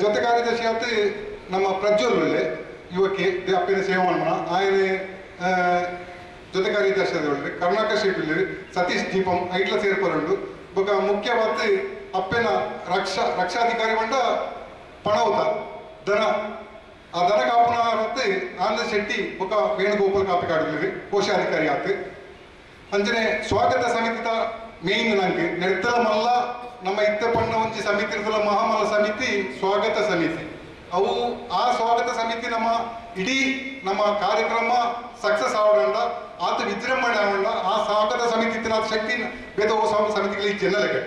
S3: ಜೊತೆ ಕಾರ್ಯದರ್ಶಿ ಆತ ನಮ್ಮ ಪ್ರಜ್ವಲ್ ಒಳ್ಳೆ ಯುವಕ್ಕೆ ಅಪ್ಪನ ಸೇವೆ ಮಾಡೋಣ ఆయన ಜೊತೆ ಕಾರ್ಯದರ್ಶಿ ಒಳ್ಳೆ ಕರ್ನಾಟಕ ಸ್ಟೇಟ್ ಒಳ್ಳೆ ಸತೀಶ್ ದೀಪಂ ಐಟ್ಲ ಸೇರ್ಪರುಂಡು ఒక ಮುಖ್ಯವಾದ ಅಪ್ಪನ ರಕ್ಷಾಧಿಕಾರಿ ಬಂಡ ಪಣವತ ದನ ಆ ದನ ಕಾಪುನ ರತ್ತು ಆನಂದ ಶೆಟ್ಟಿ ಬೊಕ ವೇಣುಗೋಪಾಲ್ ಕಾಪಿಕಾಡು ಕೋಶಾಧಿಕಾರಿ ಆತು ಅಂಚನೆ ಸ್ವಾಗತ ಸಮಿತಿದ ಮೇಯ್ನ್ ನಂಗೆ ನೆಡ್ತಲ ಮಲ್ಲ ನಮ್ಮ ಇತ್ತ ಪಣ್ಣ ಒಂಜಿ ಸಮಿತಿ ಇರ್ತಲ್ಲ ಮಹಾಮಲ್ಲ ಸಮಿತಿ ಸ್ವಾಗತ ಸಮಿತಿ ಅವು ಆ ಸ್ವಾಗತ ಸಮಿತಿ ನಮ್ಮ ಇಡೀ ನಮ್ಮ ಕಾರ್ಯಕ್ರಮ ಸಕ್ಸಸ್ ಆವಡಂಡ ಆತ ವಿಜೃಂಭಣೆ ಆವಡ ಆ ಸ್ವಾಗತ ಸಮಿತಿ ಶಕ್ತಿ ಬೇದ ಸಮಿತಿಗಳಿಗೆ ಚೆನ್ನಲೆಗೆ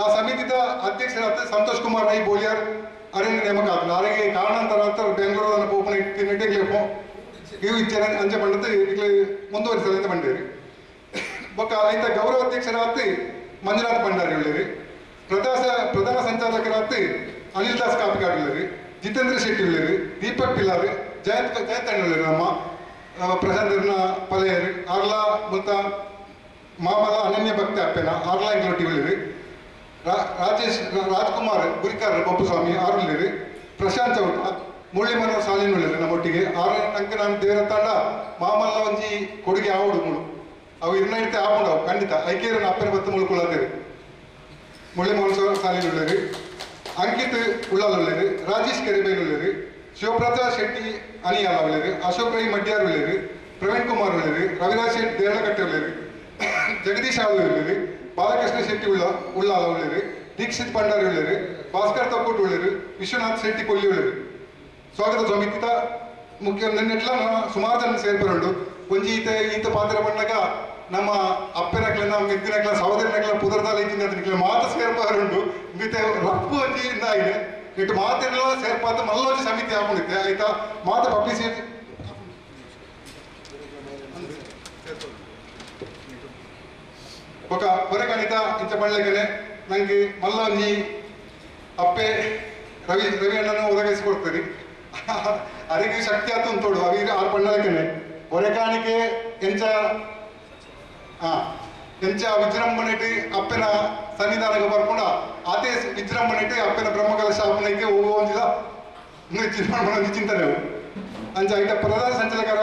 S3: ಆ ಸಮಿತಿದ ಅಧ್ಯಕ್ಷರಾದ ಸಂತೋಷ್ ಕುಮಾರ್ ರೈ ಬೋಳಿಯಾರ್ ಅರಣ್ಯ ನೇಮಕ ಆದ ಅವರಿಗೆ ಕಾರಣಾಂತರ ಬೆಂಗಳೂರು ಓಪನ್ ಇಟ್ಟಿನೆಟ್ಟೆಗ್ಲೇಪೋ ಇವು ಇಚ್ಛೆ ಅಂಚೆ ಪಂಡದ್ದು ಇಲ್ಲಿ ಮುಂದುವರಿಸಲು ಬಂದಿರಿ ಬೊಕ್ಕ ಐತ ಗೌರವ ಅಧ್ಯಕ್ಷರಾದ ಮಂಜುನಾಥ್ ಭಂಡಾರಿ ಉಳ್ಳೇರಿ ಪ್ರಧಾನ ಸಂಚಾಲಕರಾದ ಅನಿಲ್ ದಾಸ್ ಕಾಪಿಕಾಡ್ ಉಳ್ಳೇರಿ ಜಿತೇಂದ್ರ ಶೆಟ್ಟಿ ಉಳ್ಳೇರಿ ದೀಪಕ್ ಪಿಲ್ಲಾರ್ ಜಯಂತ್ ಅಣ್ಣ ಉಳ್ಳೇರಿ ನಮ್ಮ ಪ್ರಶಾಂತ್ ಪಲೆಯರಿ ಆರ್ಲಾ ಮತ್ತು ಮಾಮಲ ಅನನ್ಯ ಭಕ್ತಿ ಅಪ್ಪೆನ ಆರ್ಲಾ ಇಂಗ್ಲೊಟ್ಟಿ ಉಳ್ಳೇರಿ ರಾಜ್ಕುಮಾರ್ ಗುರಿಕಾರ್ ಬೊಪ್ಪುಸ್ವಾಮಿ ಆರು ಉಳ್ಳೇರಿ ಪ್ರಶಾಂತ್ ಚೌಟ ಮುಳ್ಳಿ ಮನೋಹರ್ ಸಾಲಿನ ಉಳ್ಳೇರಿ ನಮ್ಮೊಟ್ಟಿಗೆ ಆರು ಅಂಕ ನಾನು ದೇವರ ತಂಡ ಮಾಮಲ್ಲ ಒಂಜಿ ಕೊಡುಗೆ ಆವಡು ಮುಳು ಅವು ಇರ್ನೈತೆ ಆಪುಂಡವು ಖಂಡಿತ ಐಕ್ಯರನ್ನ ಅಪ್ಪನ ಬತ್ತು ಮುಳ್ಕೊಳ್ಳೋದೇರಿ ಮುಳ್ಳಿ ಮನೋಹರ್ ಸಾಲಿನ ಉಳ್ಳೇರಿ ಅಂಕಿತ್ ಉಳ್ಳಾಲ್ ಉಳ್ಳೇರಿ ರಾಜೇಶ್ ಕೆರೆಬೇಲ್ ಉಳ್ಳೇರಿ ಶಿವಪ್ರಸಾದ್ ಶೆಟ್ಟಿ ಅನಿಯಾಲ ಉಳ್ಳೇರಿ ಅಶೋಕ್ ರೈ ಮಡ್ಯಾರ್ ಉಳ್ಳೇರಿ ಪ್ರವೀಣ್ ಕುಮಾರ್ ಉಳ್ಳೇರಿ ರವಿರಾಜ್ ಶೆಟ್ಟಿ ದೇರಳಕಟ್ಟೆ ಉಳ್ಳೇರಿ ಜಗದೀಶ್ ಆಳು ಉಳ್ಳೇರಿ ಬಾಲಕೃಷ್ಣ ಶೆಟ್ಟಿ ಉಳ್ಳಾಲ ಉಳ್ಳೇರಿ ದೀಕ್ಷಿತ್ ಭಂಡಾರಿ ಉಳ್ಳೇರಿ ಭಾಸ್ಕರ್ ತಪ್ಪೂಟ್ ಉಳ್ಳೇರಿ ವಿಶ್ವನಾಥ್ ಶೆಟ್ಟಿ ಕೊಲ್ಲಿ ಉಳ್ಳೇರಿ ಸ್ವಾಗತ ಸಮಿತಿತ ಮುಖ್ಯ ನೆನ್ನೆಟ್ಲ ಸುಮಾರು ಜನ ಸೇರ್ಬರುಂಡು ಒಂಜಿ ಈತ ಪಾತ್ರ ಬಂದಾಗ ನಮ್ಮ ಅಪ್ಪನಕ್ಲೆನ ಮೆದ್ದಿನಕ್ಲ ಸಹೋದರಿನಕ್ಲ ಪುದರ್ದಾಲ ಇದ್ದಿನ ಮಾತ ಸೇರ್ಬರುಂಡು ಮಿತೆ ರಪ್ಪು ಒಂಜಿ ಇಂದ ಇದೆ ಇಟ್ಟು ಮಾತೆಲ್ಲ ಸೇರ್ಪಾತ ಮಲ್ಲೊಂಜಿ ಸಮಿತಿ ಹಾಕೊಂಡಿದ್ದೆ ಆಯ್ತಾ ಮಾತ ಪಬ್ಲಿಸಿಟಿ ఒక ಹೊರಗಣಿತ ಇಂಚ ಬಳ್ಳೆಗನೆ ನಂಗೆ ಮಲ್ಲೊಂಜಿ ಅಪ್ಪೆ ರವಿ ಅಣ್ಣನ ಒದಗಿಸಿಕೊಡ್ತೀರಿ ಅದಕ್ಕೆ ಶಕ್ತಿ ಆತು ಅಂತೋಡು ಅವಿ ಆರು ಪಣ್ಣಲಕ್ಕನೆ ಹೊರೆಕಾಣಿಕೆ ಎಂಚ ಎಂಚ ವಿಜೃಂಭಣೆಟ್ಟು ಅಪ್ಪನ ಸನ್ನಿಧಾನಕ್ಕೆ ಬರ್ಕೊಂಡ ಅದೇ ವಿಜೃಂಭಣೆಟ್ಟು ಅಪ್ಪನ ಬ್ರಹ್ಮಕಲಶ ಅಪ್ಪನಕ್ಕೆ ಹೋಗುವಂತಿಲ್ಲ ಚಿಂತನೆ ಅಂಚ ಐಟ ಪ್ರಧಾನ ಸಂಚಾಲಕರ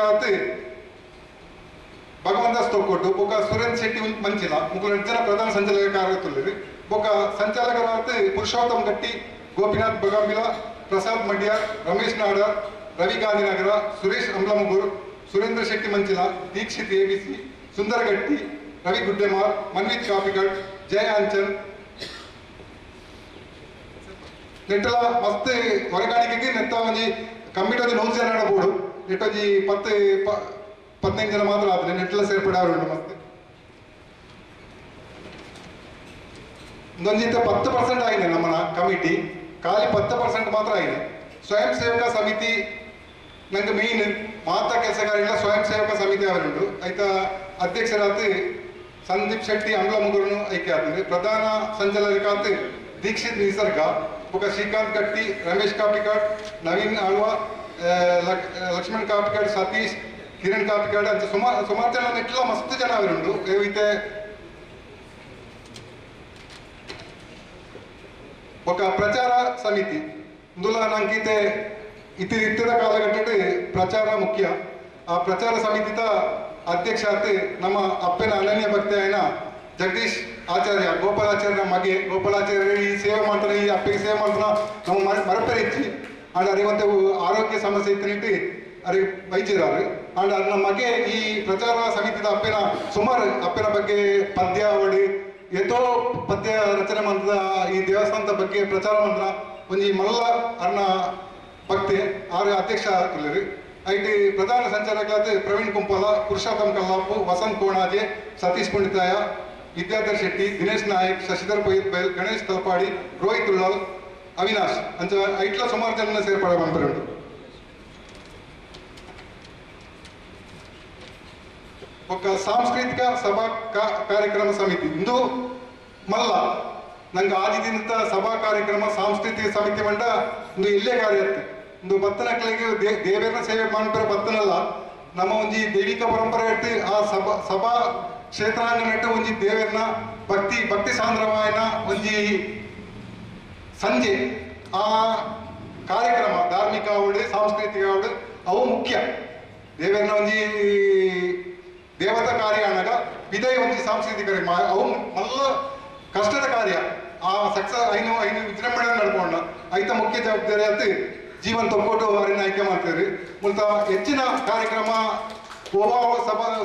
S3: ಭಗವಂತ ಸ್ತೋಕೊಟ್ಟು ಬೊಕ್ಕ ಸುರೇಂದ್ರ ಶೆಟ್ಟಿ ಮಂಚಿಲ ಮುಗ್ಳು 2 ಜನ ಪ್ರಧಾನ ಸಂಚಾಲಕರು ಬೊಕ್ಕ ಸಂಚಾಲಕರಾದ ಪುರುಷೋತ್ತಮ್ ಗಟ್ಟಿ ಗೋಪಿನಾಥ್ ಬಗಾಂಬಿಲ ಪ್ರಸಾದ್ ಮಡ್ಯಾರ್ ರಮೇಶ್ ನಾಡರ್ ರವಿ ಗಾಂಧಿನಗರ ಸುರೇಶ್ ಅಂಬ್ಲಮಗೂರ್ ಸುರೇಂದ್ರ ಶೆಟ್ಟಿ ಮಂಚಿಲ ದೀಕ್ಷಿತ್ ಎಬಿಸಿ ಸುಂದರ ಗಟ್ಟಿ ರವಿ ಗುಡ್ಡೆಮಾರ್ ಮನ್ವಿತ್ ಕಾಪಿಗಡ್ ಜಯ ಅಂಚನ್ ನೆಟ್ಟಲ ಮಸ್ತ್ ಹೊರಗಾಣಿಕೆಗೆ ನೆತ್ತ ಒಂಜಿ ಕಮ್ಮಿಟೊಂದು 100 ಜನ ಬೋರ್ಡು ನೆಟ್ಟೊಂಜಿ 15 ಜನ ಮಾತ್ರ ಆದ್ರೆ ನೆಟ್ಟಲ ಸೇರ್ಪಡಾರುಂಡು ಮಸ್ತ್ ಒಂದೊಂಜಿಂತ 10% ಆಗಿದೆ ನಮ್ಮನ ಕಮಿಟಿ ಖಾಲಿ 10% ಮಾತ್ರ ಆಗಿದೆ ಸ್ವಯಂ ಸೇವಕ ಸಮಿತಿ ನಂಗೆ ಮೇನ್ ಮಾತ ಕೆಲಸಗಾರಿಲ್ಲ ಸ್ವಯಂ ಸೇವಕ ಸಮಿತಿ ಅವರುಂಡು ಆಯ್ತಾ ಅಧ್ಯಕ್ಷರಾದ ಸಂದೀಪ್ ಶೆಟ್ಟಿ ಅಂಗ್ಲಮುಗುರನು ಆಯ್ಕೆ ಆದ್ರೆ ಪ್ರಧಾನ ಸಂಚಾಲಕರಾದ ದೀಕ್ಷಿತ್ ನಿಸರ್ಗ ಬೊಕ ಶ್ರೀಕಾಂತ್ ಗಟ್ಟಿ ರಮೇಶ್ ಕಾಪಿಕಾಡ್ ನವೀನ್ ಆಳ್ವ ಲಕ್ಷ್ಮಣ್ ಕಾಪಿಕಾಡ್ ಸತೀಶ್ ಕಿರಣ್ ಕಾಪಿಕಾಡ್ ಅಂತ ಸುಮಾರು ಜನ ನೆಟ್ಲ ಮಸ್ತ್ ಜನ ಅವರುಂಡು ಐತೆ ఒక ప్రచార సమితి ఇందులో నాకైతే ఇతర కాలఘట్టటి ప్రచార ముఖ్య ఆ ప్రచార సమితిత అధ్యక్షాత్ ನಮ್ಮ ಅಪ್ಪನ ಅನನ್ಯ ಭಕ್ತಿ అయిన ಜಗದೀಶ್ ಆಚಾರ್ಯ ಗೋಪಾಲಾಚಾರ್ಯ ಮಗೆ ಗೋಪಾಲಾಚಾರ್ಯ ಈ ಸೇವೆ ಮಾಡ್ತಾರೆ ಈ ಅಪ್ಪಗೆ ಸೇವೆ ಮಾಡ್ತಾನ ನಮ್ಮ ಮರಪರಿಚ್ಚಿ ಅಂಡ್ ಅರಿವಂತೆ ಆರೋಗ್ಯ ಸಮಸ್ಯೆ ಇತ್ತು ಅರಿ ವೈದ್ಯರಾರು ಅಂಡ್ ನಮ್ಮ ಮಗೆ ಈ ಪ್ರಚಾರ ಸಮಿತಿದ ಅಪ್ಪನ ಸುಮಾರು ಅಪ್ಪನ ಬಗ್ಗೆ ಪದ್ಯ ಅವಡಿ ಎಷ್ಟೋ ಪದ್ಯ ರಚನೆ ಮಾಡಿದ ಈ ದೇವಸ್ಥಾನದ ಬಗ್ಗೆ ಪ್ರಚಾರ ಮಾಡಿದ ಒಂಜಿ ಮಲ್ಲ ಅರ್ನ ಭಕ್ತಿ ಆರು ಅಧ್ಯಕ್ಷ ಆಗಿಲ್ಲರಿ ಐಟಿ ಪ್ರಧಾನ ಸಂಚಾಲಕರಾದ ಪ್ರವೀಣ್ ಕುಂಪಾಲ ಪುರುಷೋತ್ತಮ್ ಕಲ್ಲಾಪು ವಸಂತ್ ಕೋಣಾಜೆ ಸತೀಶ್ ಪಂಡಿತಾಯ ವಿದ್ಯಾಧರ್ ಶೆಟ್ಟಿ ದಿನೇಶ್ ನಾಯಕ್ ಶಶಿಧರ್ ಪೊಯ್ತ್ ಬೈಲ್ ಗಣೇಶ್ ತಲಪಾಡಿ ರೋಹಿತ್ ಉಳ್ಳಾಲ್ ಅವಿನಾಶ್ ಅಂಚ ಐಟ್ಲ ಸುಮಾರು ಜನ ಸೇರ್ಪಡೆ ಬಂದಿರುಂಟು ఒక ಸಾಂಸ್ಕೃತಿಕ ಸಭಾ ಕಾರ್ಯಕ್ರಮ ಸಮಿತಿ ಇಂದು ಮಲ್ಲ ನಂಗೆ ಆದಿದಿನ ಸಭಾ ಕಾರ್ಯಕ್ರಮ ಸಾಂಸ್ಕೃತಿಕ ಸಮಿತಿ ಮಂಡ ಒಂದು ಇಲ್ಲೇ ಕಾರ್ಯತ್ತೆ ಒಂದು ಬತ್ತನಕ್ಳಿಗೆ ದೇವರನ್ನ ಸೇವೆ ಮಾಡ್ತಾರೆ ಬತ್ತನಲ್ಲ ನಮ್ಮ ಒಂಜಿ ದೈವಿಕ ಪರಂಪರೆ ಇರ್ತಿ ಆ ಸಭಾ ಕ್ಷೇತ್ರಾಂಗ ನೆಟ್ಟು ಒಂಜಿ ದೇವರನ್ನ ಭಕ್ತಿ ಸಾಂದ್ರವಾಯನ ಒಂಜಿ ಸಂಜೆ ಆ ಕಾರ್ಯಕ್ರಮ ಧಾರ್ಮಿಕ ಅವಡು ಸಾಂಸ್ಕೃತಿಕ ಅವಡು ಅವು ಮುಖ್ಯ ದೇವರನ್ನ ಒಂಜಿ ದೇವತಾ ಕಾರ್ಯ ಅನ್ನಗ ವಿಧೇಯ ಒಂಜಿ ಸಾಂಸ್ಕೃತಿಕ ಅವು ಮಲ್ಲ ಕಷ್ಟದ ಕಾರ್ಯ ಆ ಸಕ್ಸಸ್ ಐನು ವಿಜೃಂಭಣೆ ನಡ್ಕೊಂಡ ಐತ ಮುಖ್ಯ ಜವಾಬ್ದಾರಿ ಅಂತ ಜೀವನ್ ತೊಕ್ಕೊಟ್ಟು ಅವರನ್ನ ಆಯ್ಕೆ ಮಾಡ್ತೀರಿ. ಮೂಲತ ಹೆಚ್ಚಿನ ಕಾರ್ಯಕ್ರಮ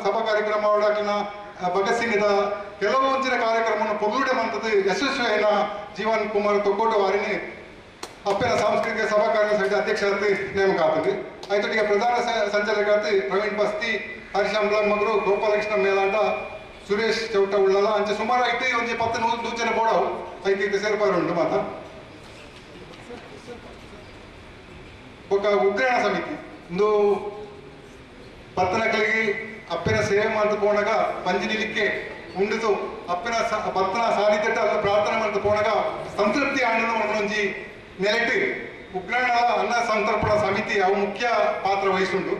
S3: ಸಭಾ ಕಾರ್ಯಕ್ರಮ ಅವಡಾಕಿನ ಭಗತ್ ಸಿಂಗ್ದ ಕೆಲವು ಒಂಚಿನ ಕಾರ್ಯಕ್ರಮವನ್ನು ಪೊಗಲುಡೆ ಮಂತದ್ದು ಯಶಸ್ವಿಯಾಗಿನ ಜೀವನ್ ಕುಮಾರ್ ತೊಕ್ಕೊಟ್ಟು ಅವರನ್ನೇ ಅಪ್ಪನ ಸಾಂಸ್ಕೃತಿಕ ಸಭಾ ಕಾರ್ಯ ಸಮಿತಿ ಅಧ್ಯಕ್ಷರಾಗಿ ನೇಮಕ ಆಗ್ತದೆ. ಆಯ್ತೊಟ್ಟಿಗೆ ಪ್ರಧಾನ ಸಂಚಾಲಕರಾಗಿ ಪ್ರವೀಣ್ ಬಸ್ತಿ, ಹರೀಶ್ ಅಂಬ್ಲನ್ ಮಗರು, ಗೋಪಾಲಕೃಷ್ಣ ಮೇಲಾಂಡ, ಸುರೇಶ್ ಚೌಟ ಉಳ್ಳಲ್ಲ ಅಂಚೆ ಸುಮಾರು ಐತೆ ಒಂಜಿ 10-100 ಜನ ಬೋಡವು ಐತೆ ಸೇರ್ಪಾರು ಉಂಟು ಮಾತ. ఒక ಉಗ್ರಾಣ ಸಮಿತಿ ಒಂದು ಪತ್ತನಗಳಿಗೆ ಅಪ್ಪನ ಸೇವೆ ಮಾಡ್ತು ಪೋಣಗ ಪಂಜಿನಿಲಿಕ್ಕೆ ಉಂಡಿತು ಅಪ್ಪನ ಪತ್ತನ ಸಾಲಿದ್ದಟ್ಟ ಅಲ್ಲ ಪ್ರಾರ್ಥನೆ ಮಾಡ್ತು ಪೋಣಗ ಸಂತೃಪ್ತಿ ಆಂಡನ ಒಂಜಿ ನೆಲೆಟ್ಟು ಉಗ್ರಾಣ ಅನ್ನ ಸಂತರ್ಪಣಾ ಸಮಿತಿ ಅವು ಮುಖ್ಯ ಪಾತ್ರ ವಹಿಸುಂಡು.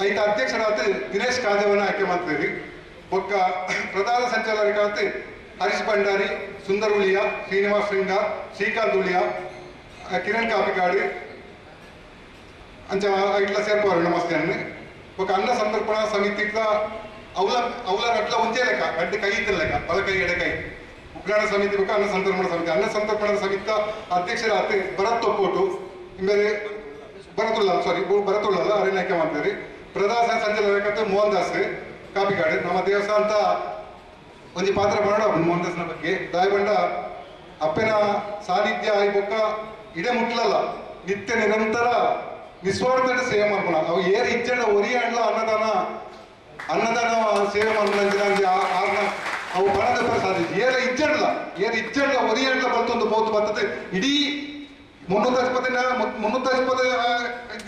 S3: ಐತ ಅಧ್ಯಕ್ಷರಾದ ದಿನೇಶ್ ಕಾದೇವನ ಆಯ್ಕೆ ಮಾಡ್ತೀರಿ. ಒಕ್ಕ ಪ್ರಧಾನ ಸಂಚಾಲಕರಾದ ಹರೀಶ್ ಭಂಡಾರಿ, ಸುಂದರ್ ಉಳಿಯಾ, ಶ್ರೀನಿವಾಸ್ ಶೃಂಗಾರ್, ಶ್ರೀಕಾಂತ್ ಉಳಿಯಾ, ಕಿರಣ್ ಕಾಪಿಕಾಡು ಅಂಚ ಇಟ್లా ಸೇರ್ಪಾರು ನಮಸ್ತೆ ಅನ್ನು. ఒక అన్న సంతర్పణ సమితి అవుల అట్లా ఉంచే లెక్క గడ్డి కై లెక్క బలకై ఎడకై ఉగ్రాణ సమితి ఒక అన్న సంతర్పణ సమితి అన్న సంతర్పణ సమితి అధ్యక్షರಾದ ಭರತ್ ತೊಕ್ಕೋಟು ಬೇರೆ ಭರತುಳ್ಳ ಅರಣ್ಯಕ್ಕೆ ಮಾಡ್ತಾರೆ. ಪ್ರಧಾನ ಸಂಚಾಲಕರಾದ ಮೋಹನ್ ದಾಸ್ ಕಾಪಿಕಾಡು ನಮ್ಮ ದೇವಸ್ಥಾನ ಒಂಜಿ ಪಾತ್ರ ಮಾಡೋಣ ಮೋಹನ್ ದಾಸ್ನ ಬಗ್ಗೆ ದಾಯಬಂಡ ಅಪ್ಪನ ಸಾನ್ನಿಧ್ಯ ಆಗಿ ಬೊಕ್ಕ ಇಡೆ ಮುಟ್ಲಲ್ಲ ನಿತ್ಯ ನಿರಂತರ ನಿಸ್ವಾರ್ಥದ ಸೇವೆ ಮಾಡ್ಕೊಳ ಅವು ಏರ್ ಇಜ್ಜಂಡ ಒರಿ ಅಂಡ್ಲ ಅನ್ನದಾನ ಸೇವೆ ಮಾಡ್ಕೊಂಡ ಅವು ಬಣದ ಸಾಧಿಸಿ ಏರ ಇಜ್ಜಂಡ್ಲ ಒರಿ ಅಂಡ್ಲ ಬರ್ತೊಂದು ಬೋದು ಬರ್ತದೆ ಇಡೀ 350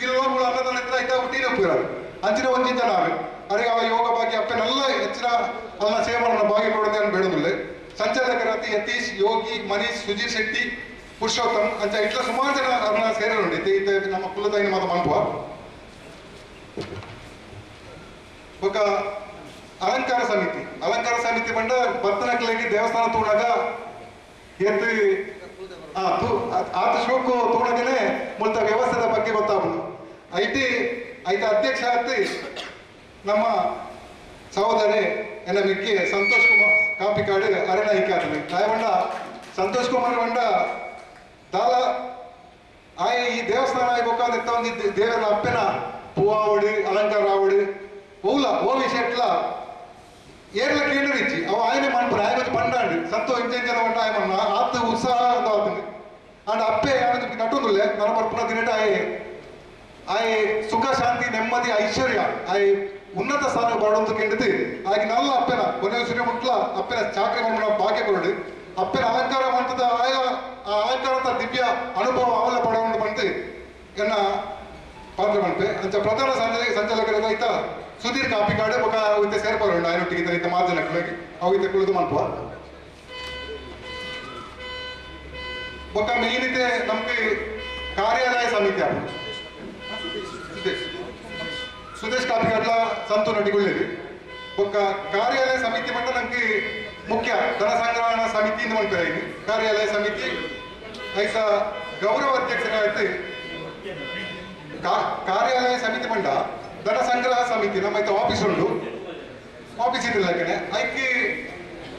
S3: ಗಿಲೋಗಳು ಅನ್ನದಾನ ಆಯ್ತಾ ಹುಟ್ಟಿನ ಹೋಗಿರೋದು ಅಂಚಿನ ಒಂದಿನ ಜನ ಅರೆ ಅವ ಯೋಗ ಭಾಗ್ಯ ಅಪ್ಪನೆಲ್ಲ ಹೆಚ್ಚಿನ ಅಲ್ಲ ಸೇವೆ ಮಾಡೋಣ ಭಾಗ್ಯ ಕೊಡೋದೇ ಅಂತ ಬೇಡೋದಿಲ್ಲ. ಸಂಚಾಲಕರಾದ ಯತೀಶ್, ಯೋಗಿ, ಮನೀಶ್, ಸುಜೀರ್ ಶೆಟ್ಟಿ, ಪುರುಷೋತ್ತಮ್ ಅಂಚ ಇಟ್ಲ ಸುಮಾರು ಜನ ಅವ್ರನ್ನ ಸೇರಿರುಂಡು ನಮ್ಮ ಕುಲದಾಯಿನ ಮಾತ ಮನ್ಪುವ. ఒక ಅಲಂಕಾರ ಸಮಿತಿ ಬಂಡ ಭತ್ತನಕ್ಲೆಗೆ ದೇವಸ್ಥಾನ ತೂಣಾಗ ಎದ್ದು ಆತ ಶೋಕು ತೂಣಗನೆ ಮೂಲತ ವ್ಯವಸ್ಥೆದ ಬಗ್ಗೆ ಗೊತ್ತಾಗ್ಬೋದು. ಐತೆ ಅಧ್ಯಕ್ಷ ಆತಿ ನಮ್ಮ ಸಹೋದರಿ ಎನ್ನ ಮಿಕ್ಕಿ ಸಂತೋಷ್ ಕುಮಾರ್ ಕಾಪಿಕಾಡು ಅರಣ್ಯ ಐಕ್ಯಾತದೆ ದಾಯಬಂಡ ಸಂತೋಷ್ ಕುಮಾರ್ ಬಂಡ ದಾಲ ಆಯ ಈ ದೇವಸ್ಥಾನ ಆಯ್ಬೇಕಾದ್ರೆ ಒಂದು ದೇವರ ಅಪ್ಪನ ಪೂವಾವಡು ಅಲಂಕಾರ ಆವಡು ಓ ವಿಷಯಟ್ಲ ಏರ್ಲ ಕೇಳಿರಿಚ್ಚಿ ಅವ ಆಯ್ನೆ ಮಾಡ್ಬಿಡು ಆಯ್ತು ಪಂಡಾಂಡು ಸಂತೋ ಇಂಜನ ಬಂಡ ಆಯ್ ಮಣ್ಣ ಆತು ಉತ್ಸಾಹ ಅಂತ ಆತಂದು ಅಂಡ್ ಅಪ್ಪೆ ನಟುಂದುಲ್ಲೆ ನನ್ನ ಬರ್ಪುನ ದಿನಟ ಆಯ್ ಸುಖ ಶಾಂತಿ ನೆಮ್ಮದಿ ಐಶ್ವರ್ಯ ಆಯ್ ಉನ್ನತ ಸ್ಥಾನ ಬರೋದು ಕೆಂಡಿತು ಆಗಿ ನಲ್ಲ ಅಪ್ಪನ ಕೊನೆ ಸೂರ್ಯ ಮುಟ್ಲ ಅಪ್ಪನ ಚಾಕರಿ ಮಣ್ಣ ಭಾಗ್ಯ ಕೊರಡು ಅಪ್ಪನ ಅಲಂಕಾರ ಮಾಡ್ತದ ಆಯ ಆ ಅಲಂಕಾರದ ದಿವ್ಯ ಅನುಭವ ಅವೆಲ್ಲ ಪಡವನ್ನು ಬಂದು ಎನ್ನ ಪಾತ್ರ ಮಾಡ್ತೆ ಅಂಚ ಪ್ರಧಾನ ಸಂಚಾಲಕರಾದ ಆಯ್ತಾ ಸುಧೀರ್ ಕಾಪಿಕಾಡು ఒక ಇತ್ತೆ ಸೇರ್ಪಾರು ಆಯ್ನೊಟ್ಟಿಗೆ ಇತ್ತ ಮಾರ್ಜನಕ್ಕಾಗಿ ಅವು ಇತ್ತೆ ಕುಳಿದು ಮಾಡ್ಪ ఒక ಮೇನ್ ಇದೆ ನಮ್ಗೆ ಕಾರ್ಯಾಲಯ ಸಮಿತಿ ಆಗ ಸುದೇಶ್ ಕಾಪಿಕಾಡ್ಲ ಸಂತು ನಟಿಗೊಳ್ಳೇದು ఒక ಕಾರ್ಯಾಲಯ ಸಮಿತಿ ಬಂದ ನಮ್ಗೆ ಮುಖ್ಯ ಧನ ಸಂಗ್ರಹಣಾ ಸಮಿತಿ ಮಾಡ್ತಾರೆ ಇದು ಕಾರ್ಯಾಲಯ ಸಮಿತಿ ಐತ ಗೌರವ ಅಧ್ಯಕ್ಷರಾಯ್ತು ಕಾರ್ಯಾಲಯ ಸಮಿತಿ ಬಂಡ ಧನ ಸಂಗ್ರಹ ಸಮಿತಿ ನಮ್ಮ ಐತ ಆಫೀಸ್ ಉಂಟು ಆಫೀಸ್ ಇದಿಲ್ಲ ಐಕೆ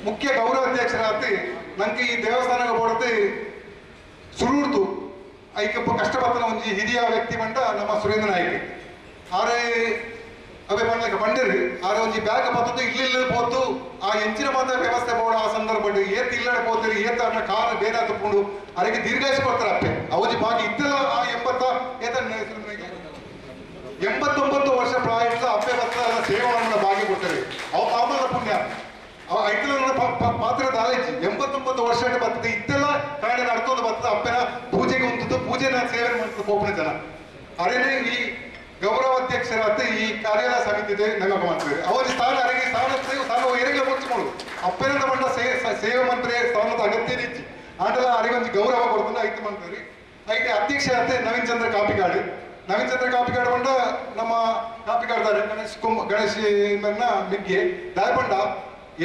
S3: ಮುಖ್ಯ ಗೌರವ ಅಧ್ಯಕ್ಷರಾಯ್ತು ನಂಗೆ ಈ ದೇವಸ್ಥಾನಕ್ಕೆ ಬೋಡತ್ತೆ ಸುರುಡ್ತು ಐಕೆ ಕಷ್ಟಪಡ್ತಾನೆ ಒಂಜಿ ಹಿರಿಯ ವ್ಯಕ್ತಿ ಬಂಡ ನಮ್ಮ ಸುರೇಂದ್ರ ನಾಯ್ಕ ಆರೆ ಅವೇ ಬಂದ್ಲಕ್ಕೆ ಬಂಡೇರಿ ಆದ್ರೆ ಒಂಜಿ ಬ್ಯಾಗ್ ಬರ್ತದ್ದು ಇಲ್ಲಿ ಪೋತು ಆ ಎಂಚಿನ ಮಾತ ವ್ಯವಸ್ಥೆ ಬೋಡ ಆ ಸಂದರ್ಭ ಏತ್ ಇಲ್ಲಡೆ ಪೋತೀರಿ ಏತ ಅನ್ನ ಕಾರ್ ಬೇರೆ ತಕೊಂಡು ಅವರಿಗೆ ದೀರ್ಘಾಯಿಸಿ ಕೊಡ್ತಾರೆ ಅಪ್ಪೆ ಅವಜಿ ಬಾಗಿ ಇದ್ದಲ್ಲ ಆ 89 ವರ್ಷ ಪ್ರಾಯ ಇಟ್ಲ ಅಪ್ಪೆ ಬತ್ತ ಸೇವನ ಬಾಗಿ ಕೊಡ್ತಾರೆ ಅವ ಪಾಪದ ಪುಣ್ಯ ಅವ ಐತಲ ಪಾತ್ರ ದಾಲೇಜಿ 89 ವರ್ಷ ಬರ್ತದೆ ಇದ್ದೆಲ್ಲ ಕಾರಣ ನಡ್ಕೊಂಡು ಬರ್ತದೆ ಅಪ್ಪನ ಪೂಜೆಗೆ ಹೊಂದಿದ್ದು ಪೂಜೆನ ಸೇವೆ ಮಾಡ್ತದೆ ಪೋಪನ ಜನ ಅರೇನೆ ಈ ಗೌರವ ಅಧ್ಯಕ್ಷರಾದ ಈ ಕಾರ್ಯಾಲಯ ಸಮಿತಿ ನೇಮಕ ಮಾಡ್ತಾರೆ ಅವರ ಸ್ಥಾನ ಅರಿಗೆ ಸ್ಥಾನ ಏರಿಗೆ ಮುಚ್ಚಿಕೊಳ್ಳು ಅಪ್ಪನಿಂದ ಬಂದ ಸೇವೆ ಮಂತ್ರಿ ಸ್ಥಾನದ ಅಗತ್ಯ ಇಚ್ಚಿ ಆಟಲ ಅರಿಗೊಂದು ಗೌರವ ಕೊಡ್ತಾನೆ ಐತೆ ಮಾಡ್ತಾರೆ ಐತೆ ಅಧ್ಯಕ್ಷರಾದ ನವೀನ್ ಚಂದ್ರ ಕಾಪಿಕಾಡು ಬಂಡ ನಮ್ಮ ಕಾಪಿಕಾಡ್ತಾರೆ ಗಣೇಶ್ ಮಿಗ್ಗೆ ದಾಯಬಂಡ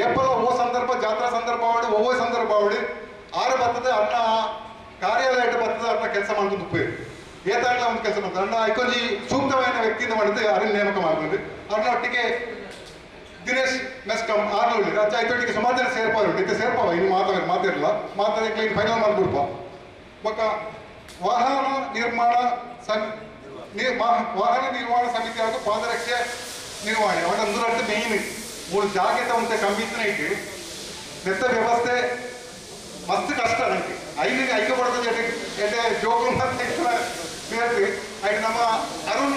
S3: ಏಪಲ ಓ ಸಂದರ್ಭ ಜಾತ್ರಾ ಸಂದರ್ಭ ಆವಡು ಓವೋ ಸಂದರ್ಭ ಆವಡು ಆರು ಬರ್ತದೆ ಅನ್ನ ಕಾರ್ಯಾಲಯ ಬರ್ತದೆ ಅನ್ನ ಕೆಲಸ ಮಾಡ್ಕೊಂಡು ಉಪಯೋಗ ಏತಾಡ್ಲ ಒಂದು ಕೆಲಸ ಮಾಡ್ತಾರೆ ಅಣ್ಣ ಐಕೊಂಜಿ ಸೂಕ್ತವಾದ ವ್ಯಕ್ತಿಯಿಂದ ಮಾಡಿದ್ರೆ ಅರಣ್ಯ ನೇಮಕ ಮಾಡ್ಕೊಂಡು ಅನ್ನ ಒಟ್ಟಿಗೆ ದಿನೇಶ್ ಮೆಸ್ಕಮ್ ಆರ್ಲೂಳಿ ರಾಜ್ಯ ಐತೊಟ್ಟಿಗೆ ಸುಮಾರು ಜನ ಸೇರ್ಪಾರು ಇತ್ತೆ ಸೇರ್ಪಾವ ಇನ್ನು ಮಾತಾಡಿರಲ್ಲ ಮಾತಾಡಕ್ಕೆ ಫೈನಲ್ ಮಾಡ್ಬಿಡ್ಪ ಬೊಕ್ಕ ವಾಹನ ನಿರ್ಮಾಣ ವಾಹನ ನಿರ್ಮಾಣ ಸಮಿತಿ ಹಾಗೂ ಪಾದರಕ್ಷೆ ನಿರ್ವಹಣೆ ಅವನ ಒಂದು ಮೇನ್ ಮೂರು ಜಾಕೆಟ್ ಅಂತ ಕಂಬಿತ್ತನ ಇಟ್ಟು ನೆತ್ತ ವ್ಯವಸ್ಥೆ ಮಸ್ತ್ ಕಷ್ಟ ನನಗೆ ಐನಿಗೆ ಐಕ ಪಡ್ತದೆ ಎಡೆ ಜೋಗು ಮತ್ತೆ ಬೇರೆ ಐದು ನಮ್ಮ ಅರುಣ್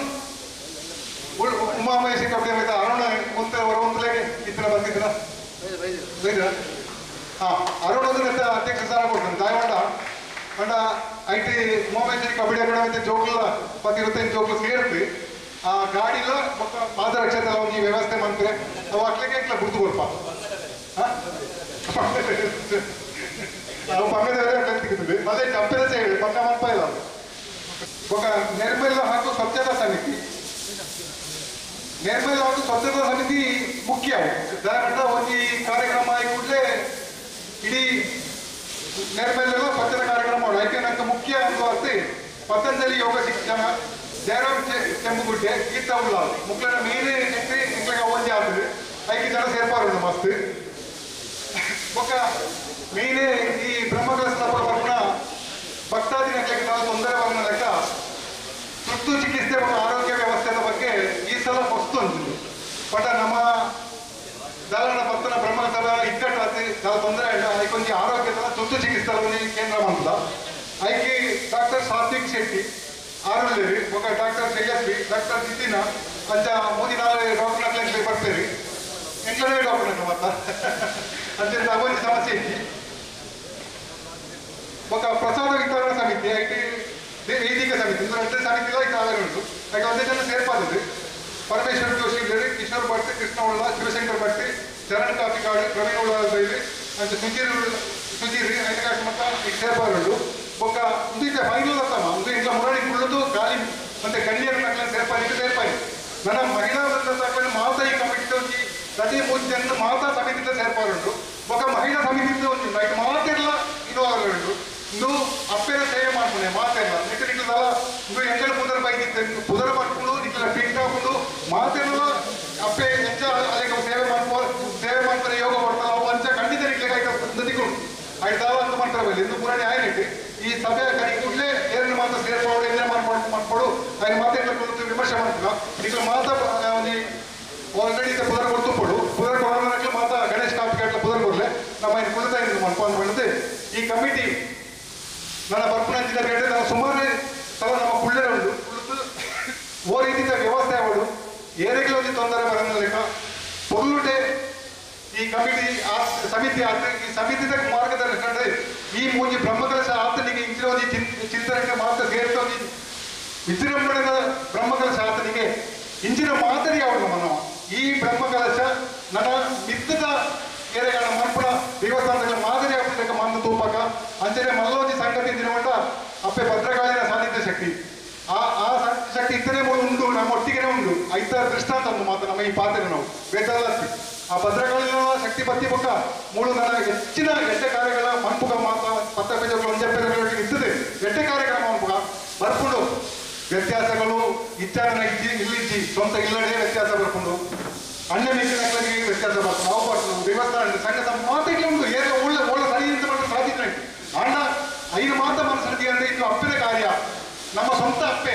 S3: ಉಮಾಮಹೇಶ್ ಕಬ್ಬಡಿ ಆಯ್ತಾ ಅರುಣ್ ಮುಂದೆ ಒಂದ್ಲೆಗೆ ಇತರ ಬಂದಿದ್ರ ಹಾ ಅರುಣ್ ಒಂದು ನೆತ್ತ ಅಧ್ಯಕ್ಷ ಸ್ಥಾನ ಕೊಡ್ತಾನೆ ದಾಯವಾಡ ಅಂಡ ಐಟಿ ಉಮಾಮಹೇಶ್ವರಿ ಕಬಡ್ಡಿ ಆಡೋಣ ಜೋಗುಲ ಪತ್ತಿರುತ್ತೆ ಜೋಗುಲು ಸೇರುತ್ತೆ ಆ ಗಾಡಿಲ ಪಾದರಕ್ಷೆ ಒಂದು ವ್ಯವಸ್ಥೆ ಮಾಡ್ತಾರೆ ಅವು ಅಕ್ಲಿಗೆ ಇಟ್ಲ ಗುರ್ತು ಕೊಡ್ಪ ಅವು ಪಕ್ಕದವರೇ ಕಲ್ತಿಕ್ಕಿದ್ವಿ ಮತ್ತೆ ಚಪ್ಪೆಲ್ಲ ಸೇರಿ ಪಕ್ಕ ಮಲ್ಪ ಇಲ್ಲ ఒక నిర్మల్ ಹಾಗೂ ಸ್ವಚ್ಛತಾ ಸಮಿತಿ ನಿರ್ಮಲ್ ಹಾಗೂ ಸ್ವಚ್ಛತಾ ಸಮಿತಿ ಮುಖ್ಯ ದಾಯಗಂಡ ಒಂದು ಕಾರ್ಯಕ್ರಮ ಆಗಿ ಕೂಡಲೇ ಇಡೀ ನಿರ್ಮಲ್ ಸ್ವಚ್ಛತಾ ಕಾರ್ಯಕ್ರಮ ಯಾಕೆ ನಂಗೆ ಮುಖ್ಯ ಅಂತ ಪತಂಜಲಿ ಯೋಗ ಶಿಕ್ಷಣ ಜಯರಾಮ್ ಚೆಂಬುಗುಡ್ಡೆ ಗೀತ ಉಳ್ಳಾಲ್ ಮುಖ್ಯನ ಮೀನೇ ನೆಟ್ಟಿ ಮುಖ್ಯಗೆ ಒಂದೇ ಆಗ್ತದೆ 5 ಜನ ಸೇರ್ಪಾರು ಮಸ್ತ್ ఒక ಮೀನೇ ಈ ಬ್ರಹ್ಮಕಲಶ ಬರ್ಪಣ ಭಕ್ತಾದಿಗಳಿಗೆ ನಾವು ತೊಂದರೆ ಬರೋಣ ಲೆಕ್ಕ ತುರ್ತು ಚಿಕಿತ್ಸೆ ಮತ್ತು ಆರೋಗ್ಯ ವ್ಯವಸ್ಥೆಯ ಬಗ್ಗೆ ಈ ಸಲ ಮಸ್ತು ಅಂತಿದ್ರು ಬಟ್ ನಮ್ಮ ದಾಲನ ಭಕ್ತನ ಬ್ರಹ್ಮಕಲಶ ಇಕ್ಕಟ್ಟಾಗಿ ನಾವು ತೊಂದರೆ ಅದಕ್ಕೊಂದು ಆರೋಗ್ಯದ ತುರ್ತು ಚಿಕಿತ್ಸೆ ಕೇಂದ್ರ ಮಾಡ್ತದ ಅದಕ್ಕೆ ಡಾಕ್ಟರ್ ಸಾತ್ವಿಕ್ ಶೆಟ್ಟಿ ಆರುಳ್ಳೇರಿ ఒక ಡಾಕ್ಟರ್ ತೇಜಸ್ವಿ ಡಾಕ್ಟರ್ ಜಿತಿನ ಅಂಚ 3-4 ಡಾಕ್ಟರ್ ಬರ್ತೀರಿ ಎಂಟ್ಲನೇ ಡಾಕ್ಟರ್ ಮತ್ತ ಅಂಚೆ ಒಂದು ಸಮಸ್ಯೆ ಇತ್ತು ఒక ప్రసాద వితరణ సమితి అయితే వేదిక సమితి ఇందులో 2 సమితిలో ఇక్కడ ఆవేరుండు అయితే ಒಂದೇ ಜನ ಸೇರ್ಪಾದಿದೆ ಪರಮೇಶ್ವರ್ ಜೋಶಿ ಇದ್ದಾರೆ ಕಿಶೋರ್ ಭಟ್ಟಿ ಕೃಷ್ಣ ಉಳ್ಳ ಶಿವಶಂಕರ್ ಭಟ್ಟಿ ಚರಣ್ ಕಾಪಿಕಾಡು ಪ್ರವೀಣ್ ಉಳ್ಳ ಬೈಲಿ ಅಂತ ಸುಜೀರಿ ಐದಕಾಶ ಮತ್ತ ಈಗ ಸೇರ್ಪಾರುಂಡು ఒక ఇందుకే ఫైనల్ వస్తామా ఇందు ఇంట్లో మురళి కుళ్ళతో గాలి అంటే గణ్యర్ నట్ల ಸೇರ್ಪಾಯಿ ನನ್ನ ಮಹಿಳಾ ತಕ್ಕಂಥ ಮಾತಾ ಈ ಕಮಿಟಿతో ಪ್ರತಿ 3 ಜನ ಮಾತಾ ಸಮಿತಿతో ಸೇರ್ಪಾರುಂಡು ఒక మహిళా సమితితో ఉంది బయట మాತೆಲ್ಲ ಇದು ಆಗಲು ಇಂದು ಅಪ್ಪೆಲ್ಲ ಸೇವೆ ಮಾಡ್ಕೊಂಡೆ ಮಾತೆಲ್ಲ ನಿಟ್ಟಿಲ್ಲ ಇಂದು ಎಂಜಲ ಪುದರ್ ಬೈದಿದ್ದೆ ಪುದರ ಮಾಡ್ಕೊಂಡು ನಿಟ್ಟಿಲ್ಲ ಫಿಟ್ ಹಾಕೊಂಡು ಮಾತೆಲ್ಲ ಅಪ್ಪೆ ಎಂಜ ಅದಕ್ಕೆ ಸೇವೆ ಮಾಡ್ತಾರೆ ಯೋಗ ಮಾಡ್ತಾರೆ ಅವು ಅಂಚ ಖಂಡಿತ ನಿಟ್ಟಿಗೆ ನದಿಕೊಂಡು ಆಯ್ತಾವ ಅಂತ ಮಾಡ್ತಾರೆ ಇಂದು ಪುರಾಣಿ ಆಯ್ತು ಈ ಸಭೆಯ ಕಡೆ ಕೂಡಲೇ ಏನೇನು ಮಾತ್ರ ಸೇರ್ಪಡು ಏನೇ ಮಾಡ್ಕೊಡು ఆయన ಮಾತೆಲ್ಲ ಕುರಿತು ವಿಮರ್ಶೆ ಮಾಡ್ತಿಲ್ಲ ನಿಟ್ಟಿಲ್ಲ ಮಾತಾ ಆಲ್ರೆಡಿ ಪುದರ್ ಕೊಡ್ತು ಪಡು ಪುದರ್ ಕೊಡೋಣ ಮಾತಾ ಗಣೇಶ್ ಕಾಪಿಕಾಟ್ಲ ಪುದರ್ ಕೊಡ್ಲೆ ನಮ್ಮ ಇದು ಕುಳಿತಾ ಇದ್ದು ಮಾಡ್ಕೊಂಡು ಮಾಡಿದೆ ಈ ಕಮಿಟಿ ನನ್ನ ಬರ್ಪುನಂಚಿನ ಬೇಡ ನಾವು ಸುಮಾರು ಸಲ ನಮ್ಮ ಕುಳ್ಳೆರ ಉಂಟು ಕುಳಿತು ಓ ರೀತಿಯ ವ್ಯವಸ್ಥೆ ಅವಳು ಏರೆಗೆ ಒಂದು ತೊಂದರೆ ಬರೋಣ ಲೆಕ್ಕ ಪೊರ್ಲುಟೆ ಈ ಕಮಿಟಿ ಸಮಿತಿ ಆತ ಈ ಸಮಿತಿದ ಮಾರ್ಗದರ್ಶನ ಈ ಮೂಜಿ ಬ್ರಹ್ಮಕಲಶ ಆತನಿಗೆ ಇಂಚಿನ ಒಂದು ಚಿಂತನೆ ಮಾತ್ರ ಸೇರ್ತ ಒಂದು ವಿಜೃಂಭಣೆದ ಬ್ರಹ್ಮಕಲಶ ಆತನಿಗೆ ಇಂಚಿನ ಮಾದರಿ ಅವಳು ಮನೋ ಈ ಬ್ರಹ್ಮಕಲಶ ನನ್ನ ಮಿತ್ತದ ಏರೆಗಳ ಮರ್ಪಣ ದೇವಸ್ಥಾನಗಳ ಮಾದರಿ ಆಗ್ತಕ್ಕ ಮಂದ ತೂಪಕ ಅಂಚನೆ ಮಲ್ಲೋಜಿ ಸಂಗತಿ ದಿನಮಟ್ಟ ಅಪ್ಪೆ ಭದ್ರಕಾಳಿನ ಸಾನ್ನಿಧ್ಯ ಶಕ್ತಿ ಆ ಶಕ್ತಿ ಇತರೆ ಉಂಟು ನಮ್ಮ ಒಟ್ಟಿಗೆ ಉಂಟು ಐತ ದೃಷ್ಟಾಂತ ಒಂದು ಮಾತು ನಮ್ಮ ಈ ಪಾತ್ರ ನಾವು ಬೇಕಾದಸ್ತಿ ಆ ಭದ್ರಕಾಳಿನ ಶಕ್ತಿ ಪತ್ತಿ ಪಕ್ಕ ಮೂಳು ನನ್ನ ಹೆಚ್ಚಿನ ಎಡ್ಡೆ ಕಾರ್ಯಗಳ ಮನ್ಪುಗ ಮಾತ ಪತ್ತ ಪೇಜಗಳು ಒಂಜೆಪ್ಪೆಗಳಿಗೆ ಇದ್ದದೆ ಎಡ್ಡೆ ಕಾರ್ಯಕ್ರಮ ಮನ್ಪುಗ ಬರ್ಕೊಂಡು ವ್ಯತ್ಯಾಸಗಳು ಇಚ್ಛಾನ ಇಲ್ಲಿಂಚಿ ಸ್ವಂತ ಇಲ್ಲದೆ ವ್ಯತ್ಯಾಸ ಬರ್ಕೊಂಡು ಅಣ್ಣ ಮೀನಿನಗಳಿಗೆ ವ್ಯತ್ಯಾಸ ಬರ್ತದೆ ನಾವು ಬರ್ತದೆ ದೇವಸ್ಥಾನ ಸಂಘದ ಮಾತಿಗೆ ಉಂಟು ಏನೇ ಒಳ್ಳೆ ಸರಿ ಅಂತ ಮಾಡಿದ್ರೆ ಸಾಧಿಸಿದ್ರೆ ಅಣ್ಣ 5 ಮಾತ ಮನಸ್ಸು ಅಂದ್ರೆ ಇದು ಅಪ್ಪನ ಕಾರ್ಯ ನಮ್ಮ ಸ್ವಂತ ಅಪ್ಪೆ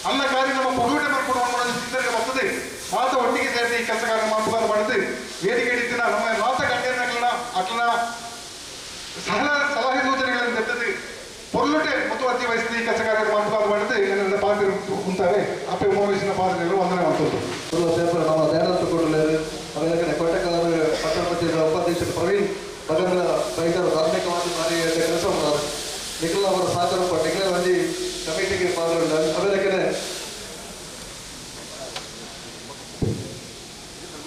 S3: ಅಲ್ಲ ಕಾರ್ಯ ನಮ್ಮ ಪೊಗಟೆ ಮಾಡ್ಕೊಂಡು ಚಿಂತನೆ ಬರ್ತದೆ ಮಾತ ಒಟ್ಟಿಗೆ ಸೇರಿಸಿ ಈ ಕೆಲಸ ಕಾರ್ಯ ಮಾಡ್ಕೊಂಡು ಮಾಡಿದ್ರೆ ವೇದಿಕೆ ಹಿಡಿತಿನ ನಮ್ಮ ಮಾತ ಗಣ್ಯರನ್ನ ಅಟ್ಲನ ಸಲಹೆ ಸೂಚನೆಗಳನ್ನು ತೆಗೆದು ಪೊರ್ಲುಟೆ ಮುತುವರ್ಜಿ ವಹಿಸಿದ ಈ ಕೆಲಸ ಕಾರ್ಯ ಮಾಡ್ಕೊಂಡು ಮಾಡಿದ್ರೆ ನನ್ನ ಪಾತ್ರ ಉಂಟಾವೆ ಅಪ್ಪೆ ಉಮಾವೇಶನ ಪಾತ್ರಗಳು ವಂದನೆ ಮಾಡ್ತದ್ದು
S1: ಪೇಪರ್ ನಮ್ಮ ದಯಾನಂದ ಕೊಡಲೇರು ಅವರಿಗೆ ಕೊಟ್ಟಕಾಲ ಪಟ್ಟಣ ಪಂಚಾಯತ್ ಉಪಾಧ್ಯಕ್ಷರು ಪ್ರವೀಣ್ ಬಗಂಗಳ ರೈತರು ಧಾರ್ಮಿಕವಾಗಿ ಭಾರಿ ಕೆಲಸ ಮಾಡ್ತಾರೆ ನಿಖಿಲ್ ಅವರ ಸಹಕಾರ ನಿಖಿಲ್ ಒಂದು ಕಮಿಟಿಗೆ ಪಾಲ್ಗೊಂಡು ಅವರಿಗೆ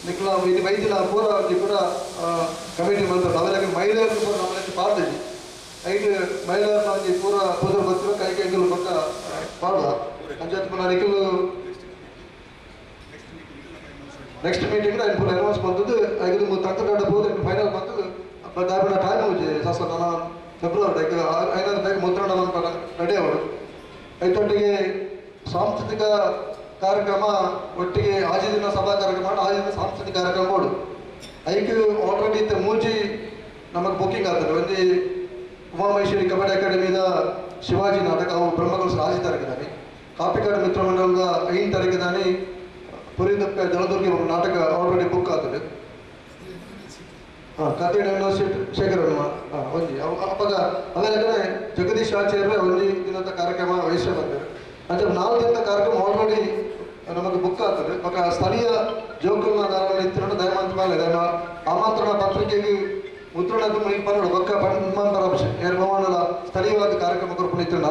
S1: ನಿಖಿಲ್ ಇದು ವೈದ್ಯನ ಪೂರ ಕೂಡ ಕಮಿಟಿ ಮಾಡ್ತಾರೆ ಅವರಿಗೆ ಮಹಿಳೆಯರು ಕೂಡ ನಮ್ಮಲ್ಲಿ ಪಾಲ್ದಿದ್ವಿ 5 ಮಹಿಳೆಯರನ್ನ ಒಂದು ಪೂರ ಪೂಜೆ ಬರ್ತೀವಿ ಕೈಗಳು ಪಕ್ಕ ಪಾಡ್ದ ಪಂಚಾಯತ್ ಪುನಃ ನಿಖಿಲ್ ನೆಕ್ಸ್ಟ್ ಮೀಟಿಂಗ್ ఆయన పూర అనౌన్స్ ಬಂದದ್ದು 5 ತಕ್ಕಡ ಬೋದು ಫೈನಲ್ ಬಂದದ್ದು ದಾಬನ ಟೈಮ್ ಹೋಜೆ ಸಾಸ ನಾನು ಫೆಬ್ರವರಿ ಐನದ ಮುದ್ರಣ ರೆಡಿ ಅವರು ಐತೊಟ್ಟಿಗೆ ಸಾಂಸ್ಕೃತಿಕ ಕಾರ್ಯಕ್ರಮ ಒಟ್ಟಿಗೆ ಆಜಿದಿನ ಸಭಾ ಕಾರ್ಯಕ್ರಮ ಆಜಿದಿನ ಸಾಂಸ್ಕೃತಿಕ ಕಾರ್ಯಕ್ರಮ ಮಾಡು ಐಕ್ ಆಲ್ರೆಡಿ ಇತ್ತ ಮೂಜಿ ನಮಗೆ ಬುಕಿಂಗ್ ಆಗ್ತದೆ ಒಂದು ಉಮಾಮಹೇಶ್ವರಿ ಕಬಡ್ಡಿ ಅಕಾಡೆಮಿದ ಶಿವಾಜಿ ನಾಟಕ ಅವು ಬ್ರಹ್ಮಕಲಸ 6 ತಾರೀಕಿದಾನೆ ಕಾಪಿಕಾಡು ಮಿತ್ರ ಮಂಡಲದ 5 ತಾರೀಕಿದಾನೆ ಪುರಿದಪ್ಪೆ ಜಲದುರ್ಗಿ ಒಂದು ನಾಟಕ ಆಲ್ರೆಡಿ ಬುಕ್ ಆಗ್ತದೆ ಕಥೆ ಶೇಖರ ಒಂಜಿ ಅವಾಗ ಅಲ್ಲೇ ಜಗದೀಶ್ ಆಚಾರ್ಯ ಒಂಜಿ ದಿನದ ಕಾರ್ಯಕ್ರಮ ವಹಿಸಿ ಬಂದರು ಅಂದ್ರೆ 4 ದಿನದ ಕಾರ್ಯಕ್ರಮ ಆಲ್ರೆಡಿ ನಮಗೆ ಬುಕ್ ಆಗ್ತದೆ ఒక ಸ್ಥಳೀಯ ಜೋಕುಲ್ನ ಇತ್ತಿನ ದಯಮಾಂತ ಮೇಲೆ ಆಮಂತ್ರಣ ಪತ್ರಿಕೆಗೆ ಮುದ್ರಣದ ಮನೆಗೆ ಪರಡು ಒಕ್ಕ ಪರಮಾಂತರ ಏರ್ ಭವನದ ಸ್ಥಳೀಯವಾದ ಕಾರ್ಯಕ್ರಮ ಕೊರಪು ಇತ್ತಿನ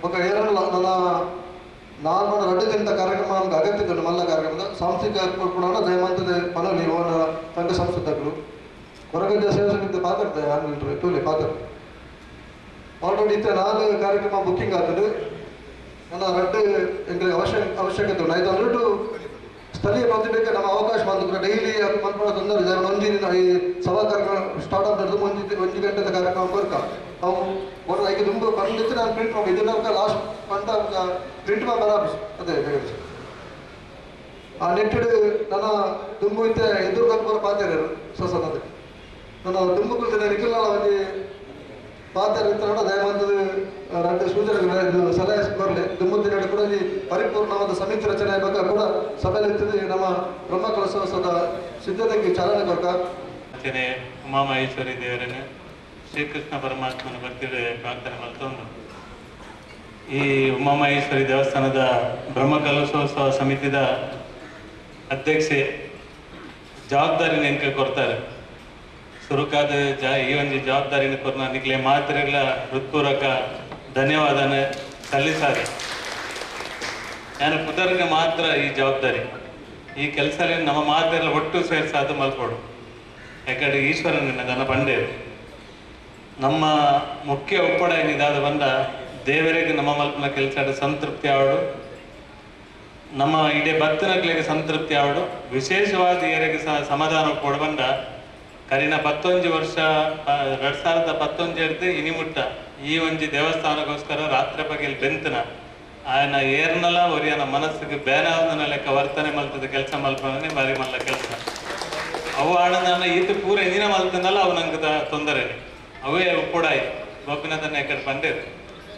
S1: ఒక ఏరన్న ನನ್ನ ನಾರ್ಮಲ್ 2 ದಿನದ ಕಾರ್ಯಕ್ರಮ ನಮ್ಗೆ ಅಗತ್ಯ ಇದ್ದು ಮಲ್ಲ ಕಾರ್ಯಕ್ರಮದ ಸಾಂಸ್ಥಿಕ ಕೂಡ ದಯಮಾಂತದ ಮನವಿ ಓನ ಸಂಘ ಸಂಸ್ಥೆಗಳು ಹೊರಗಡೆ ಸೇವೆ ಸಮಿತಿ ಪಾತ್ರ ಯಾರು ಟೂಲೆ ಪಾತ್ರ ಆಲ್ರೆಡಿ ಇತ್ತ 4 ಕಾರ್ಯಕ್ರಮ ಬುಕ್ಕಿಂಗ್ ಆಗ್ತದೆ ನನ್ನ 2 ಎಂಗಳಿಗೆ ಅವಶ್ಯಕತೆ ಉಂಟು ಐದು ಅಂದ್ಬಿಟ್ಟು ಸ್ಥಳೀಯ ಪ್ರತಿಭೆಗೆ ನಮ್ಮ ಅವಕಾಶ ಬಂದಿದ್ರೆ ಡೈಲಿ ಮನ್ಪಡ ತೊಂದರೆ ಒಂದಿನ ಈ ಸಭಾ ಕಾರ್ಯಕ್ರಮ ಸ್ಟಾರ್ಟ್ ಆಗ್ತದೆ ಒಂದು ಗಂಟೆದ ಕಾರ್ಯಕ್ರಮ ಬರ್ಕ ಅವು ಒಟ್ಟು ಐದು ತುಂಬ ಬಂದಿತ್ತು ನಾನು ಪ್ರಿಂಟ್ ಮಾಡಿ ಇದನ್ನ ಲಾಸ್ಟ್ ಬಂದ ಪ್ರಿಂಟ್ ಮಾಡಿ ಬರಾಬ್ ಅದೇ ಆ ನೆಟ್ಟೆಡ್ ನನ್ನ ತುಂಬು ಇತ್ತೆ ಎದುರು ಕಲ್ಪರ ಪಾತ್ರೆರು ಸ್ವಸನ್ನದೆ ನನ್ನ ತುಂಬು ಕುಳಿತ ನಿಖಿಲ ಒಂದು ಪಾತ್ರ ದಯವಂತದ 2 ಸೂಚನೆಗಳು ಸಲಹೆ ಬರಲಿ ದುಮ್ಮುತ್ತಿನ ಕೂಡ ಈ ಪರಿಪೂರ್ಣವಾದ ಸಮಿತಿ ರಚನೆ ಬಗ್ಗೆ ಕೂಡ ಸಭೆಯಲ್ಲಿ ನಮ್ಮ ಬ್ರಹ್ಮಕಲಶೋತ್ಸವದ ಸಿದ್ಧತೆಗೆ ಚಾಲನೆ ಕೊಡ್ಕ
S9: ರಚನೆ ಉಮಾಮಹೇಶ್ವರಿ ದೇವರನ್ನು ಶ್ರೀಕೃಷ್ಣ ಪರಮಾತ್ಮನ ಬರ್ತಿಡೆ ಪ್ರಾರ್ಥನೆ ಮಾಡ್ತಂದು ಈ ಉಮಾಮಹೇಶ್ವರಿ ದೇವಸ್ಥಾನದ ಬ್ರಹ್ಮಕಲಶೋತ್ಸವ ಸಮಿತಿದ ಅಧ್ಯಕ್ಷೆ ಜವಾಬ್ದಾರಿ ನೆನಕ ಕೊಡ್ತಾರೆ ಸುರುಕಾದ ಈ ಒಂದು ಜವಾಬ್ದಾರಿನ ಕೊರ್ನ ನಿಕ್ಲೆ ಮಾತ್ರೆಗಳ ಹೃತ್ಪೂರ್ವಕ ಧನ್ಯವಾದನ ಸಲ್ಲಿಸಾರೆ ನಾನು ಪುದರ್ಗೆ ಮಾತ್ರ ಈ ಜವಾಬ್ದಾರಿ ಈ ಕೆಲಸ ನಮ್ಮ ಮಾತೆಲ್ಲ ಒಟ್ಟು ಸೇರಿಸಾದು ಮಲ್ಕೊಡು ಯಾಕಂದ್ರೆ ಈಶ್ವರನ ನನ್ನ ಬಂಡೇರು ನಮ್ಮ ಮುಖ್ಯ ಒಪ್ಪಡ ಏನಿದಾದ ಬಂದ ದೇವರಿಗೆ ನಮ್ಮ ಮಲ್ಪನ ಕೆಲಸ ಸಂತೃಪ್ತಿ ಆವಡು ನಮ್ಮ ಇಡೀ ಭಕ್ತನಗಳಿಗೆ ಸಂತೃಪ್ತಿ ಆವಡು ವಿಶೇಷವಾದ ಏರಿಗೆ ಸಮಾಧಾನ ಕೊಡು ಬಂದ ಕರಿನ 11 ವರ್ಷ 2011 ಇರ್ದು ಇನಿಮುಟ್ಟ ಈ ಒಂಜಿ ದೇವಸ್ಥಾನಕ್ಕೋಸ್ಕರ ರಾತ್ರಿ ಬಗೆಯಲ್ಲಿ ಬೆಂತನ ಆಯನ ಏರ್ನಲ್ಲ ಒರಿಯನ ಮನಸ್ಸಿಗೆ ಬೇನಾದನ ಲೆಕ್ಕ ವರ್ತನೆ ಮಲ್ತದ ಕೆಲಸ ಮಲ್ಪನೇ ಬಾರಿ ಮಲ್ಲ ಕೆಲಸ ಅವು ಆಡನ ಈತ ಪೂರ ಇಂದಿನ ಮಲ್ತನಲ್ಲ ಅವು ನಂಗೆ ತೊಂದರೆ ಅವೇ ಉಪ್ಪುಡಾಯ್ತು ಗೋಪಿನಾಥನ ಕಡೆ ಬಂಡೇರು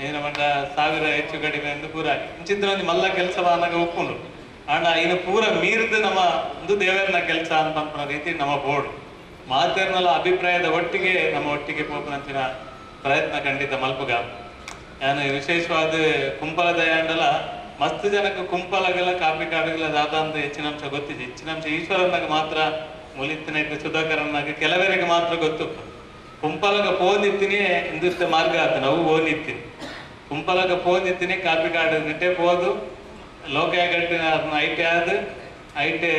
S9: ಏನು ಬಂಡ 1000 ಹೆಚ್ಚು ಕಡಿಮೆ ಎಂದು ಪೂರ ಇಂಚಿತ್ರ ಒಂದು ಮಲ್ಲ ಕೆಲಸವಾನಾಗ ಒಪ್ಪುಂಡು ಆಂಡ ಇನ್ನು ಪೂರ ಮೀರ್ದು ನಮ್ಮ ಒಂದು ದೇವರನ ಕೆಲಸ ಅಂತ ರೀತಿ ನಮ್ಮ ಬೋರ್ಡು ಮಾತೇರ್ನಲ್ಲ ಅಭಿಪ್ರಾಯದ ಒಟ್ಟಿಗೆ ನಮ್ಮ ಒಟ್ಟಿಗೆ ಪೋಪನಂಚಿನ ಪ್ರಯತ್ನ ಖಂಡಿತ ಮಲ್ಪಗ ನಾನು ವಿಶೇಷವಾದ ಕುಂಪಲ ದಯಾಂಡಲ ಮಸ್ತ್ ಜನಕ್ಕೆ ಕುಂಪಲಗೆಲ್ಲ ಕಾಪಿ ಕಾಡುಗಳ ದಾದ ಅಂತ ಹೆಚ್ಚಿನಂಶ ಗೊತ್ತಿದೆ ಹೆಚ್ಚಿನಂಶ ಈಶ್ವರನಾಗ ಮಾತ್ರ ಮುಲಿತ್ತಿನ ಸುಧಾಕರನಾಗ ಕೆಲವರಿಗೆ ಮಾತ್ರ ಗೊತ್ತು ಕುಂಪಲಗ ಪೋದಿತ್ತೀನಿ ಇಂದಿತ್ತ ಮಾರ್ಗ ಆತ ನಾವು ಓದಿತ್ತೀನಿ ಕುಂಪಲಗ ಪೋದಿತ್ತೀನಿ ಕಾಪಿ ಕಾಡು ನಿಟ್ಟೆ ಪೋದು ಲೋಕಗಟ್ಟಿನ ಐಟೆ ಆದ ಐಟೆ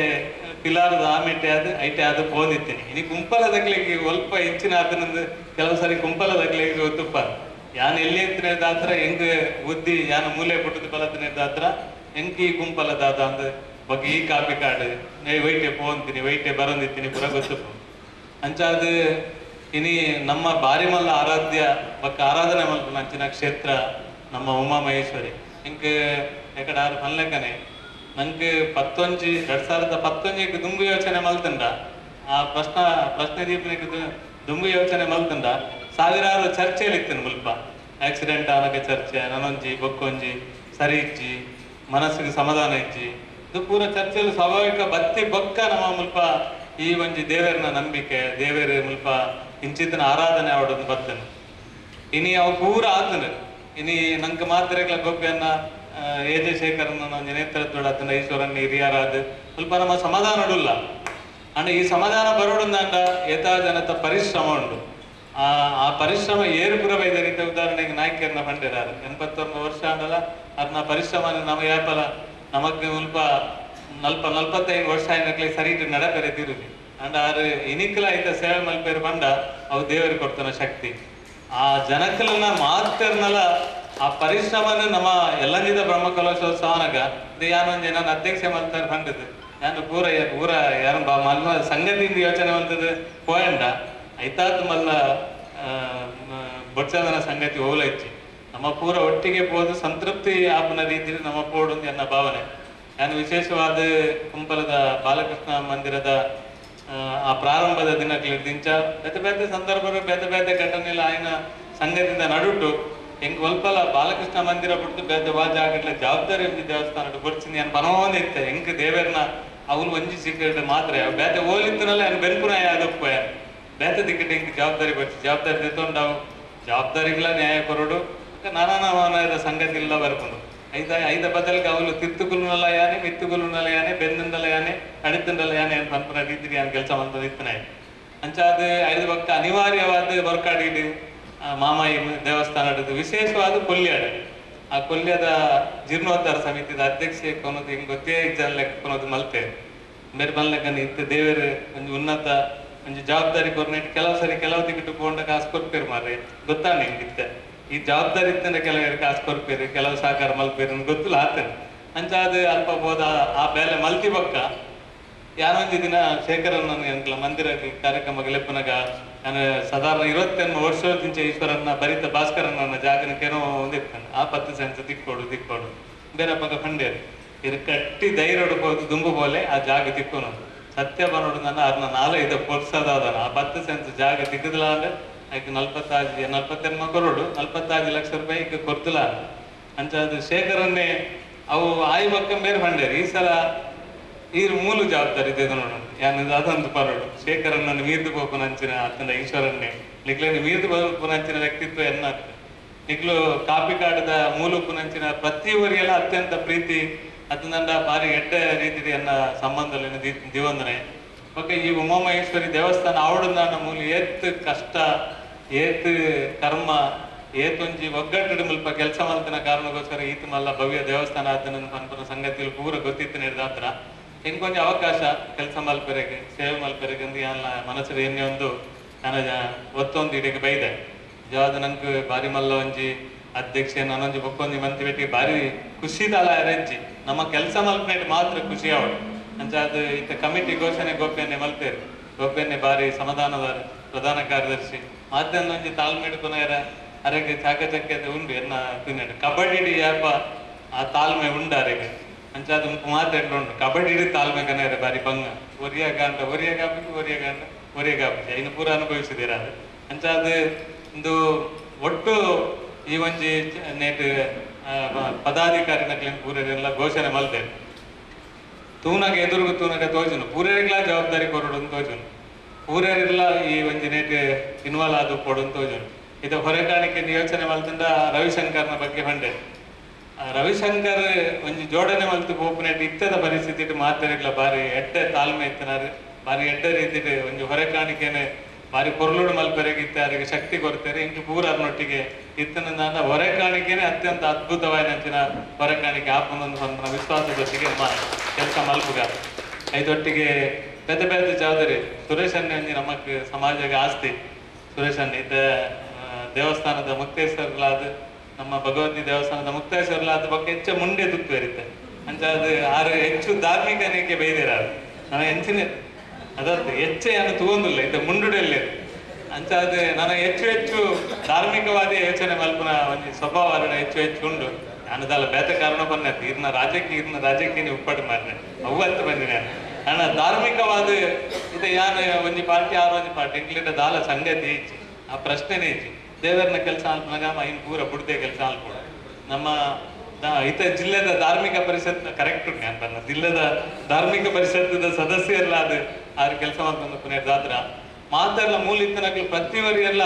S9: ಪಿಲಾರದ ಆಮೆಟ್ಟೆ ಆದ ಐಟೆ ಆದ ಪೋದಿತ್ತೀನಿ ಇನಿ ಕುಂಪಲದಗ್ಲಿಗೆ ಸ್ವಲ್ಪ ಹೆಚ್ಚಿನ ಆತನಂದು ಕೆಲವು ಸರಿ ಕುಂಪಲದಗ್ಲಿಗೆ ಗೊತ್ತುಪ್ಪ ಯಾನ್ ಎಲ್ಲಿ ಎತ್ತಿನದಾತ್ರ ಹೆಂಗ್ ಬುದ್ಧಿ ಯಾನ ಮೂಲೆ ಪುಟ್ಟದ ಬಲತ್ತಿನದಾತ್ರ ಹೆಂಗ್ ಈ ಕುಂಪಲದಾದ ಅಂದ ಬಗ್ಗೆ ಈ ಕಾಪಿ ಕಾಡು ವೈಟೆ ಪೋಂತೀನಿ ವೈಟೆ ಬರೋದಿತ್ತೀನಿ ಪುರ ಗೊತ್ತಪ್ಪ ಅಂಚಾದ ಇನಿ ನಮ್ಮ ಬಾರಿಮಲ್ಲ ಆರಾಧ್ಯ ಬಕ್ಕ ಆರಾಧನೆ ಮಲ್ಪನ ಅಂಚಿನ ಕ್ಷೇತ್ರ ನಮ್ಮ ಉಮಾಮಹೇಶ್ವರಿ ಹಿಂಗ ಎಕಡೆ ಆರು ಮಲ್ಲೆಕ್ಕನೆ ನಂಗೆ 2011 ದುಂಬು ಯೋಚನೆ ಮಲ್ತಂಡ ಆ ಪ್ರಶ್ನೆ ದೀಪನಿಗೆ ದುಂಬು ಯೋಚನೆ ಮಲ್ತಂಡ ಸಾವಿರಾರು ಚರ್ಚೆಯಲ್ಲಿ ಇತ್ತೇನೆ ಮುಲ್ಪ ಆಕ್ಸಿಡೆಂಟ್ ಆನಗೆ ಚರ್ಚೆ ನನೊಂಜಿ ಬೊಕ್ಕೊಂಜಿ ಸರಿ ಇಚ್ಚಿ ಮನಸ್ಸಿಗೆ ಸಮಾಧಾನ ಇಚ್ಚಿ ಇದು ಪೂರ ಚರ್ಚೆಯಲ್ಲಿ ಸ್ವಾಭಾವಿಕ ಬತ್ತಿ ಬೊಕ್ಕ ನಮ್ಮ ಮುಲ್ಪ ಈ ಒಂಜಿ ದೇವರನ ನಂಬಿಕೆ ದೇವರ ಮುಲ್ಪ ಇಂಚಿತನ ಆರಾಧನೆ ಆವಡೋದು ಬರ್ತೇನೆ ಇನಿ ಅವು ಪೂರ ಆತನ ಇನಿ ನಂಗೆ ಮಾತ್ರೆಗಳ ಗೋಪಿಯನ್ನ ಎಜೆ ಶೇಖರನ ನೇತೃತ್ವದ ಆತನ ಈಶ್ವರನ್ನ ಹಿರಿಯರಾದ ಸ್ವಲ್ಪ ನಮ್ಮ ಸಮಾಧಾನ ಉಡುಲ್ಲ ಅಂದ್ರೆ ಈ ಸಮಾಧಾನ ಬರೋಡಂದ ಯಥಾ ಜನತ ಪರಿಶ್ರಮ ಉಂಟು ಆ ಪರಿಶ್ರಮ ಏರುಪುರ ವೈದ್ಯರಿತ ಉದಾಹರಣೆಗೆ ನಾಯಕರನ್ನ ಪಂಡಿರಾರು 81 ವರ್ಷ ಅಂದಲ್ಲ ಅದನ್ನ ಪರಿಶ್ರಮ ನಮ್ಮ ಯಾಪಲ ನಮಗೆ ಸ್ವಲ್ಪ 45 ವರ್ಷ ಏನಕ್ಕೆ ಸರಿ ನಡಪೆರೆ ತಿರುಗಿ ಅಂಡ್ ಆರು ಇನಿಕಲ ಆಯ್ತ ಸೇವೆ ಮಲ್ಪೇರು ಬಂಡ ಅವು ದೇವರಿಗೆ ಕೊಡ್ತಾನ ಶಕ್ತಿ ಆ ಜನಕಲನ್ನ ಮಾತರ್ನಲ್ಲ ಆ ಪರಿಶ್ರಮನ ನಮ್ಮ ಎಲ್ಲಂಜಿದ ಬ್ರಹ್ಮಕಲಶೋತ್ಸವನಾಗ ಯಾನೊಂದು ನಾನು ಅಧ್ಯಕ್ಷೆ ಮಲ್ತಾರೆ ಬಂದದ್ದು ನಾನು ಪೂರ ಯಾರ ಮಲ್ಲ ಸಂಗತಿಯಿಂದ ಯೋಚನೆ ಮಲ್ತದ್ದು ಪೋಯಂಡ ಐತಾತ್ ಮಲ್ಲ ಬೊಚ್ಚದನ ಸಂಗತಿ ಹೋಲೈತಿ ನಮ್ಮ ಪೂರ ಒಟ್ಟಿಗೆ ಪೋದು ಸಂತೃಪ್ತಿ ಆಪನ ರೀತಿಯಲ್ಲಿ ನಮ್ಮ ಪೋಡು ಎನ್ನ ಭಾವನೆ ನಾನು ವಿಶೇಷವಾದ ಕುಂಪಲದ ಬಾಲಕೃಷ್ಣ ಮಂದಿರದ ಆ ಪ್ರಾರಂಭದ ದಿನಕ್ಲಿರ್ದಿಂಚ ಬೇತೆ ಬೇತೆ ಸಂದರ್ಭ ಬೇತೆ ಬೇತೆ ಘಟನೆಲ್ಲ ಆಯ್ನ ಸಂಘದಿಂದ ನಡುಟು ಹೆಂಗ್ ಒಲ್ಪಲ ಬಾಲಕೃಷ್ಣ ಮಂದಿರ ಬಿಟ್ಟು ಬೇತೆ ವಾಜ ಆಗಟ್ಲೆ ಜವಾಬ್ದಾರಿ ಒಂಜಿ ದೇವಸ್ಥಾನ ಬರ್ಚಿನಿ ಅನ್ ಪನವೊಂದು ಇತ್ತೆ ಹೆಂಗ್ ದೇವರನ್ನ ಅವನು ಒಂಜಿ ಸಿಕ್ಕ ಮಾತ್ರ ಬೇತೆ ಓಲಿತ್ತನಲ್ಲ ಅನ್ ಬೆನ್ಪುನ ಯಾದಪ್ಪ ಬೇತೆ ದಿಕ್ಕಟ್ಟು ಹೆಂಗ್ ಜವಾಬ್ದಾರಿ ಬರ್ಚಿ ಜವಾಬ್ದಾರಿ ತೆತ್ತೊಂಡವು ಜವಾಬ್ದಾರಿಗಳ ನ್ಯಾಯ ಕೊರಡು ನಾನಾದ ಸಂಗತಿ ಇಲ್ಲ ಬರ್ಕೊಂಡು ಐದ ಬದಲಿಗೆ ಅವಳು ತಿರ್ತುಗುಲುನಲ್ಲ ಯಾನೆ ಮಿತ್ತುಗುಲುನಲ್ಲ ಯಾನೆ ಬೆನ್ನಿಂದಲ್ಲ ಯಾನೆ ಅಡಿತಂಡಲ್ಲ ಯಾನೆ ಅಂತ ಅನ್ಪನ ರೀತಿ ಯಾನ್ ಕೆಲಸ ಮಾಡ್ತಾ ಇತ್ತನೆ ಅಂಚಾದ ಐದು ಪಕ್ಕ ಅನಿವಾರ್ಯವಾದ ಬರ್ಕಾಡಿಡು ಮಾಮಾಯಿ ದೇವಸ್ಥಾನ ವಿಶೇಷವಾದ ಕೊಲ್ಯಾಡ ಆ ಕೊಲ್ಯದ ಜೀರ್ಣೋದ್ಧಾರ ಸಮಿತಿದ ಅಧ್ಯಕ್ಷೆ ಕೊನೋದು ಹಿಂಗೆ ಗೊತ್ತೇ ಜನ ಲೆಕ್ಕ ಕೊನೋದು ಮಲ್ತೆ ಬೇರೆ ಬಂದ್ಲೆಕ್ಕ ಇತ್ತು ದೇವರು ಒಂದು ಉನ್ನತ ಒಂದು ಜವಾಬ್ದಾರಿ ಕೊರ್ನೆಟ್ ಕೆಲವು ಸರಿ ಕೆಲವು ತಿಕ್ಕಿಟ್ಟು ಕೊಂಡ ಕಾಸು ಕೊಡ್ಪೇರು ಮಾರ್ರೆ ಗೊತ್ತಾ ನಿಮ್ಗಿತ್ತೆ ಈ ಜವಾಬ್ದಾರಿ ಇತ್ತಂದ್ರೆ ಕೆಲವರು ಕಾಸು ಕೊಡ್ಪೇರು ಕೆಲವು ಸಹಕಾರ ಮಲ್ಪೇರು ಗೊತ್ತಿಲ್ಲ ಆತೇನೆ ಅಂಚಾದ ಅಲ್ಪ ಹೋದ ಆ ಬೇಲೆ ಮಲ್ತಿ ಬಕ್ಕ ಯಾನೊಂದು ದಿನ ಶೇಖರನ್ನ ಎಂಕ್ಲ ಮಂದಿರ ಕಾರ್ಯಕ್ರಮ ಲೆಪ್ಪನಾಗ ನಾನು ಸಾಧಾರಣ 28 ವರ್ಷದಿಂದ ಈಶ್ವರನ್ನ ಬರಿತ ಭಾಸ್ಕರನ್ನ ಜಾಗನಕ್ಕೇನೋ ಒಂದಿರ್ತಾನೆ ಆ 10 ಸೆನ್ಸ್ ದಿಕ್ಕೋಡು ಬೇರೆ ಪಕ್ಕ ಖಂಡೇರು ಇದು ಕಟ್ಟಿ ಧೈರ್ಯ ಹೋದು ದುಂಬು ಬೋಲೆ ಆ ಜಾಗ ತಿಕ್ಕೋನು ಸತ್ಯ ಬರೋಡು ನನ್ನ ಅದನ್ನ 4-5 ವರ್ಷದಾದನ ಆ 10 ಸೆನ್ಸ್ ಜಾಗ ದಿಕ್ಕದಿಲ್ಲ ಅಂದ್ರೆ ಆಯ್ತು 45 ಕೊರಡು 45 ಲಕ್ಷ ರೂಪಾಯಿ ಈಗ ಕೊಡ್ತಿಲ್ಲ ಅಂತ ಅದು ಶೇಖರನ್ನೇ ಅವು ಆಯಿ ಪಕ್ಕ ಬೇರೆ ಖಂಡೇರು ಈ ಸಲ ಈ ಮೂಲ ಜವಾಬ್ದಾರಿ ಇದೆ ನೋಡೋಣ ಯಾನದು ಅದೊಂದು ಪರೋಡು ಶೇಖರನನ್ನು ಮೀರ್ದು ಪೋಪುನಂಚಿನ ಆತನ ಈಶ್ವರನ್ನೇ ನಿಕ್ಲೇನು ಮೀರ್ದು ಪೋಪುನಂಚಿನ ವ್ಯಕ್ತಿತ್ವ ಎನ್ನಾಗ್ತದೆ ನಿಕ್ಲು ಕಾಪಿ ಕಾಡದ ಮೂಲ ಪುನಂಚಿನ ಪ್ರತಿಯವರಿಗೆಲ್ಲ ಅತ್ಯಂತ ಪ್ರೀತಿ ಅದನ್ನ ಭಾರಿ ಎಡ್ಡ ರೀತಿ ಅನ್ನ ಸಂಬಂಧದಲ್ಲಿ ದಿವಂದನೆ ಓಕೆ ಈ ಉಮಾಮಹೇಶ್ವರಿ ದೇವಸ್ಥಾನ ಆವಡದಾನ ಮೂಲ ಏತ್ ಕಷ್ಟ ಏತ್ ಕರ್ಮ ಏತೊಂಜಿ ಒಗ್ಗಟ್ಟು ಮುಲ್ಪ ಕೆಲಸ ಮಲ್ತಿನ ಕಾರಣಕ್ಕೋಸ್ಕರ ಈತ ಮಲ್ಲ ಭವ್ಯ ದೇವಸ್ಥಾನ ಆತನ ಅನ್ಪನ ಸಂಗತಿಯಲ್ಲಿ ಪೂರ ಗೊತ್ತಿತ್ತು ನಿರ್ದಾತ್ರ ಹೆಂಗೊಂದು ಅವಕಾಶ ಕೆಲಸ ಮಲ್ಪೆರೆಗೆ ಸೇವೆ ಮಲ್ಪೆರೆಗೆ ಅಂದು ಎಲ್ಲ ಮನಸ್ಸಲ್ಲಿ ಏನೇ ಒಂದು ನಾನು ಒತ್ತೊಂದು ಇಡಿಗೆ ಬೈದೆ ಯಾವ್ದು ನಂಗೆ ಬಾರಿ ಮಲ್ಲ ಒಂಜಿ ಅಧ್ಯಕ್ಷೆ ನಾನೊಂಜಿ ಬೊಕ್ಕೊಂಜಿ ಮಂತಿ ಬೆಟ್ಟಿಗೆ ಬಾರಿ ಖುಷಿದಲ್ಲ ಅರೆಂಜಿ ನಮ್ಮ ಕೆಲಸ ಮಲ್ಪನೆಟ್ ಮಾತ್ರ ಖುಷಿ ಅವಳು ಅಂಚ ಅದು ಇತ್ತ ಕಮಿಟಿ ಘೋಷಣೆ ಗೋಪ್ಯನ್ನೇ ಮಲ್ಪೇರು ಗೋಪ್ಯನ್ನೇ ಬಾರಿ ಸಮಾಧಾನದ ಪ್ರಧಾನ ಕಾರ್ಯದರ್ಶಿ ಮಾಧ್ಯಮ ಒಂಜಿ ತಾಳ್ಮೆಡು ಕೊನೆಯರ ಅರೆಗೆ ಚಾಕಚಕ್ಯ ಉಂಡು ಎನ್ನ ತಿನ್ನಡು ಕಬಡ್ಡಿ ಯಾಪ ಆ ತಾಳ್ಮೆ ಉಂಡು ಅರೆಗೆ ಅಂಚ ಅದು ಮಾತಾಡ್ಲು ಉಂಡು ಕಬಡ್ಡಿ ತಾಳ್ಮೆ ಕನೆಯರ ಬಾರಿ ಬಂಗ ಒರಿಯಾಗಾಪಿ ಇನ್ನು ಪೂರ ಅನುಭವಿಸಿದೀರ ಅದು ಅಂಚ ಅದು ಒಂದು ಒಟ್ಟು ಈ ಒಂಜಿ ನೇಟ್ ಪದಾಧಿಕಾರಿನಕ್ಲೇನು ಪೂರೆಲ್ಲ ಘೋಷಣೆ ಮಲ್ದೆ ತೂನಗ ಎದುರುಗು ತೂನಗ ತೋಜುನು ಪೂರೆಲ್ಲ ಜವಾಬ್ದಾರಿ ಕೊರಡು ತೋಜುನು ಪೂರೆಲ್ಲ ಈ ಒಂಜಿ ನೇಟ್ ಇನ್ವಾಲ್ವ್ ಆದು ಕೊಡು ತೋಜುನು ಇದು ಹೊರೆಕಾಣಿಕೆ ಯೋಚನೆ ಮಲ್ತಂಡ ರವಿಶಂಕರ್ನ ಬಗ್ಗೆ ಹೊಂಡೆ ರವಿಶಂಕರ್ ಒಂಜಿ ಜೋಡಣೆ ಮಲ್ತು ಪೋಪುನೇಟ್ ಇತ್ತದ ಪರಿಸ್ಥಿತಿ ಮಾತಾಡಿಲ್ಲ ಬಾರಿ ಎಡ್ಡೆ ತಾಳ್ಮೆ ಇತ್ತನಾರು ಬಾರಿ ಎಡ್ಡೆ ರೀತಿ ಒಂಜಿ ಹೊರೆಕಾಣಿಕೆನೆ ಬಾರಿ ಪೊರ್ಲುಡು ಮಲ್ಪೆರೆಗಿತ್ತೆ ಅವರಿಗೆ ಶಕ್ತಿ ಕೊಡ್ತಾರೆ ಇಂಟು ಪೂರನೊಟ್ಟಿಗೆ ಇತ್ತನ ಹೊರೆಕಾಣಿಕೆನೆ ಅತ್ಯಂತ ಅದ್ಭುತವಾದ ಹೊರೆಕಾಣಿಕೆ ಆಪನೊಂದು ಸಂಪನ್ನ ವಿಶ್ವಾಸದೊಟ್ಟಿಗೆ ಕೆಲಸ ಮಲ್ಪುಗ ಐದೊಟ್ಟಿಗೆ ಬೇತೆ ಬೇತೆ ಜವಾಬ್ದಾರಿ ಸುರೇಶ್ ಅನ್ನೆ ಒಂಜಿ ನಮಕ್ ಸಮಾಜಕ್ಕೆ ಆಸ್ತಿ ಸುರೇಶ್ ಅನ್ನೆ ಇದ್ದ ದೇವಸ್ಥಾನದ ಮುಕ್ತೇಶ್ವರಲಾದ ನಮ್ಮ ಭಗವತಿ ದೇವಸ್ಥಾನದ ಮುಕ್ತೇಶ್ವರಲಾದ ಬಗ್ಗೆ ಹೆಚ್ಚು ಮುಂಡೆ ದುಕ್ಕು ಇರುತ್ತೆ ಅಂತ ಅದು ಆರು ಹೆಚ್ಚು ಧಾರ್ಮಿಕನಿಗೆ ಬೈದಿರ ನಾನು ಹೆಂಚಿನ ಅದದ್ದು ಹೆಚ್ಚೆ ನಾನು ತಗೊಂಡಿಲ್ಲ ಇದು ಮುಂಡುಡಲ್ಲಿ ಅಂತ ಅದು ನಾನು ಹೆಚ್ಚು ಧಾರ್ಮಿಕವಾದ ಯೋಚನೆ ಮಲ್ಪನ ಒಂದು ಸ್ವಭಾವ ಹೆಚ್ಚು ಉಂಡು ನಾನದಲ್ಲ ಬೇತೆ ಕಾರಣ ಬಂದದ್ದು ಇರ್ನ ರಾಜ್ಯಕ್ಕೆ ಉಪ್ಪಾಡು ಮಾಡಿದೆ ಅವತ್ತು ಬಂದಿನಿ ನಾನು ಧಾರ್ಮಿಕವಾದ ಇದು ಯಾನು ಒಂಜಿ ಪಾರ್ಟಿ ಆರು ಒಂಜಿ ಪಾರ್ಟಿ ಇಂಗ್ಲಿಂದ ದಾಲ ಸಂಗತಿ ಹೆಚ್ಚು ಆ ಪ್ರಶ್ನೆನೇ ಹೆಚ್ಚು ದೇವರನ್ನ ಕೆಲಸ ಅಲ್ಪನಾಗ ಇನ್ನು ಪೂರ ಬುಡ್ದೆ ಕೆಲಸ ಅಲ್ಪಡ ನಮ್ಮ ಇತ ಜಿಲ್ಲೆದ ಧಾರ್ಮಿಕ ಪರಿಷತ್ ಕರೆಕ್ಟ್ ಉಂಟು ಅಂತ ಜಿಲ್ಲೆದ ಧಾರ್ಮಿಕ ಪರಿಷತ್ತದ ಸದಸ್ಯರೆಲ್ಲ ಅದು ಆರು ಕೆಲಸ ಮಾಡ್ಕೊಂಡು ಪುನರ್ದಾತ್ರ ಮಾತೆಲ್ಲ ಮೂಲಿತ್ತನಗಳು ಪ್ರತಿವರಿಗೆಲ್ಲ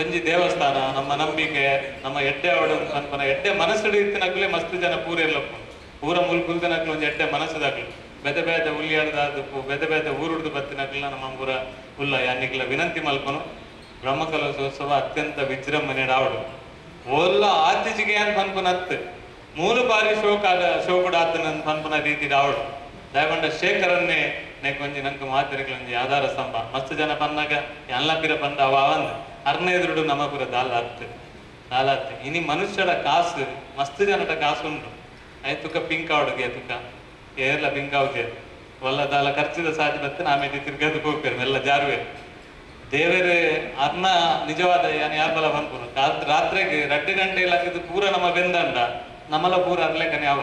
S9: ಒಂಜಿ ದೇವಸ್ಥಾನ ನಮ್ಮ ನಂಬಿಕೆ ನಮ್ಮ ಎಡ್ಡೆ ಅವಡು ಅನ್ಪನ ಎಡ್ಡೆ ಮನಸ್ಸು ಇತ್ತಿನಗ್ಲೇ ಮಸ್ತ್ ಜನ ಪೂರ ಎಲ್ಲ ಪೂರ ಮುಲ್ಕುಲ್ತನಗ್ಲು ಒಂದು ಎಡ್ಡೆ ಮನಸ್ಸದಾಗ್ಲು ಬೇತೆ ಬೇತೆ ಉಲ್ಲಿಯಾಡ್ದಪ್ಪು ಬೇತೆ ಬೇತೆ ಊರುಡ್ದು ಬತ್ತಿನಗ್ಲ ನಮ್ಮ ಪೂರ ಉಲ್ಲ ಯಾನಿಗ್ಲ ವಿನಂತಿ ಮಲ್ಪನು ಬ್ರಹ್ಮಕಲಶೋತ್ಸವ ಅತ್ಯಂತ ವಿಜೃಂಭಣೆ ಆವಡು ಓಲ್ಲ ಆತಿಜಿಗೆ ಅಂತ ಅನ್ಪನತ್ ಮೂರು ಬಾರಿ ಶೋಕುಡ ಆತನ ಅನ್ಪನ ರೀತಿ ಆವಡು ದಯಗೊಂಡ ಶೇಖರನ್ನೇ ನೆಕೊಂಜಿ ನಂಗೆ ಮಾತಿರಿಗಳೊಂಜಿ ಆಧಾರ ಸ್ತಂಭ ಮಸ್ತ್ ಜನ ಪನ್ನಾಗ ಎಲ್ಲ ಪಿರ ಪಂಡ ಅವಂದ್ ಅರ್ನೇದುರುಡು ನಮ್ಮ ಪುರ ದಾಲಾತ್ ಇನಿ ಮನುಷ್ಯರ ಕಾಸು ಮಸ್ತ್ ಜನಟ ಕಾಸು ಉಂಟು ತುಕ ಪಿಂಕ್ ಆವಡುಗೆ ತುಕ ಏರ್ಲ ಪಿಂಕ್ ಆವುದೇ ಒಲ್ಲ ದಾಲ ಖರ್ಚಿದ ಸಾಧ್ಯ ಬರ್ತೇನೆ ಆಮೇಲೆ ತಿರ್ಗದು ಹೋಗ್ತೇವೆ ಎಲ್ಲ ಜಾರುವೆ ದೇವರೇ ಅರ್ನ ನಿಜವಾದ ಯಾಪಲ ಬಂದ್ಪುರು ರಾತ್ರಿಗೆ 2 ಗಂಟೆ ಇಲ್ಲಕ್ಕಿದ್ದು ಪೂರ ನಮ್ಮ ಬೆಂದಂಡ ನಮ್ಮಲ್ಲ ಪೂರ ಅರ್ಲೆಕ್ಕನೆ ಯಾವ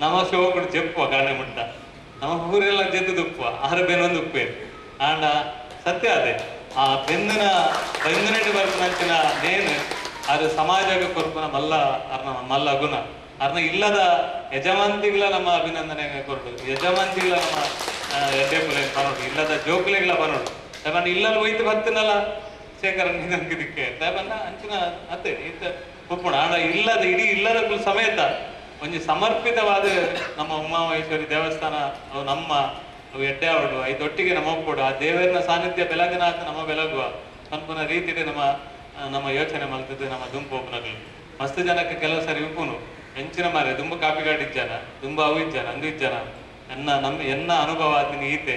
S9: ನಮ್ಮ ಶೋಕುಡು ಜಪ್ಪುವ ಕಾಣೆ ಮುಟ್ಟ ನಮ್ಮ ಪೂರೆಲ್ಲ ಜದ್ದು ದುಪ್ಪುವ ಆರು ಬೆನ್ನೊಂದು ಉಪ್ಪೆ ಆಂಡ ಸತ್ಯ ಅದೇ ಆ ಬೆಂದಿನಡಿ ಬರ್ಪನಂಚಿನ ನೇನು ಅದು ಸಮಾಜಕ್ಕೆ ಕೊರ್ಪುನ ಮಲ್ಲ ಗುಣ ಅರ್ನ ಇಲ್ಲದ ಯಜಮಾಂತಿಗಳ ನಮ್ಮ ಅಭಿನಂದನೆ ಕೊರಡು ಯಜಮಾಂತಿಗಳ ನಮ್ಮ ಎಡ್ಡೆಪುಲೆ ಪನೋಡು ಇಲ್ಲದ ಜೋಕ್ಲೆಗಳ ಪನೋಡು ತಗೊಂಡು ಇಲ್ಲಲ್ಲಿ ಒಯ್ತು ಬರ್ತನಲ್ಲ ಶೇಖರ ನಿನಂಗಿದಕ್ಕೆ ತಗೊಂಡ ಅಂಚಿನ ಅತ್ತೆ ಈತ ಒಪ್ಪುಣ ಆಡ ಇಲ್ಲದ ಇಡೀ ಇಲ್ಲದ ಸಮೇತ ಒಂದು ಸಮರ್ಪಿತವಾದ ನಮ್ಮ ಉಮಾಮಹೇಶ್ವರಿ ದೇವಸ್ಥಾನ ಅವು ನಮ್ಮ ಅವು ಎಡ್ಡೆ ಆವಡು ಐದೊಟ್ಟಿಗೆ ನಮ್ಮ ಒಪ್ಪುಡು ಆ ದೇವರನ ಸಾನ್ನಿಧ್ಯ ಬೆಳಗಿನಾಥ ನಮ್ಮ ಬೆಳಗುವ ಅನ್ಪುನ ರೀತಿಗೆ ನಮ್ಮ ಯೋಚನೆ ಮಲ್ತದ್ದು ನಮ್ಮ ದುಂಪು ಒಪ್ಪನಗಳು ಮಸ್ತ್ ಜನಕ್ಕೆ ಕೆಲವು ಸರಿ ಉಪ್ಪುನು ಹೆಂಚಿನ ಮಾರೆ ತುಂಬ ಕಾಪಿಗಾಡಿಜ್ಜನ ತುಂಬ ಅವು ಇಜ್ಜನ ಅಂದು ಇಜ್ಜನ ಎನ್ನ ಅನುಭವ ಆದಿನ ಈತೆ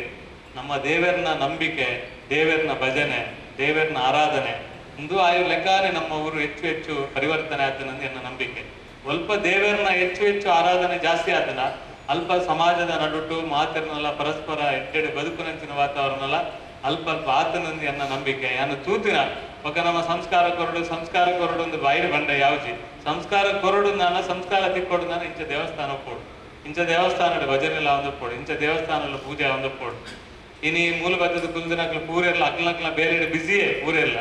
S9: ನಮ್ಮ ದೇವರನ ನಂಬಿಕೆ ದೇವರನ ಭಜನೆ ದೇವರನ ಆರಾಧನೆ ಇಂದು ಆಯು ಲೆಕ್ಕಾನೆ ನಮ್ಮ ಊರು ಹೆಚ್ಚು ಪರಿವರ್ತನೆ ಆತನಂದು ಎನ್ನ ನಂಬಿಕೆ ಸ್ವಲ್ಪ ದೇವರನ್ನ ಹೆಚ್ಚು ಆರಾಧನೆ ಜಾಸ್ತಿ ಆತನ ಅಲ್ಪ ಸಮಾಜದ ನಡುಟು ಮಾತಿರನೆಲ್ಲ ಪರಸ್ಪರ ಎಡ್ಡೆಡೆ ಬದುಕುನಂಚಿನ ವಾತಾವರಣ ಅಲ್ಪ ಆತನಂದು ಎನ್ನ ನಂಬಿಕೆ ಯಾನು ತೂತಿನ ಒಕ್ಕ ನಮ್ಮ ಸಂಸ್ಕಾರ ಕೊರಡು ಒಂದು ಬಾಯಿಲು ಬಂಡ ಯಾವ್ಜಿ ಸಂಸ್ಕಾರ ಕೊರಡು ನಾನು ಸಂಸ್ಕಾರ ತಿಕ್ಕೊಡು ನಾನು ಇಂಚ ದೇವಸ್ಥಾನ ಪೋಡು ಇಂಚ ದೇವಸ್ಥಾನ ಭಜನೆಲ್ಲ ಒಂದಪ್ಪೋಡು ಇಂಚ ದೇವಸ್ಥಾನ ಪೂಜೆ ಒಂದಪ್ಪೋಡು ಇನಿ ಮೂಲಬದ್ಧದ ಕುಲ್ದಿನಕ್ಲು ಪೂರೆಲ್ಲ ಅಕ್ಲಕ್ಲ ಬೇರೆ ಬಿಸಿಯೇ ಪೂರೆಲ್ಲ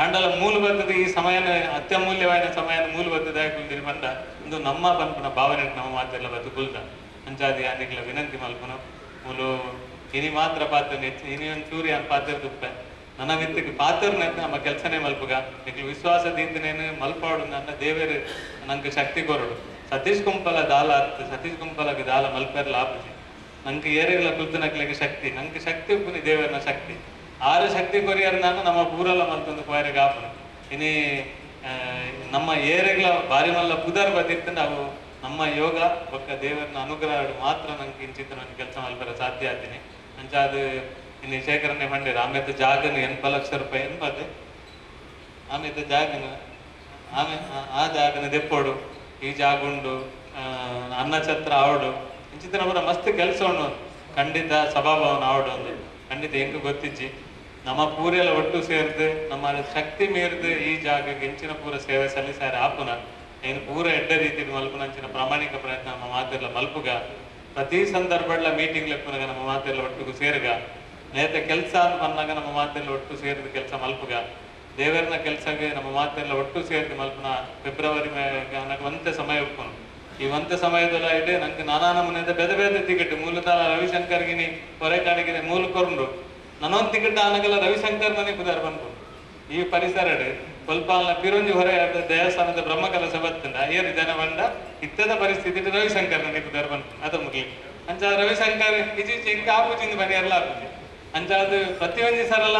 S9: ಆಂಡಲ ಮೂಲಬದ್ಧದ ಈ ಸಮಯನ ಅತ್ಯಮೂಲ್ಯವಾದ ಸಮಯನ ಮೂಲಬದ್ಧದ ಕುಲ್ದಿನಿ ಬಂದ ಒಂದು ನಮ್ಮ ಪನ್ಪನ ಭಾವನೆ ನಮ್ಮ ಮಾತೆಲ್ಲ ಬದ್ದು ಕುಲ್ದ ಅಂಚಾದಿ ಅನಿಕ್ಲ ವಿನಂತಿ ಮಲ್ಪನು ಮೂಲು ಇನಿ ಮಾತ್ರ ಪಾತ್ರ ಇನಿ ಒಂದು ಚೂರಿ ಅನ್ ಪಾತ್ರ ತುಪ್ಪ ನನ್ನ ವಿತ್ತಿಗೆ ಪಾತ್ರನ ನಮ್ಮ ಕೆಲಸನೇ ಮಲ್ಪಗ ನಿಕ್ಲು ವಿಶ್ವಾಸದಿಂದನೇನು ಮಲ್ಪಾಡು ನನ್ನ ದೇವರು ನಂಗೆ ಶಕ್ತಿ ಕೊರಡು ಸತೀಶ್ ಕುಂಪಲಗೆ ದಾಲ ಮಲ್ಪೆರ್ಲ ಆಪುಜಿ ನಂಗೆ ಏರೆಗಳ ಕುಲ್ತನಕ್ಲಿಗೆ ಶಕ್ತಿ ನಂಗೆ ಶಕ್ತಿ ಉಪ್ಪುನಿ ದೇವರನ ಶಕ್ತಿ ಆರು ಶಕ್ತಿ ಕೊರಿಯರ್ ನಾನು ನಮ್ಮ ಪೂರಲ್ಲ ಮಲ್ತೊಂದು ಕೊಯರಿಗೆ ಆಪುನು ಇನಿ ನಮ್ಮ ಏರೆಗಳ ಬಾರಿ ಮಲ್ಲ ಪುದರ್ ಬದಿರ್ತಂಡ ಅವು ನಮ್ಮ ಯೋಗ ಒಕ್ಕ ದೇವರನ ಅನುಗ್ರಹ ಮಾತ್ರ ನಂಗೆ ಇಂಚಿತ್ತು ನನ್ನ ಕೆಲಸ ಮಲ್ಪರ ಸಾಧ್ಯ ಆಗ್ತೀನಿ ಅಂಚಾದು ಇನ್ನು ಶೇಖರನ್ನೇ ಮಂಡಿರ ಆಮೇಲೆ ಜಾಗನ 80 ಲಕ್ಷ ರೂಪಾಯಿ ಎನ್ಬಾದೆ ಆಮೇಲೆ ಜಾಗನ ಆ ಜಾಗನ ದೆಪ್ಪೋಡು ಈ ಜಾಗುಂಡು ಅನ್ನಛತ್ರ ಆವಡು ಇಂಚಿನ ಪೂರ ಮಸ್ತ್ ಕೆಲಸ ಉಂಡು ಖಂಡಿತ ಸಭಾಭವನ ಆವಡು ಒಂದು ಖಂಡಿತ ಹೆಂಗೆ ಗೊತ್ತಿಜ್ಜಿ ನಮ್ಮ ಪೂರೆಲ್ಲ ಒಟ್ಟು ಸೇರ್ದು ನಮ್ಮ ಶಕ್ತಿ ಮೀರ್ದು ಈ ಜಾಗಕ್ಕೆ ಹೆಂಚಿನ ಪೂರ ಸೇವೆ ಸಲ್ಲಿಸಾರೆ ಆಪುನ ಏನು ಪೂರ ಎಡ್ಡ ರೀತಿ ಮಲ್ಪುನಂಚಿನ ಪ್ರಾಮಾಣಿಕ ಪ್ರಯತ್ನ ನಮ್ಮ ಮಾತೆಲ್ಲ ಮಲ್ಪುಗ ಪ್ರತಿ ಸಂದರ್ಭಡ್ಲ ಮೀಟಿಂಗ್ ಲೆಪ್ಪನಾಗ ನಮ್ಮ ಮಾತೆಲ್ಲ ಒಟ್ಟಿಗೂ ಸೇರ್ಗ ನೇತ ಕೆಲಸ ಅಂತ ಬಂದಾಗ ನಮ್ಮ ಮಾತೆಲ್ಲ ಒಟ್ಟು ಸೇರಿದ ಕೆಲಸ ಮಲ್ಪುಗ ದೇವರನ ಕೆಲಸಕ್ಕೆ ನಮ್ಮ ಮಾತೆಲ್ಲ ಒಟ್ಟು ಸೇರಿದ ಮಲ್ಪನ ಫೆಬ್ರವರಿ ನನಗೆ ಒಂದೇ ಸಮಯ ಉಪ್ಪನು ಈ ಒಂದೇ ಸಮಯದಲ್ಲ ಇದೆ ನಂಗೆ ನಾನಾ ನಮೂನೆದ ಬೇರೆ ಟಿಕೆಟ್ ಮೂಲತಃ ರವಿಶಂಕರ್ಗಿನಿ ಹೊರೆಕಾಣಿಗೆ ಮೂಲ ಕೊರಂಡು ನನ್ನೊಂದು ಟಿಕೆಟ್ ಆನಗೆಲ್ಲ ರವಿಶಂಕರ್ ಮನೆ ಕುದಾರ ಬಂದ್ಬಿಟ್ಟು ಈ ಪರಿಸರ ಸ್ವಲ್ಪ ಪಿರಂಜಿ ಹೊರೆ ದೇವಸ್ಥಾನದ ಬ್ರಹ್ಮಕಲಶ ಬತ್ತಂಡ ಏರು ಜನ ಬಂಡ ಇತ್ತದ ಪರಿಸ್ಥಿತಿ ರವಿಶಂಕರ್ ನನಗೆ ಕುದಾರ ಬಂತು ಅದ ಮುಗ್ಲಿ ಅಂಚ ರವಿಶಂಕರ್ ಈಚೀಚೆ ಹಿಂಗ ಆಪುಜಿಂದ ಬನ್ನಿ ಎಲ್ಲ ಆಪುಜಿ ಅಂಚ ಅದು ಪ್ರತಿಯೊಂದು ಸರಲ್ಲ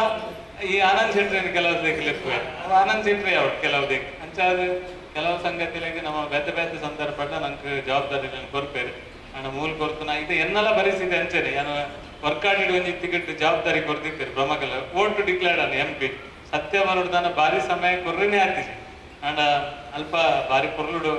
S9: ಈ ಆನಂದ್ ಶೆಟ್ರಿ ಕೆಲವು ದೇಖಲಿಕ್ಕೆ ಆನಂದ್ ಶೆಟ್ರಿ ಅವ್ರು ಕೆಲವು ದೇಖ ಅಂಚ ಅದು ಕೆಲವು ಸಂಗತಿಗಳಿಗೆ ನಮ್ಮ ಬೇತೆ ಸಂದರ್ಭ ನಂಗೆ ಜವಾಬ್ದಾರಿ ಕೊರ್ಪೇರು ನಾನು ಮೂಲ ಕೊರ್ತನ ಇದು ಎನ್ನೆಲ್ಲ ಪರಿಸ್ಥಿತಿ ಅಂಚನೆ ನಾನು ವರ್ಕಾಡಿಡ್ ಒಂದು ಟಿಕೆಟ್ ಜವಾಬ್ದಾರಿ ಕೊರ್ದಿದ್ದೇನೆ ಬ್ರಹ್ಮಕಲ ಓಟ್ ಡಿಕ್ಲೇರ್ಡ್ ಅನ್ನ MP ಸತ್ಯ ಬರೋದಾನ ಭಾರಿ ಸಮಯ ಕೊರ್ರೇನೆ ಆಗ್ತಿಸಿ ಅಂಡ ಅಲ್ಪ ಭಾರಿ ಕೊರ್ಲುಡು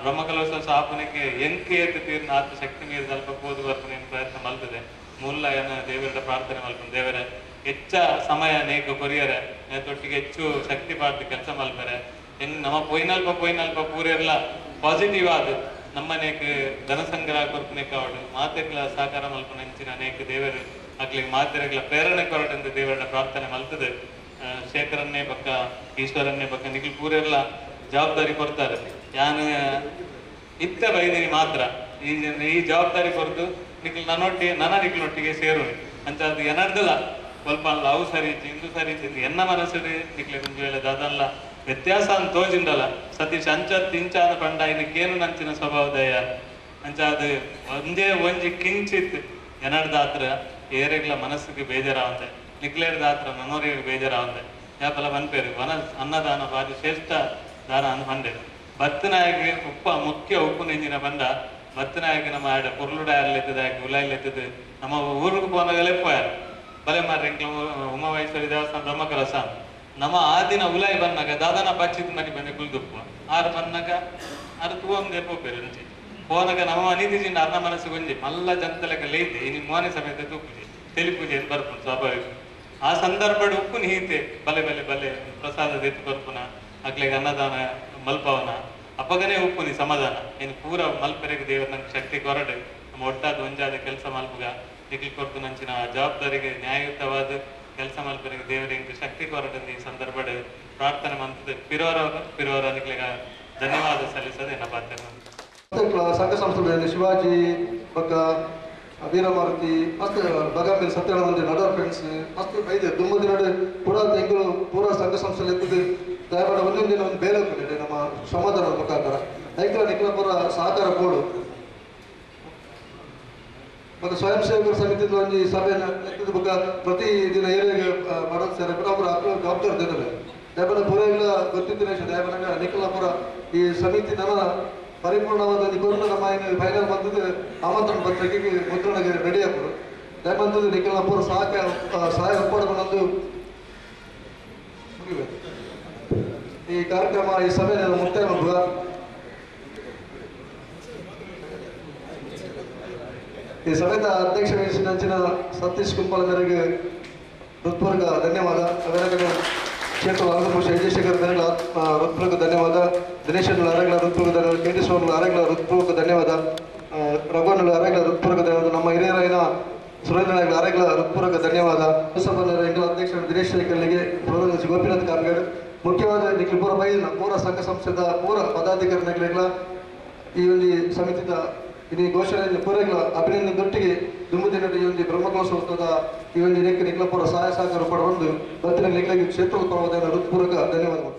S9: ಬ್ರಹ್ಮಕಲೋತ್ಸವ ಸ್ಥಾಪನೆಗೆ ಎಂಕೆ ತೀರ್ನ ಆತ್ಮ ಶಕ್ತಿ ಮೀರಿದ ಅಲ್ಪ ಪೋದು ಬರ್ಪನೆ ಪ್ರಯತ್ನ ಮಲ್ತದೆ ಮೂಲ ಏನ ದೇವರ ಪ್ರಾರ್ಥನೆ ಮಲ್ಪನೆ ದೇವರ ಹೆಚ್ಚ ಸಮಯ ನೇಕ ಕೊರಿಯರೆ ತೊಟ್ಟಿಗೆ ಹೆಚ್ಚು ಶಕ್ತಿ ಪಾಡ್ದು ಕೆಲಸ ಮಲ್ಪರೆ ಹೆಂಗ್ ನಮ್ಮ ಪೊಯ್ನಲ್ಪ ಪೂರೆಲ್ಲ ಪಾಸಿಟಿವ್ ಆದ ನಮ್ಮನೇಕ ಧನ ಸಂಗ್ರಹ ಕೊರ್ಪನೆ ಕಾವಡು ಮಾತೆಗಳ ಸಹಕಾರ ಮಲ್ಪನೆ ಹೆಂಚಿನ ಅನೇಕ ದೇವರು ಆಗ್ಲಿಕ್ಕೆ ಮಾತೆಗಳ ಪ್ರೇರಣೆ ಕೊರಟಂತ ದೇವರನ್ನ ಪ್ರಾರ್ಥನೆ ಮಲ್ತದೆ ಶೇಖರನ್ನೇ ಬಕ್ಕ ಈಶ್ವರನ್ನೇ ಬಕ್ಕ ನಿಖಿಲ್ ಪೂರೆಲ್ಲ ಜವಾಬ್ದಾರಿ ಕೊಡ್ತಾರೆ ಯಾನು ಇತ್ತ ಬೈದಿನಿ ಮಾತ್ರ ಈ ಜವಾಬ್ದಾರಿ ಕೊರತು ನಿಖಿಲ್ ನಿಖಿಲ್ನೊಟ್ಟಿಗೆ ಸೇರು ಅಂತ ಅದು ಏನರ್ದಲ್ಲ ಸ್ವಲ್ಪ ಅಲ್ಲ ಅವು ಸರಿ ಇಂದು ಸರಿ ಎನ್ನ ಮನಸ್ಸು ನಿಖಿಲ್ ಕುಂಜು ಹೇಳದ ಅದಲ್ಲ ವ್ಯತ್ಯಾಸ ಅಂತ ತೋಜಿಂಡಲ್ಲ ಸತೀಶ್ ಇಂಚಾದ ಪಂಡ ಇದಕ್ಕೇನು ನಂಚಿನ ಸ್ವಭಾವದಯ ಅಂಚ ಅದು ಒಂದೇ ಒಂಜಿ ಕಿಂಚಿತ್ ಎನರ್ದಾತ್ರ ಏರೆಗ್ಲ ಮನಸ್ಸಿಗೆ ಬೇಜಾರಾವಂದೆ ನಿಕ್ಲೇರ್ದಾತ್ರ ನನ್ನೋರಿಗೆ ಬೇಜಾರಾವಂದೆ ಯಾಪಲ ಬನ್ಪೇರು ಅನ್ನದಾನ ಭಾರಿ ಶ್ರೇಷ್ಠ ದಾನ ಅನ್ನು ಬಂದೇರು ಭತ್ತನಾಯಕಿ ಮುಖ್ಯ ಉಪ್ಪು ನೆಂಜಿನ ಬಂದ ಭತ್ತನಾಯಕಿ ನಮ್ಮ ಆಡ ಪುರ್ಲುಡಾಯರ್ಲೆತ್ತದ ಉಲಾಯ್ಲೆತ್ತದ ನಮ್ಮ ಊರಿಗೆ ಪೋನಾಗಲೇ ಪೋಯಾರ ಬಲೆ ಮಾರ್ರೆ ಉಮಾಮಹೇಶ್ವರಿ ದೇವಸ್ಥಾನ ಬ್ರಹ್ಮಕಲಶ ನಮ್ಮ ಆ ದಿನ ಉಲಾಯಿ ಬಂದಾಗ ದಾದಾನ ಬಚ್ಚಿದ ಮನೆ ಬಂದೆ ಕುಲ್ದುಪ್ಪ ಆರು ಬಂದಾಗ ಅದು ತೂವೊಂದೇ ಪೋಪೇರು ಅಂಚೆ ಪೋನಾಗ ನಮ್ಮ ಅನಿತಿಜಿಂದ ಅರ್ಧ ಮನಸ್ಸು ಗೊಂಜಿ ಮಲ್ಲ ಜಂತಲೆಕ ಲೈತೆ ಇನ್ನು ಮೋನೆ ಸಮೇತ ತೂಪುಜಿ ತೆಲಿಪೂಜೆ ಅಂತ ಬರ್ಪುನು ಸ್ವಾಭಾವಿಕ ಆ ಸಂದರ್ಭ ಉಪ್ಪು ನೀತೆ ಬಲೆ ಪ್ರಸಾದ ಎತ್ತು ಬರ್ಪುನ ಅಕ್ಲೆಗೆ ಅನ್ನದಾನ ಮಲ್ಪವನ ಅಪ್ಪಗನೇ ಉಪ್ಪುನಿ ಸಮಾಧಾನ ಇನ್ನು ಪೂರ ಮಲ್ಪೆರೆಗೆ ದೇವರು ನಂಗೆ ಶಕ್ತಿ ಕೊರಡೆ ನಮ್ಮ ಒಟ್ಟಾದ ಒಂಜಾದ ಕೆಲಸ ಮಲ್ಪುಗ ಎಗ್ಲಿ ಕೊಡ್ತು ನಂಚಿನ ಜವಾಬ್ದಾರಿಗೆ ನ್ಯಾಯಯುತವಾದ ಕೆಲಸ ಮಲ್ಪರಿಗೆ ದೇವರಿಗೆ ಶಕ್ತಿ ಕೊರಟಂದು ಈ ಸಂದರ್ಭದ ಪ್ರಾರ್ಥನೆ ಮಂತದ ಪಿರೋರ ಅನಿಕ್ಲಿಗ ಧನ್ಯವಾದ ಸಲ್ಲಿಸೋದು ಎನ್ನ ಪಾತ್ರ
S1: ಸಂಘ ಸಂಸ್ಥೆಗಳಲ್ಲಿ ಶಿವಾಜಿ ಬೊಕ್ಕ ವೀರಮಾರುತಿ ಮಸ್ತ್ ಬಗಾಂಬಿಲ್ ಸತ್ಯಾನಂದ ನಡರ್ ಫ್ರೆಂಡ್ಸ್ ಮಸ್ತ್ ಐದು ತುಂಬ ದಿನ ಪೂರಾ ತೆಂಗಳು ಪೂರಾ ಸಂಘ ಸಂಸ್ಥೆಯಲ್ಲಿ ಎತ್ತದು ದಯಮಾಡಿ ಒಂದೊಂದು ದಿನ ಒಂದು ಬೇರೆ ಹೋಗ್ತದೆ ನಮ್ಮ ಸಮಾಧಾನದ ಮುಖಾಂತರ ರೈತರ ನಿಖಿಲ ಪೂರ ಸಹಕಾರ ಬೋರ್ಡು ಮತ್ತು ಸ್ವಯಂ ಸೇವಕರ ಸಮಿತಿದ ಒಂದು ಸಭೆಯನ್ನು ಎತ್ತದ ಬುಕ್ಕ ಪ್ರತಿ ದಿನ ಏರಿಯಾಗೆ ಮಾಡೋದು ಸೇರಿ ಅವರು ಜವಾಬ್ದಾರಿ ದಿನವೇ ದಯಮಾಡಿ ಪೂರ ಇಲ್ಲ ಗೊತ್ತಿದ್ದ ದಯಮಾಡಿ ನಿಖಿಲ ಪೂರ ಈ ಸಮಿತಿ ನನ್ನ ಪರಿಪೂರ್ಣವಾದ ನಿಖೋರ್ನ ನಮ್ಮ ಫೈನಲ್ ಬಂದದ್ದು ಆಮಂತ್ರಣ ಪತ್ರಿಕೆಗೆ ಮುದ್ರಣಗೆ ರೆಡಿ ಆಗ್ಬೋದು ದಯಬಂದದ್ದು ನಿಖಿಲ ಪೂರ ಸಹಾಯ ಒಪ್ಪಾಡ್ಕೊಂಡೊಂದು ಮುಗಿಬೇಕು ಈ ಕಾರ್ಯಕ್ರಮ ಈ ಸಭೆಯನ್ನು ಮುಕ್ತಾಯ ಮಾಡುವ ಈ ಸಭೆದ ಅಧ್ಯಕ್ಷ ವಹಿಸಿದಂಚಿನ ಸತೀಶ್ ಕುಂಪಲ ಮೇರೆಗೆ ಹೃತ್ಪೂರ್ವಕ ಧನ್ಯವಾದ ಅವೆರಗಡೆ ಕ್ಷೇತ್ರ ಆಂಧ್ರಪ್ರದೇಶ ವಿಜಯಶೇಖರ್ ಮೇರೆಗಳ ಹೃತ್ಪೂರ್ವಕ ಧನ್ಯವಾದ ದಿನೇಶ್ ಅರಗಲ ಹೃತ್ಪೂರ್ವಕ ಧನ್ಯವಾದ ಕೆ ಟಿ ಸ್ವಾಮಿ ಅರಗಲ ಹೃತ್ಪೂರ್ವಕ ಧನ್ಯವಾದ ರಘುವಣ್ಣಲು ಅರಗಲ ಹೃತ್ಪೂರ್ವಕ ಧನ್ಯವಾದ ನಮ್ಮ ಹಿರಿಯರಾಯಿನ ಸುರೇಂದ್ರ ಅರಗಲ ಹೃತ್ಪೂರ್ವಕ ಧನ್ಯವಾದ ಸಭಾ ಎಂಗಳ ಅಧ್ಯಕ್ಷ ದಿನೇಶ್ ಶೇಖರ್ಗೆ ಗೋಪಿನಾಥ್ ಕಾಮಗಾಡ್ ಮುಖ್ಯವಾದ ನಿಖಿಲ್ ಪೂರ ಬೈದಿನ ಪೂರ ಸಂಘ ಸಂಸ್ಥೆದ ಪೂರ ಪದಾಧಿಕಾರಿಗಳ ಈ ಒಂದು ಸಮಿತಿದ ಇದು ಘೋಷಣೆ ಪೂರೈಗಳ ಅಭಿನಂದನೆ ದೊಟ್ಟಿಗೆ ದುಂಬುದಿನ ಈ ಒಂದು ಬ್ರಹ್ಮಕಲಶೋತ್ಸವದ ಈ ಒಂದು ನಿಖಿಲ ಪೂರ ಸಹಾಯ ಸಹಕಾರ ಪಡೆದು ಬತ್ತಿನ ನಿಖಿಲಾಗಿ ಕ್ಷೇತ್ರದ ಪರವಾದ ಹೃತ್ಪೂರ್ವಕ ಧನ್ಯವಾದಗಳು.